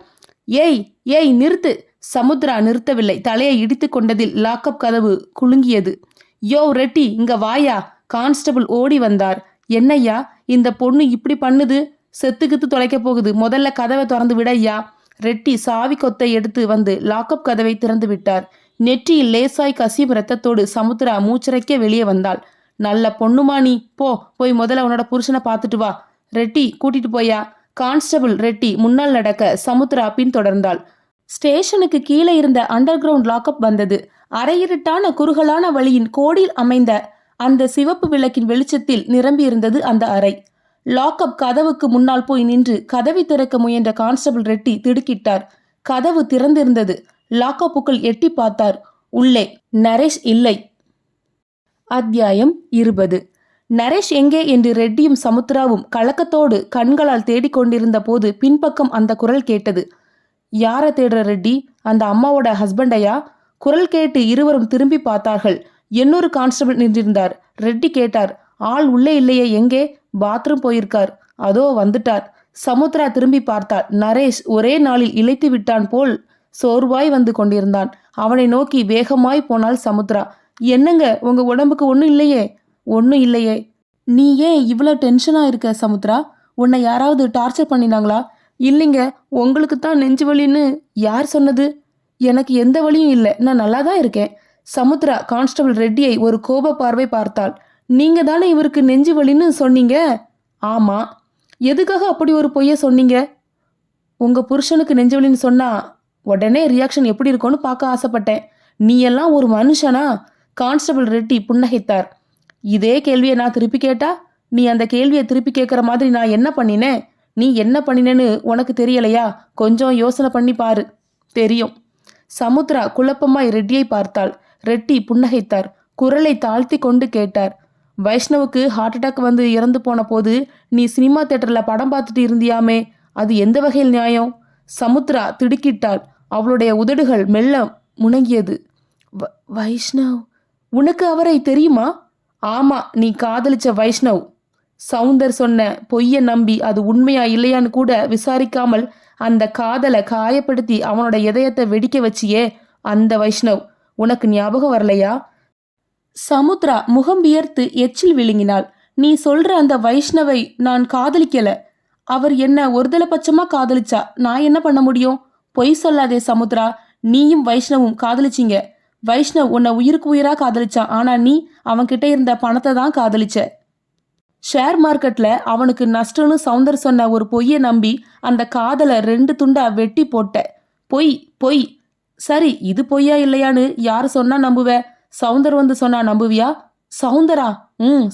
ஏய் ஏய் நிறுத்து! சமுத்ரா நிறுத்தவில்லை. தலையை இடித்து கொண்டதில் லாக்அப் கதவு குலுங்கியது. யோ ரெட்டி, இங்க வாயா! கான்ஸ்டபிள் ஓடி வந்தார். என்னய்யா, இந்த பொண்ணு இப்படி பண்ணுது? செத்துக்கித்து தொலைக்க போகுது. முதல்ல கதவை திறந்து விடையா. ரெட்டி சாவி கொத்தை எடுத்து வந்து லாக்அப் கதவை திறந்து விட்டார். நெற்றியில் லேசாய் கசியும் ரத்தத்தோடு சமுத்ரா மூச்சரைக்க வெளியே வந்தாள். நல்ல பொண்ணுமா நீ. போய் முதல்ல உன்னோட புருஷனை பார்த்துட்டு வா. ரெட்டி கூட்டிட்டு போயா. கான்ஸ்டபிள் ரெட்டி முன்னால் நடக்க சமுத்ரா பின் தொடர்ந்தாள். ஸ்டேஷனுக்கு கீழே இருந்த அண்டர் கிரவுண்ட் லாக்அப் வந்தது. அரையிருட்டான குறுகலான வழியின் கோடியில் அமைந்த அந்த சிவப்பு விளக்கின் வெளிச்சத்தில் நிரம்பியிருந்தது அந்த அறை. லாக்அப் கதவுக்கு முன்னால் போய் நின்று கதவை திறக்க முயன்ற கான்ஸ்டபிள் ரெட்டி திடுக்கிட்டார். கதவு திறந்திருந்தது. லாக்அப்புக்குள் எட்டி பார்த்தார். உள்ளே நரேஷ் இல்லை. அத்தியாயம் 20. நரேஷ் எங்கே என்று ரெட்டியும் சமுத்ராவும் கலக்கத்தோடு கண்களால் தேடிக்கொண்டிருந்த போது பின்பக்கம் அந்த குரல் கேட்டது. யாரை தேடுற ரெட்டி? அந்த அம்மாவோட ஹஸ்பண்டையா? குரல் கேட்டு இருவரும் திரும்பி பார்த்தார்கள். இன்னொரு கான்ஸ்டபிள் நின்றிருந்தார். ரெட்டி கேட்டார், ஆள் உள்ளே இல்லையே, எங்கே? பாத்ரூம் போயிருக்கார். அதோ வந்துட்டார். சமுத்ரா திரும்பி பார்த்தாள். நரேஷ் ஒரே நாளில் இளைத்து விட்டான் போல் சோர்வாய் வந்து கொண்டிருந்தான். அவனை நோக்கி வேகமாய் போனாள் சமுத்ரா. என்னங்க, உங்க உடம்புக்கு ஒன்றும் இல்லையே? ஒன்றும் இல்லையே. நீ ஏன் இவ்வளோ டென்ஷனா இருக்க சமுத்ரா? உன்னை யாராவது டார்ச்சர் பண்ணினாங்களா? இல்லைங்க, உங்களுக்கு தான் நெஞ்சு வலின்னு யார் சொன்னது? எனக்கு எந்த வலியும் இல்லை, நான் நல்லா தான் இருக்கேன். சமுத்ரா கான்ஸ்டபிள் ரெட்டியை ஒரு கோப பார்வை பார்த்தாள். நீங்க தானே இவருக்கு நெஞ்சு வலின்னு சொன்னீங்க? ஆமா. எதுக்காக அப்படி ஒரு பொய்யை சொன்னீங்க? உங்க புருஷனுக்கு நெஞ்சு வலின்னு சொன்னா உடனே ரியாக்ஷன் எப்படி இருக்கும்னு பார்க்க ஆசைப்பட்டேன். நீ எல்லாம் ஒரு மனுஷனா? கான்ஸ்டபிள் ரெட்டி புன்னகைத்தார். இதே கேள்வியை நான் திருப்பி கேட்டா? நீ அந்த கேள்வியை திருப்பி கேட்குற மாதிரி நான் என்ன பண்ணினேன்? நீ என்ன பண்ணினேன்னு உனக்கு தெரியலையா? கொஞ்சம் யோசனை பண்ணி பாரு, தெரியும். சமுத்ரா குழப்பமாய் ரெட்டியை பார்த்தாள். ரெட்டி புன்னகைத்தார். குரலை தாழ்த்தி கொண்டு கேட்டார், வைஷ்ணவுக்கு ஹார்ட் அட்டாக் வந்து இறந்து போன போது நீ சினிமா தியேட்டர்ல படம் பார்த்துட்டு இருந்தியாமே, அது எந்த வகையில் நியாயம்? சமுத்ரா திடுக்கிட்டாள். அவளுடைய உதடுகள் மெல்ல முணங்கியது. வைஷ்ணவ், உனக்கு அவரை தெரியுமா? ஆமா, நீ காதலிச்ச வைஷ்ணவ். சவுந்தர் சொன்ன பொய்ய நம்பி அது உண்மையா இல்லையான்னு கூட விசாரிக்காமல் அந்த காதலை காயப்படுத்தி அவனோட இதயத்தை வெடிக்க வச்சியே, அந்த வைஷ்ணவ் உனக்கு ஞாபகம் வரலையா? சமுத்ரா முகம் வியர்த்து எச்சில் விழுங்கினாள். நீ சொல்ற அந்த வைஷ்ணவை நான் காதலிக்கல. அவர் என்ன ஒருதலை பட்சமா காதலிச்சா. நான் என்ன பண்ண முடியும்? பொய் சொல்லாதே சமுத்ரா. நீயும் வைஷ்ணவும் காதலிச்சிங்க. வைஷ்ணவ் உன்னை உயிருக்கு உயிரா காதலிச்சான். ஆனா நீ அவன்கிட்ட இருந்த பணத்தை தான் காதலிச்ச. ஷேர் மார்க்கெட்ல அவனுக்கு நஷ்டம்னு சவுந்தர் சொன்ன ஒரு பொய்யை நம்பி அந்த காதலை 2 துண்டா வெட்டி போட்ட. பொய் பொய். சரி, இது பொய்யா இல்லையான்னு யார் சொன்னா நம்புவ? சவுந்தர் வந்து சொன்னா நம்புவியா? சவுந்தரா?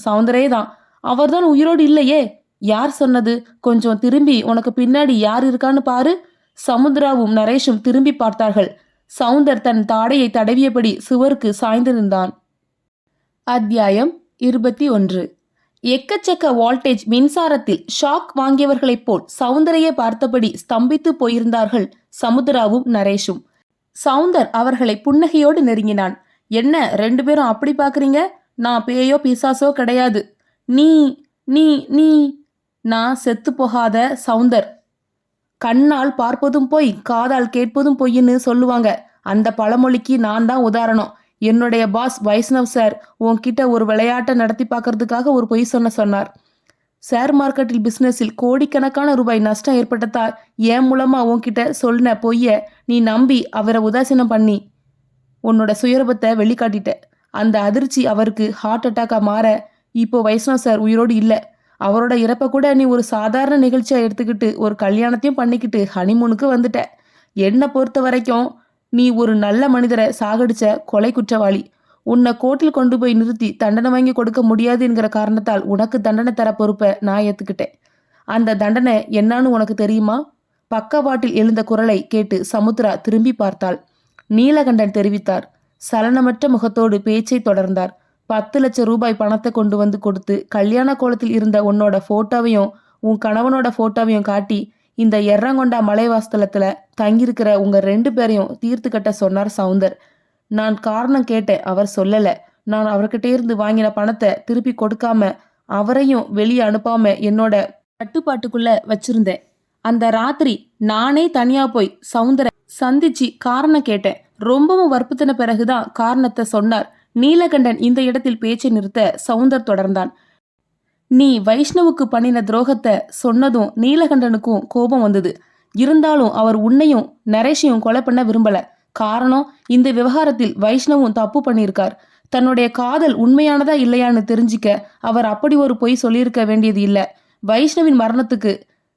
சவுந்தரே தான். அவர்தான் உயிரோடு இல்லையே. யார் சொன்னது? கொஞ்சம் திரும்பி உனக்கு பின்னாடி யார் இருக்கான்னு பாரு. சமுத்ராவும் நரேஷும் திரும்பி பார்த்தார்கள். சவுந்தர் தன் தாடையை தடவியபடி சுவருக்கு சாய்ந்து நின்றான். அத்தியாயம் 21. எக்கச்சக்க வோல்டேஜ் மின்சாரத்தில் ஷாக் வாங்கியவர்களைப் போல் சவுந்தரையே பார்த்தபடி ஸ்தம்பித்து போயிருந்தார்கள் சமுத்ராவும் நரேஷும். சவுந்தர் அவர்களை புன்னகையோடு நெருங்கினான். என்ன 2 பேரும் அப்படி பார்க்குறீங்க? நான் பேயோ பிசாசோ கிடையாது. நீ நீ நீ நான் செத்து போகாத சவுந்தர். கண்ணால் பார்ப்பதும் பொய், காதால் கேட்பதும் பொய்ன்னு சொல்லுவாங்க. அந்த பழமொழிக்கு நான் தான் உதாரணம். என்னுடைய பாஸ் வைஷ்ணவ் சார் உன்கிட்ட ஒரு விளையாட்டை நடத்தி பார்க்கறதுக்காக ஒரு பொய் சொன்னார். ஷேர் மார்க்கெட்டில் பிஸ்னஸில் கோடிக்கணக்கான ரூபாய் நஷ்டம் ஏற்பட்டதால் என் மூலமா உன்கிட்ட சொன்ன பொய்ய நீ நம்பி அவரை உதாசீனம் பண்ணி உன்னோட சுயரூபத்தை வெளிக்காட்டிட்ட. அந்த அதிர்ச்சி அவருக்கு ஹார்ட் அட்டாக்கா மாற இப்போ வைஷ்ணவ் சார் உயிரோடு இல்லை. அவரோட இறப்பை கூட நீ ஒரு சாதாரண நிகழ்ச்சியா எடுத்துக்கிட்டு ஒரு கல்யாணத்தையும் பண்ணிக்கிட்டு ஹனிமூனுக்கு வந்துட்ட. என்னை பொறுத்த வரைக்கும் நீ ஒரு நல்ல மனிதரை சாகடிச்ச கொலை குற்றவாளி. உன்னை கோர்ட்டில் கொண்டு போய் நிறுத்தி தண்டனை வாங்கி கொடுக்க முடியாது என்கிற காரணத்தால் உனக்கு தண்டனை தர பொறுப்பை நான் ஏற்றுக்கிட்டேன். அந்த தண்டனை என்னன்னு உனக்கு தெரியுமா? பக்கவாட்டில் எழுந்த குரலை கேட்டு சமுத்ரா திரும்பி பார்த்தாள். நீலகண்டன் தெரிவித்தார். சலனமற்ற முகத்தோடு பேச்சை தொடர்ந்தார். 10 லட்சம் ரூபாய் பணத்தை கொண்டு வந்து கொடுத்து கல்யாண கோலத்தில் இருந்த உன்னோட போட்டோவையும் உன் கணவனோட போட்டோவையும் காட்டி இந்த எர்ரங்கொண்டா மலைவாஸ்தலத்துல தங்கியிருக்கிற உங்க 2 பேரையும் தீர்த்து கட்ட சொன்னார் சவுந்தர். நான் காரணம் கேட்டேன், அவர் சொல்லல. நான் அவர்கிட்ட இருந்து வாங்கின பணத்தை திருப்பி கொடுக்காம அவரையும் வெளியே அனுப்பாம என்னோட கட்டுப்பாட்டுக்குள்ள வச்சிருந்தேன். அந்த ராத்திரி நானே தனியா போய் சவுந்தரை சந்திச்சு காரணம் கேட்டேன். ரொம்பவும் வற்புத்தின பிறகுதான் காரணத்தை சொன்னார். நீலகண்டன் இந்த இடத்தில் பேச்சை நிறுத்த சவுந்தர் தொடர்ந்தான். நீ வைஷ்ணவுக்கு பண்ணின துரோகத்தை சொன்னதும் நீலகண்டனுக்கும் கோபம் வந்தது. இருந்தாலும் அவர் உன்னையும் நரேஷையும் கொலை பண்ண விரும்பல. காரணம், இந்த விவகாரத்தில் வைஷ்ணவும் தப்பு பண்ணியிருக்கார். தன்னுடைய காதல் உண்மையானதா இல்லையான்னு தெரிஞ்சிக்க அவர் அப்படி ஒரு பொய் சொல்லியிருக்க வேண்டியது இல்லை. வைஷ்ணவின் மரணத்துக்கு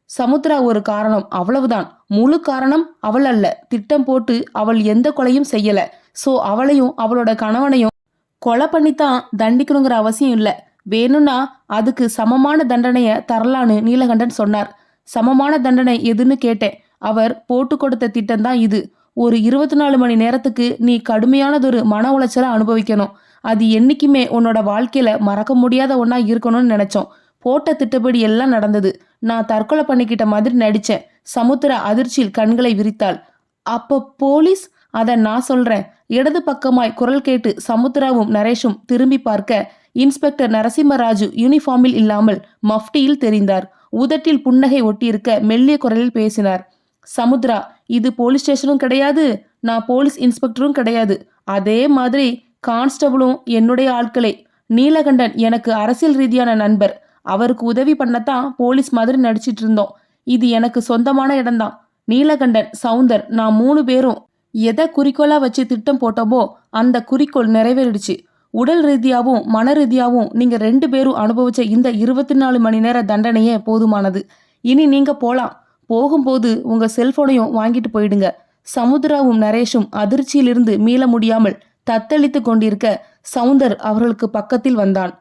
சமுத்ரா ஒரு காரணம், அவ்வளவுதான். முழு காரணம் அவள் அல்ல. திட்டம் போட்டு அவள் எந்த கொலையும் செய்யல. சோ அவளையும் அவளோட கணவனையும் கொலை பண்ணித்தான் தண்டிக்கணுங்கிற அவசியம் இல்லை. வேணும்னா அதுக்கு சமமான தண்டனைய தரலான்னு நீலகண்டன் சொன்னார். சமமான தண்டனை எதுன்னு கேட்டேன். அவர் போட்டு கொடுத்த திட்டம் தான் இது. ஒரு 24 மணி நேரத்துக்கு நீ கடுமையானதொரு மன உளைச்சலை அனுபவிக்கணும். அது என்னைக்குமே உன்னோட வாழ்க்கையில மறக்க முடியாத ஒன்னா இருக்கணும்னு நினைச்சோம். போட்ட திட்டப்படி எல்லாம் நடந்தது. நான் தற்கொலை பண்ணிக்கிட்ட மாதிரி நடிச்சேன். சமுத்திர அதிர்ச்சியில் கண்களை விரித்தாள். அப்ப போலீஸ்? அத நான் சொல்றேன். இடது பக்கமாய் குரல் கேட்டு சமுத்திராவும் நரேஷும் திரும்பி பார்க்க இன்ஸ்பெக்டர் நரசிம்மராஜு யூனிஃபார்மில் இல்லாமல் மஃப்டியில் தெரிந்தார். உதட்டில் புன்னகை ஒட்டியிருக்க மெல்லிய குரலில் பேசினார். சமுத்ரா, இது போலீஸ் ஸ்டேஷனும் கிடையாது, நான் போலீஸ் இன்ஸ்பெக்டரும் கிடையாது. அதே மாதிரி கான்ஸ்டபிளும் என்னுடைய ஆட்களே. நீலகண்டன் எனக்கு அரசியல் ரீதியான நண்பர். அவருக்கு உதவி பண்ணத்தான் போலீஸ் மாதிரி நடிச்சிட்டு இருந்தோம். இது எனக்கு சொந்தமான இடம்தான். நீலகண்டன், சவுந்தர், நான் 3 பேரும் எதை குறிக்கோளா வச்சு திட்டம் போட்டோமோ அந்த குறிக்கோள் நிறைவேறிடுச்சு. உடல் ரீதியாவும் மன ரீதியாவும் நீங்க 2 பேரும் அனுபவிச்ச இந்த 24 மணி நேர தண்டனையே போதுமானது. இனி நீங்க போலாம். போகும்போது உங்க செல்போனையும் வாங்கிட்டு போயிடுங்க. சமுத்ராவும் நரேஷும் அதிர்ச்சியிலிருந்து மீள முடியாமல் தத்தளித்து கொண்டிருக்க சவுந்தர் அவர்களுக்கு பக்கத்தில் வந்தான்.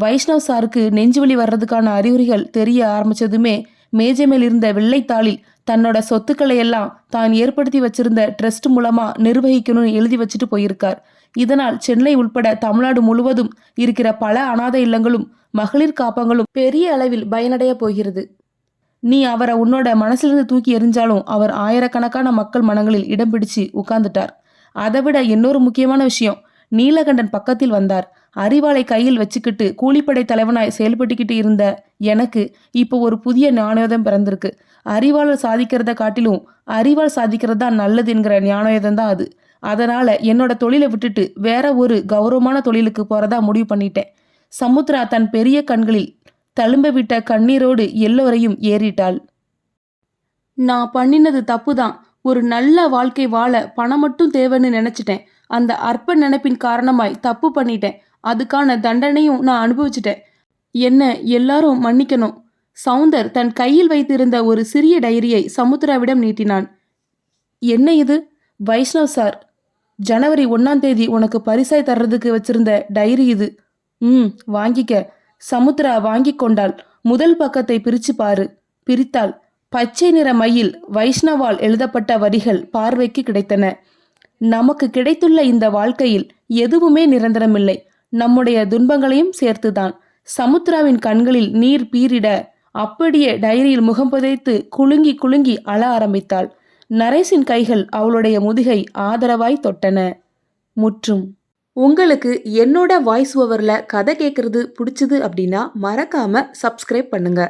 வைஷ்ணவ் சாருக்கு நெஞ்சுவலி வர்றதுக்கான அறிகுறிகள் தெரிய ஆரம்பிச்சதுமே மேஜை மேல் இருந்த வெள்ளைத்தாளில் தன்னோட சொத்துக்களை எல்லாம் தான் ஏற்படுத்தி வச்சிருந்த ட்ரஸ்ட் மூலமா நிர்வகிக்கணும்னு எழுதி வச்சுட்டு போயிருக்கார். இதனால் சென்னை உட்பட தமிழ்நாடு முழுவதும் இருக்கிற பல அனாதை இல்லங்களும் மகளிர் காப்பங்களும் பெரிய அளவில் பயனடைய போகிறது. நீ அவரை உன்னோட மனசிலிருந்து தூக்கி எறிஞ்சாலும் அவர் ஆயிரக்கணக்கான மக்கள் மனங்களில் இடம் பிடிச்சு உட்கார்ந்துட்டார். அதை விட இன்னொரு முக்கியமான விஷயம், நீலகண்டன் பக்கத்தில் வந்தார். அரிவாளை கையில் வச்சுக்கிட்டு கூலிப்படை தலைவனாய் செயல்பட்டுக்கிட்டு இருந்த எனக்கு இப்போ ஒரு புதிய ஞானோதயம் பிறந்திருக்கு. அரிவாளை சாதிக்கிறத காட்டிலும் அரிவாள் சாதிக்கிறது தான் நல்லது என்கிற ஞானோதயம் தான் அது. அதனால என்னோட தொழிலை விட்டுட்டு வேற ஒரு கௌரவமான தொழிலுக்கு போறதா முடிவு பண்ணிட்டேன். சமுத்ரா தன் பெரிய கண்களில் தழும்ப விட்ட கண்ணீரோடு எல்லோரையும் ஏறிட்டாள். நான் பண்ணினது தப்புதான். ஒரு நல்ல வாழ்க்கை வாழ பணம் மட்டும் தேவைன்னு நினைச்சிட்டேன். அந்த அற்ப நினைப்பின் காரணமாய் தப்பு பண்ணிட்டேன். அதுக்கான தண்டனையும் நான் அனுபவிச்சிட்டேன். என்ன எல்லாரும் மன்னிக்கணும். சவுந்தர் தன் கையில் வைத்திருந்த ஒரு சிறிய டைரியை சமுத்ராவிடம் நீட்டினான். என்ன இது? வைஷ்ணவ் சார் ஜனவரி 1ஆம் தேதி உனக்கு பரிசாய் தர்றதுக்கு வச்சிருந்த டைரி இது. வாங்கிக்க. சமுத்ரா வாங்கி கொண்டாள். முதல் பக்கத்தை பிரிச்சு பாரு. பிரித்தாள். பச்சை நிற மையில் வைஷ்ணவால் எழுதப்பட்ட வரிகள் பார்வைக்கு கிடைத்தன. நமக்கு கிடைத்துள்ள இந்த வாழ்க்கையில் எதுவுமே நிரந்தரமில்லை. நம்முடைய துன்பங்களையும் சேர்த்துதான். சமுத்ராவின் கண்களில் நீர் பீரிட அப்படியே டைரியில் முகம் புதைத்து குலுங்கி குலுங்கி அழ ஆரம்பித்தாள். நரேஷின் கைகள் அவளுடைய முதுகை ஆதரவாய் தொட்டன. முற்றும். உங்களுக்கு என்னோட வாய்ஸ் ஓவரில் கதை கேட்குறது பிடிச்சது அப்படின்னா மறக்காம சப்ஸ்கிரைப் பண்ணுங்க.